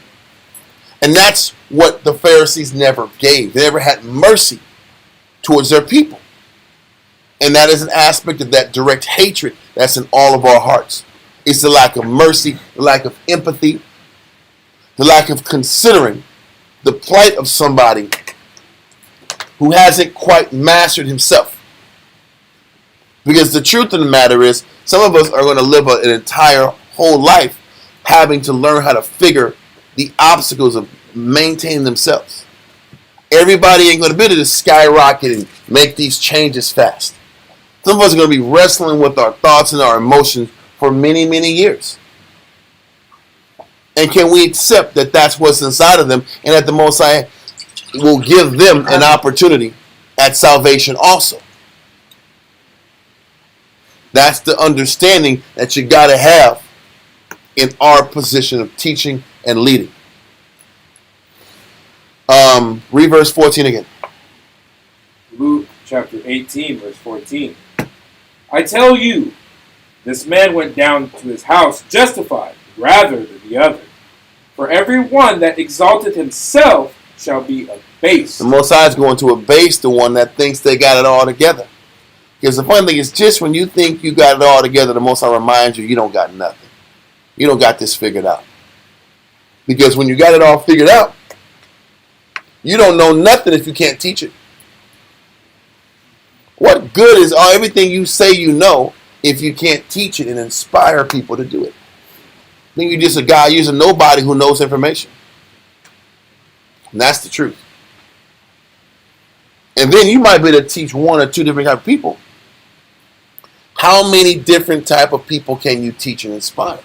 And that's what the Pharisees never gave. They never had mercy towards their people. And that is an aspect of that direct hatred that's in all of our hearts. It's the lack of mercy, the lack of empathy, the lack of considering the plight of somebody who hasn't quite mastered himself. Because the truth of the matter is, some of us are going to live an entire whole life having to learn how to figure the obstacles of maintaining themselves. Everybody ain't going to be able to skyrocket and make these changes fast. Some of us are going to be wrestling with our thoughts and our emotions for many, many years. And can we accept that that's what's inside of them, and that the Most High will give them an opportunity at salvation also? That's the understanding that you got to have in our position of teaching and leading. Read verse 14 again. Luke chapter 18, verse 14. I tell you, this man went down to his house justified rather than the other. For every one that exalteth himself shall be abased. The Most High is going to abase the one that thinks they got it all together. Because the funny thing is, just when you think you got it all together, the Most High reminds you don't got nothing. You don't got this figured out. Because when you got it all figured out, you don't know nothing if you can't teach it. What good is everything you say you know if you can't teach it and inspire people to do it? Then you're just a guy, you're a nobody who knows information. And that's the truth. And then you might be able to teach one or two different type of people. How many different type of people can you teach and inspire?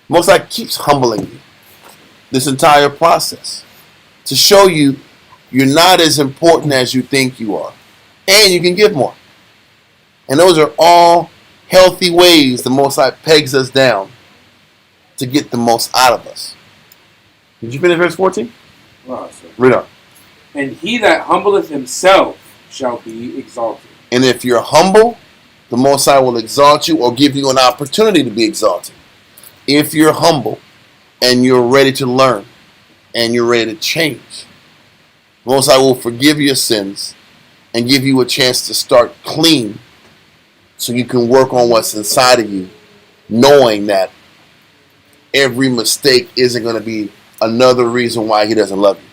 Most High keeps humbling you this entire process to show you you're not as important as you think you are. And you can give more. And those are all healthy ways the Most High pegs us down to get the most out of us. Did you finish verse 14? Read on. And he that humbleth himself shall be exalted. And if you're humble, the Most High will exalt you or give you an opportunity to be exalted. If you're humble and you're ready to learn and you're ready to change, the Most High will forgive your sins and give you a chance to start clean so you can work on what's inside of you, knowing that every mistake isn't going to be another reason why he doesn't love you.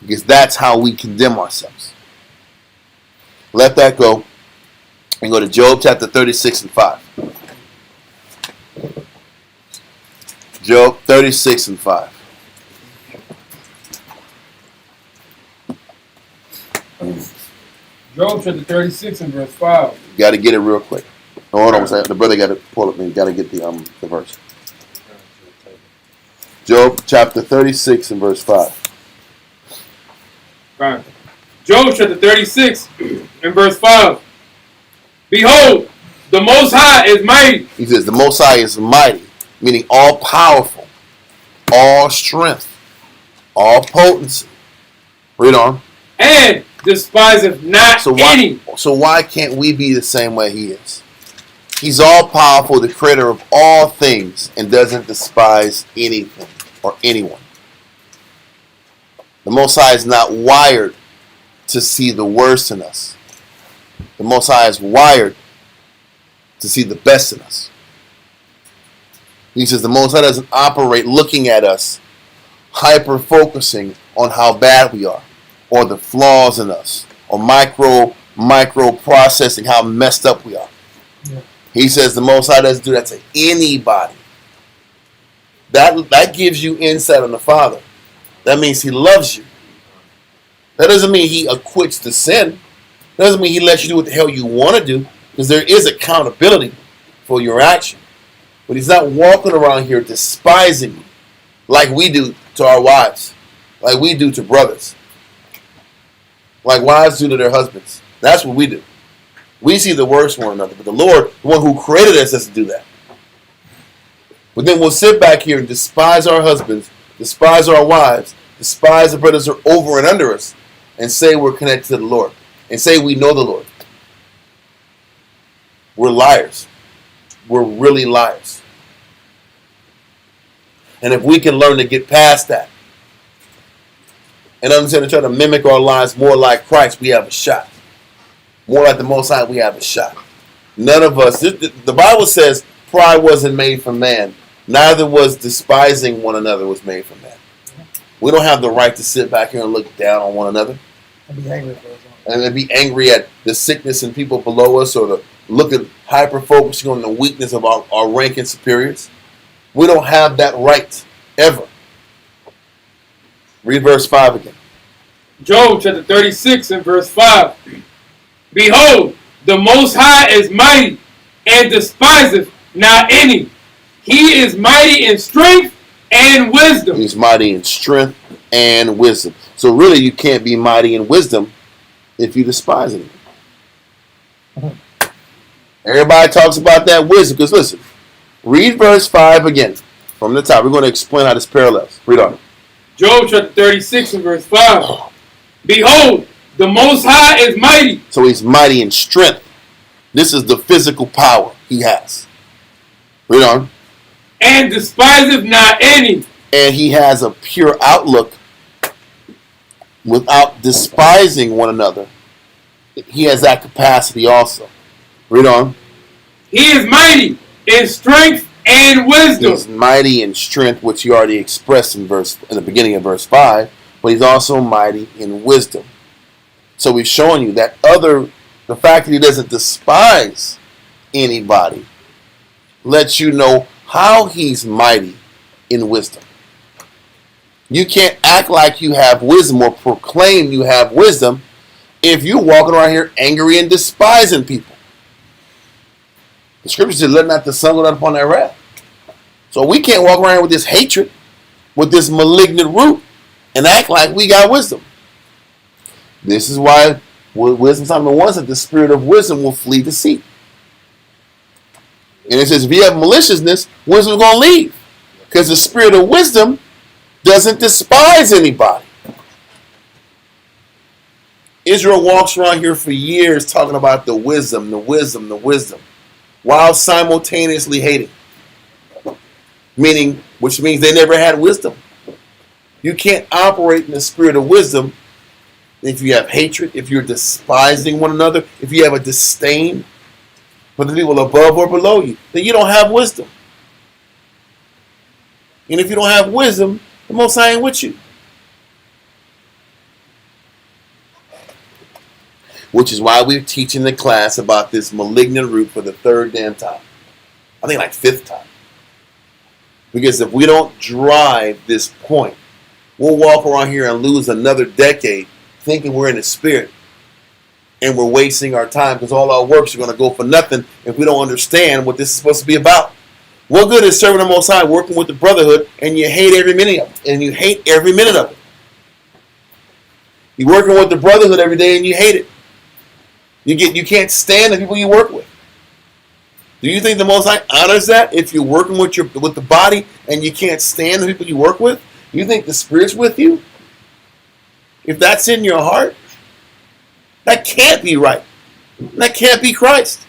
Because that's how we condemn ourselves. Let that go and go to Job chapter 36 and 5. Job 36 and 5. Job chapter 36 and verse 5. You got to get it real quick. Hold on a second. The brother got to pull it. You got to get the verse. Job chapter 36 and verse 5. Right. Job chapter 36 and verse 5. Behold, the Most High is mighty. He says the Most High is mighty, meaning all powerful, all strength, all potency. Read on. And despiseth not any. So why can't we be the same way he is? He's all powerful, the creator of all things, and doesn't despise anything or anyone. The Most High is not wired to see the worst in us. The Most High is wired to see the best in us. He says the Most High doesn't operate looking at us, hyper-focusing on how bad we are, or the flaws in us, or micro processing how messed up we are. Yeah. He says the Most High doesn't do that to anybody. That gives you insight on the Father. That means he loves you. That doesn't mean he acquits the sin. That doesn't mean he lets you do what the hell you want to do, because there is accountability for your action. But he's not walking around here despising you like we do to our wives, like we do to brothers, like wives do to their husbands. That's what we do. We see the worst in one another, but the Lord, the one who created us, doesn't do that. But then we'll sit back here and despise our husbands, despise our wives, despise the brothers that are over and under us, and say we're connected to the Lord, and say we know the Lord. We're liars. We're really liars. And if we can learn to get past that and understand and try to mimic our lives more like Christ, we have a shot. More like the Most High, we have a shot. None of us, the Bible says pride wasn't made for man. Neither was despising one another was made for man. We don't have the right to sit back here and look down on one another. And be angry for us. And then be angry at the sickness in people below us, or to look at hyper-focusing on the weakness of our ranking superiors. We don't have that right, ever. Read verse 5 again. Job chapter 36 and verse 5. Behold, the Most High is mighty, and despiseth not any. He is mighty in strength and wisdom. He's mighty in strength and wisdom. So really, you can't be mighty in wisdom if you despise him. Everybody talks about that wisdom, because listen, read verse 5 again from the top. We're going to explain how this parallels. Read on. Job chapter 36 and verse 5. Behold, the Most High is mighty. So he's mighty in strength. This is the physical power he has. Read on. And despiseth not any. And he has a pure outlook without despising one another. He has that capacity also. Read on. He is mighty in strength and wisdom. He's mighty in strength, which he already expressed in the beginning of verse 5, but he's also mighty in wisdom. So we've shown you that the fact that he doesn't despise anybody lets you know how he's mighty in wisdom. You can't act like you have wisdom or proclaim you have wisdom if you're walking around here angry and despising people. The scripture says, let not the sun go down upon their wrath. So we can't walk around with this hatred, with this malignant root, and act like we got wisdom. This is why wisdom Solomon 1 said the spirit of wisdom will flee deceit. And it says if you have maliciousness, wisdom is going to leave. Because the spirit of wisdom doesn't despise anybody. Israel walks around here for years talking about the wisdom, while simultaneously hating. Which means they never had wisdom. You can't operate in the spirit of wisdom if you have hatred, if you're despising one another, if you have a disdain for the people above or below you, then you don't have wisdom. And if you don't have wisdom, the Most High ain't with you. Which is why we're teaching the class about this malignant root for the third damn time. I think like fifth time. Because if we don't drive this point, we'll walk around here and lose another decade thinking we're in the spirit. And we're wasting our time because all our works are going to go for nothing if we don't understand what this is supposed to be about. What good is serving the Most High, working with the Brotherhood, and you hate every minute of it? And you hate every minute of it. You're working with the Brotherhood every day and you hate it. You can't stand the people you work with. Do you think the Most High honors that if you're working with the body and you can't stand the people you work with? You think the Spirit's with you? If that's in your heart, that can't be right. That can't be Christ.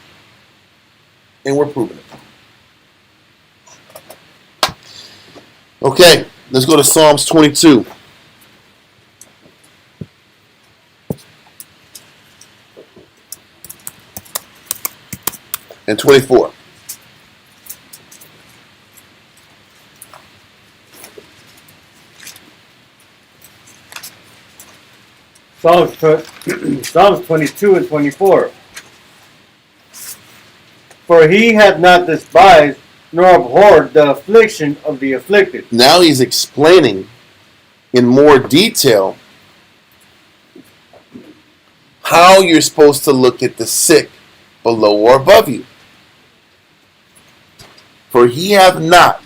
And we're proving it. Okay, let's go to Psalms 22. And 24. Psalms 22 and 24. For he hath not despised nor abhorred the affliction of the afflicted. Now he's explaining in more detail how you're supposed to look at the sick below or above you. For he hath not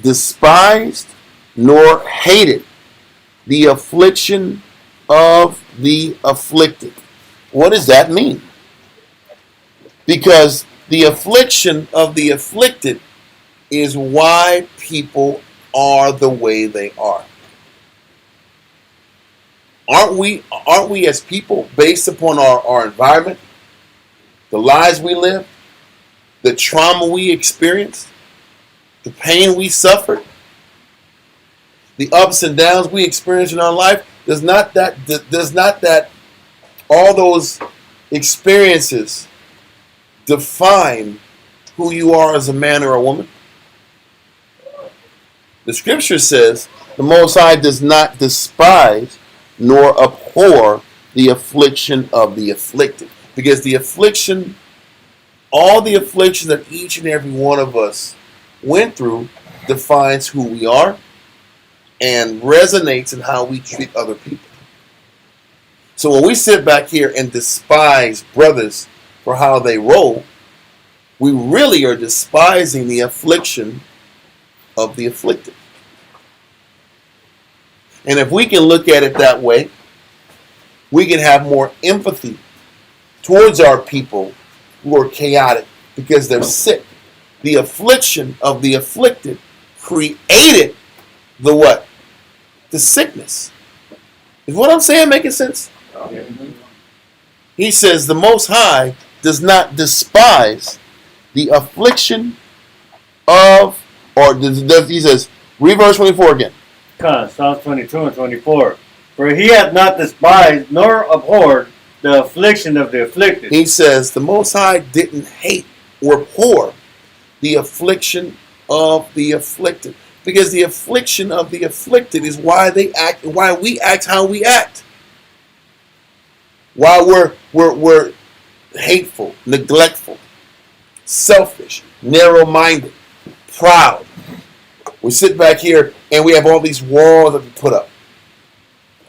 despised nor hated the affliction of the afflicted. What does that mean? Because the affliction of the afflicted is why people are the way they are. Aren't we as people, based upon our environment, the lives we live, the trauma we experienced, the pain we suffered, the ups and downs we experience in our life, does not that all those experiences define who you are as a man or a woman? The scripture says the Most High does not despise nor abhor the affliction of the afflicted. Because the affliction, all the affliction that each and every one of us went through defines who we are and resonates in how we treat other people. So when we sit back here and despise brothers for how they roll, we really are despising the affliction of the afflicted. And if we can look at it that way, we can have more empathy towards our people who are chaotic because they're sick. The affliction of the afflicted created the what? The sickness. Is what I'm saying making sense? He says the Most High does not despise the affliction of, he says, read verse 24 again. Psalms 22 and 24. For he hath not despised nor abhorred the affliction of the afflicted. He says the Most High didn't hate or abhor the affliction of the afflicted. Because the affliction of the afflicted is why they act, why we act how we act. Why we're hateful, neglectful, selfish, narrow-minded, proud. We sit back here and we have all these walls that we put up.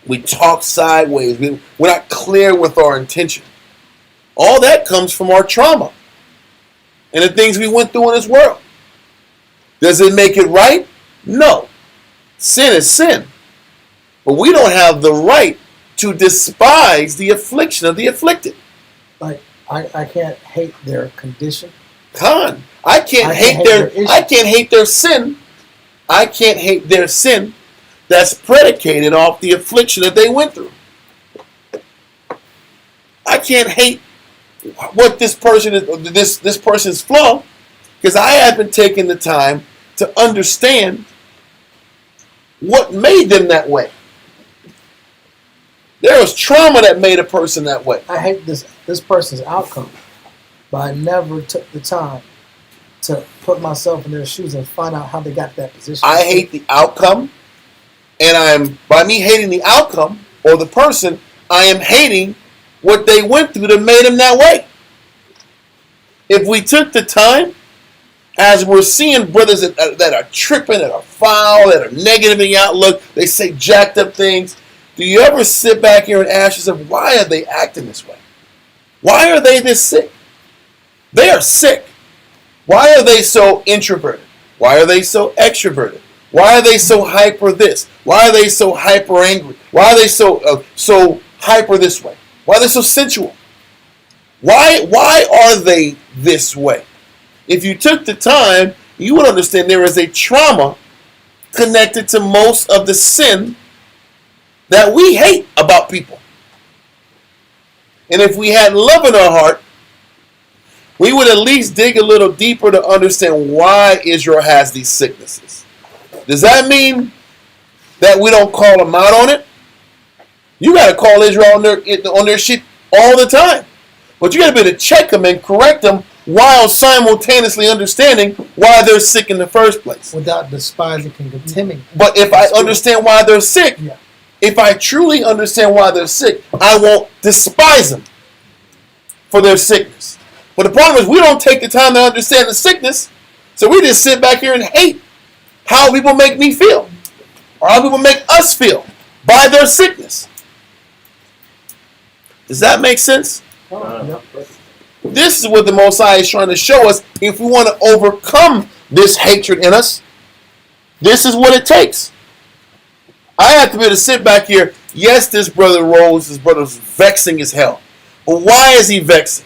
We talk sideways. We're not clear with our intention. All that comes from our trauma and the things we went through in this world. Does it make it right? No. Sin is sin. But we don't have the right to despise the affliction of the afflicted. Like, I can't hate their condition. I can't hate their sin. I can't hate their sin that's predicated off the affliction that they went through. I can't hate what this person is, this person's flaw, because I haven't taken the time to understand what made them that way. There was trauma that made a person that way. I hate this person's outcome, but I never took the time to put myself in their shoes and find out how they got to that position. I hate the outcome, and by me hating the outcome or the person, I am hating what they went through that made them that way. If we took the time as we're seeing brothers that are tripping, that are foul, that are negative in the outlook, they say jacked up things, do you ever sit back here and ask yourself, why are they acting this way? Why are they this sick? They are sick. Why are they so introverted? Why are they so extroverted? Why are they so hyper this? Why are they so hyper angry? Why are they so hyper this way? Why are they so sensual? Why are they this way? If you took the time, you would understand there is a trauma connected to most of the sin that we hate about people. And if we had love in our heart, we would at least dig a little deeper to understand why Israel has these sicknesses. Does that mean that we don't call them out on it? You got to call Israel on their shit all the time. But you got to be able to check them and correct them while simultaneously understanding why they're sick in the first place. Without despising and condemning. But if I understand why they're sick, Yeah. if I truly understand why they're sick, I won't despise them for their sickness. But the problem is we don't take the time to understand the sickness, so we just sit back here and hate how people make me feel, or how people make us feel by their sickness. Does that make sense? This is what the Most High is trying to show us. If we want to overcome this hatred in us, this is what it takes. I have to be able to sit back here. Yes, this brother Rose, this brother's vexing as hell. But why is he vexing?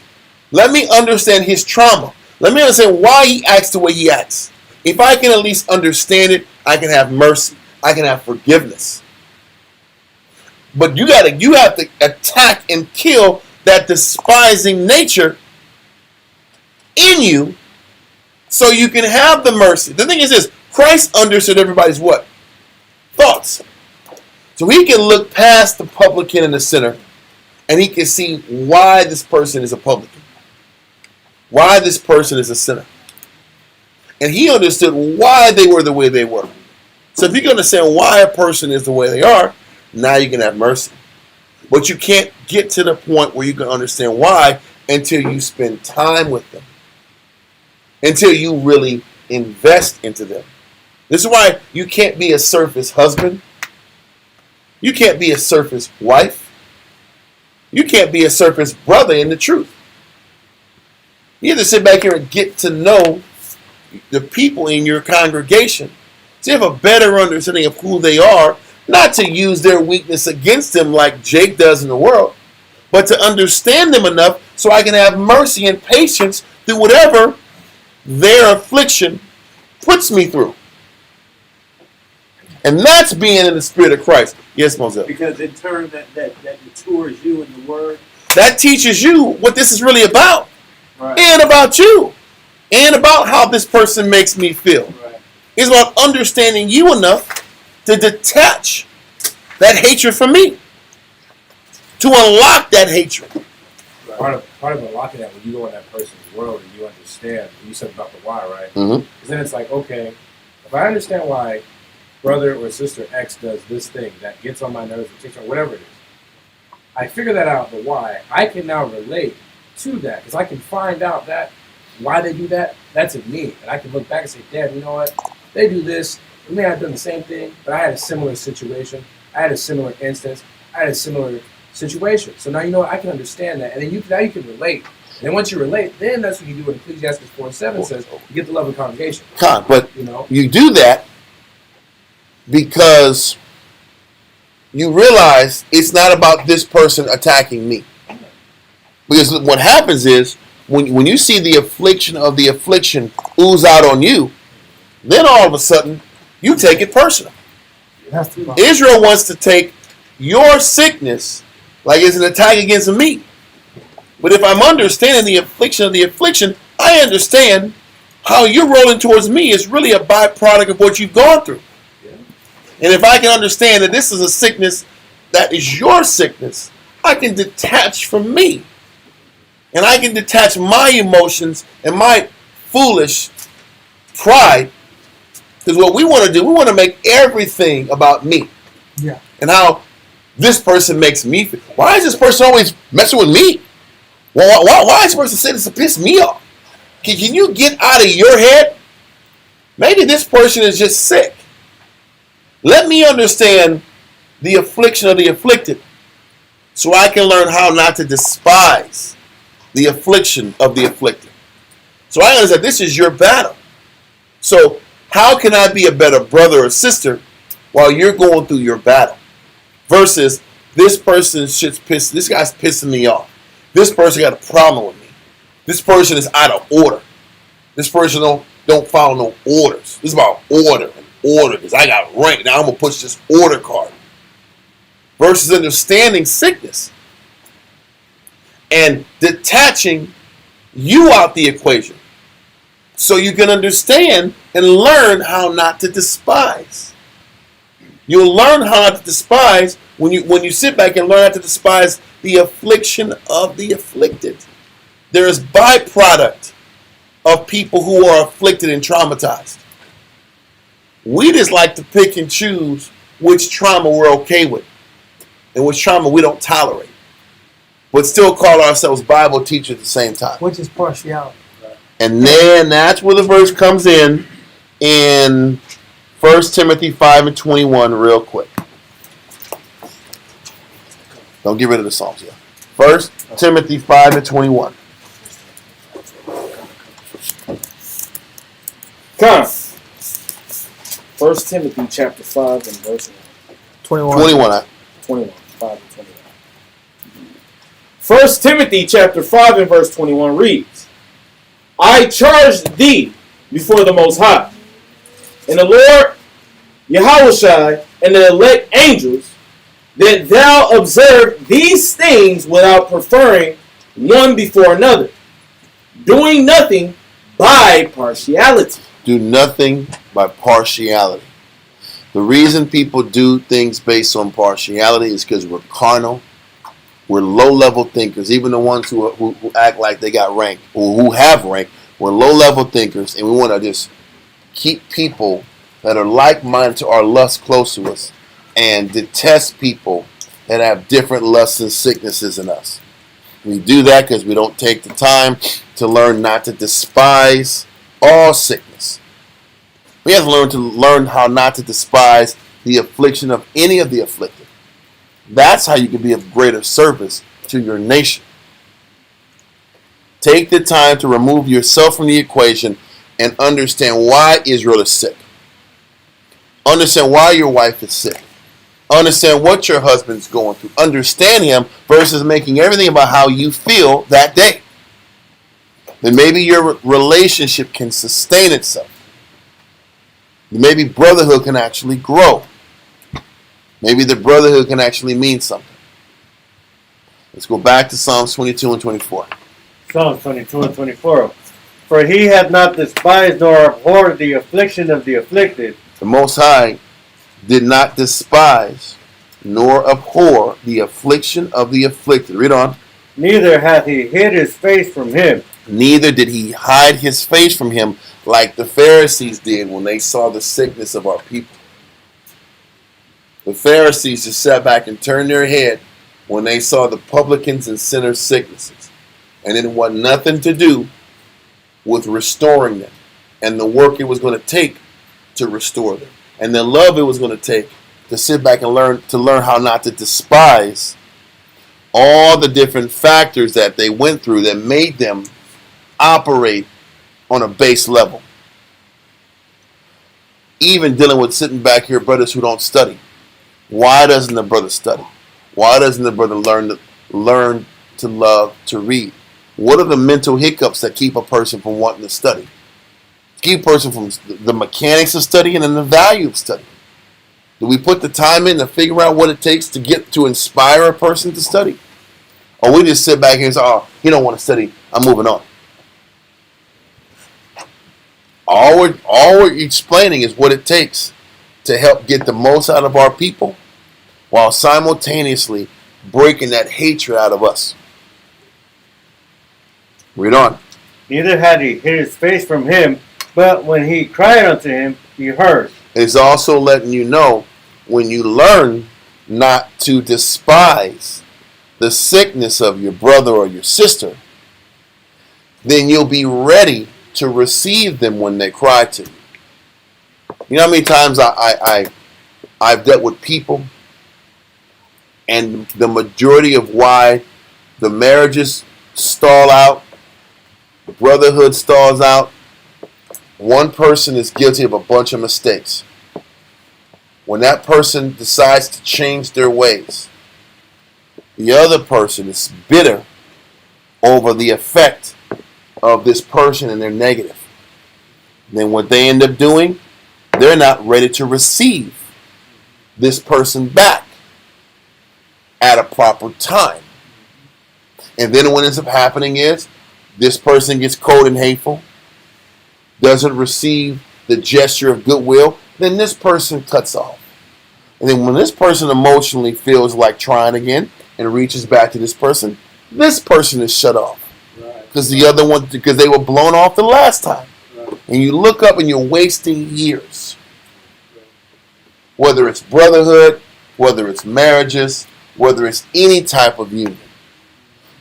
Let me understand his trauma. Let me understand why he acts the way he acts. If I can at least understand it, I can have mercy. I can have forgiveness. But you have to attack and kill that despising nature in you so you can have the mercy. The thing is this, Christ understood everybody's what? Thoughts. So he can look past the publican and the sinner, and he can see why this person is a publican, why this person is a sinner. And he understood why they were the way they were. So if you can understand why a person is the way they are, now you can have mercy. But you can't get to the point where you can understand why until you spend time with them, until you really invest into them. This is why you can't be a surface husband. You can't be a surface wife. You can't be a surface brother in the truth. You have to sit back here and get to know the people in your congregation so you have a better understanding of who they are, not to use their weakness against them like Jake does in the world, but to understand them enough so I can have mercy and patience through whatever their affliction puts me through. And that's being in the spirit of Christ. Yes, Moselle. Because in turn that matures you in the word. That teaches you what this is really about. Right. And about you. And about how this person makes me feel. Right. It's about understanding you enough to detach that hatred from me. To unlock that hatred. Part of unlocking that when you go in that person's world and you understand, you said about the why, right? Mm-hmm. Because then it's like, okay, if I understand why brother or sister X does this thing that gets on my nerves or takes on whatever it is, I figure that out, the why, I can now relate to that because I can find out that why they do that, that's in me. And I can look back and say, damn, you know what? They do this. We may have done the same thing, but I had a similar situation. I had a similar instance. I had a similar situation. So now you know what? I can understand that. And then now you can relate. And then once you relate, then that's what you do what Ecclesiastes 4:7 says. You get the love of congregation. But you do that because you realize it's not about this person attacking me. Because what happens is, when you see the affliction of the affliction ooze out on you, then all of a sudden, you take it personal. Israel wants to take your sickness like it's an attack against me. But if I'm understanding the affliction of the affliction, I understand how you're rolling towards me is really a byproduct of what you've gone through. And if I can understand that this is a sickness that is your sickness, I can detach from me. And I can detach my emotions and my foolish pride. Because what we want to do, we want to make everything about me. Yeah. And how this person makes me feel. Why is this person always messing with me? Why is this person saying this to piss me off? Can you get out of your head Maybe this person is just sick. Let me understand the affliction of the afflicted so I can learn how not to despise the affliction of the afflicted. So I understand this is your battle. So how can I be a better brother or sister while you're going through your battle? Versus this guy's pissing me off. This person got a problem with me. This person is out of order. This person don't follow no orders. This is about order and order because I got rank. Now I'm gonna push this order card. Versus understanding sickness and detaching you out the equation so you can understand and learn how not to despise. You'll learn how not to despise when you sit back and learn how to despise the affliction of the afflicted. There is byproduct of people who are afflicted and traumatized. We just like to pick and choose which trauma we're okay with and which trauma we don't tolerate, but still call ourselves Bible teachers at the same time. Which is partiality. And then that's where the verse comes in 1 Timothy 5:21 real quick. Don't get rid of the Psalms yet. 1 Timothy 5:21. Come. 1 Timothy chapter 5 and verse 21. 21. 21. 5 and 21. 1 Timothy chapter 5 and verse 21 reads, I charge thee before the Most High, and the Lord Yahushua, and the elect angels, that thou observe these things without preferring one before another, doing nothing by partiality. Do nothing by partiality. The reason people do things based on partiality is because we're carnal. We're low-level thinkers. Even the ones who act like they got rank or who have rank, we're low-level thinkers, and we want to just keep people that are like-minded to our lust close to us and detest people that have different lusts and sicknesses than us. We do that because we don't take the time to learn not to despise all sickness. We have to learn how not to despise the affliction of any of the afflicted. That's how you can be of greater service to your nation. Take the time to remove yourself from the equation and understand why Israel is sick. Understand why your wife is sick. Understand what your husband's going through. Understand him versus making everything about how you feel that day. Then maybe your relationship can sustain itself. Maybe brotherhood can actually grow. Maybe the brotherhood can actually mean something. Let's go back to Psalms 22 and 24. Psalms 22 and 24. For he hath not despised nor abhorred the affliction of the afflicted. The Most High did not despise nor abhor the affliction of the afflicted. Read on. Neither hath he hid his face from him. Neither did he hide his face from him like the Pharisees did when they saw the sickness of our people. The Pharisees just sat back and turned their head when they saw the publicans and sinners' sicknesses. And it had nothing to do with restoring them and the work it was going to take to restore them and the love it was going to take to sit back and learn how not to despise all the different factors that they went through that made them operate on a base level. Even dealing with sitting back here, brothers who don't study. Why doesn't the brother study? Why doesn't the brother learn to love to read? What are the mental hiccups that keep a person from wanting to study? Keep a person from the mechanics of studying and the value of studying. Do we put the time in to figure out what it takes to inspire a person to study? Or we just sit back here and say, oh, he don't want to study, I'm moving on. All we're explaining is what it takes to help get the most out of our people while simultaneously breaking that hatred out of us. Read on. Neither had he hid his face from him, but when he cried unto him, he heard. It's also letting you know when you learn not to despise the sickness of your brother or your sister, then you'll be ready to receive them when they cry to you. You know how many times I've dealt with people, and the majority of why the marriages stall out, the brotherhood stalls out, one person is guilty of a bunch of mistakes. When that person decides to change their ways, the other person is bitter over the effect of this person and they're negative. Then what they end up doing, they're not ready to receive this person back at a proper time. And then what ends up happening is this person gets cold and hateful, doesn't receive the gesture of goodwill, then this person cuts off. And then when this person emotionally feels like trying again and reaches back to this person is shut off. Because the other one, because they were blown off the last time. And you look up and you're wasting years. Whether it's brotherhood, whether it's marriages, whether it's any type of union.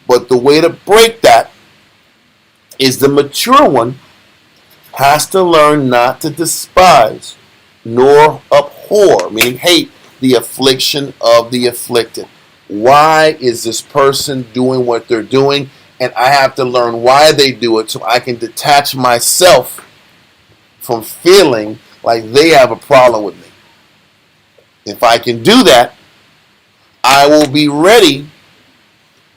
But the way to break that is the mature one has to learn not to despise nor abhor, meaning hate, the affliction of the afflicted. Why is this person doing what they're doing? And I have to learn why they do it so I can detach myself from feeling like they have a problem with me. If I can do that, I will be ready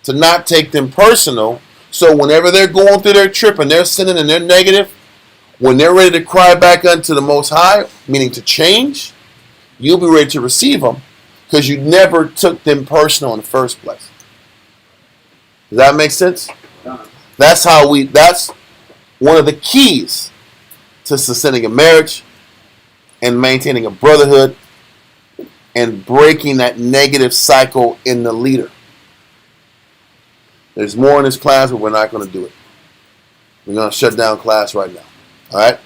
to not take them personal. So whenever they're going through their trip and they're sinning and they're negative, when they're ready to cry back unto the Most High, meaning to change, you'll be ready to receive them because you never took them personal in the first place. Does that make sense? That's one of the keys to sustaining a marriage and maintaining a brotherhood and breaking that negative cycle in the leader. There's more in this class, but we're not going to do it. We're going to shut down class right now. All right?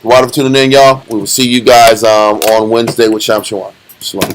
Water for tuning in, y'all. We will see you guys on Wednesday with Sham Shawan. Shalom.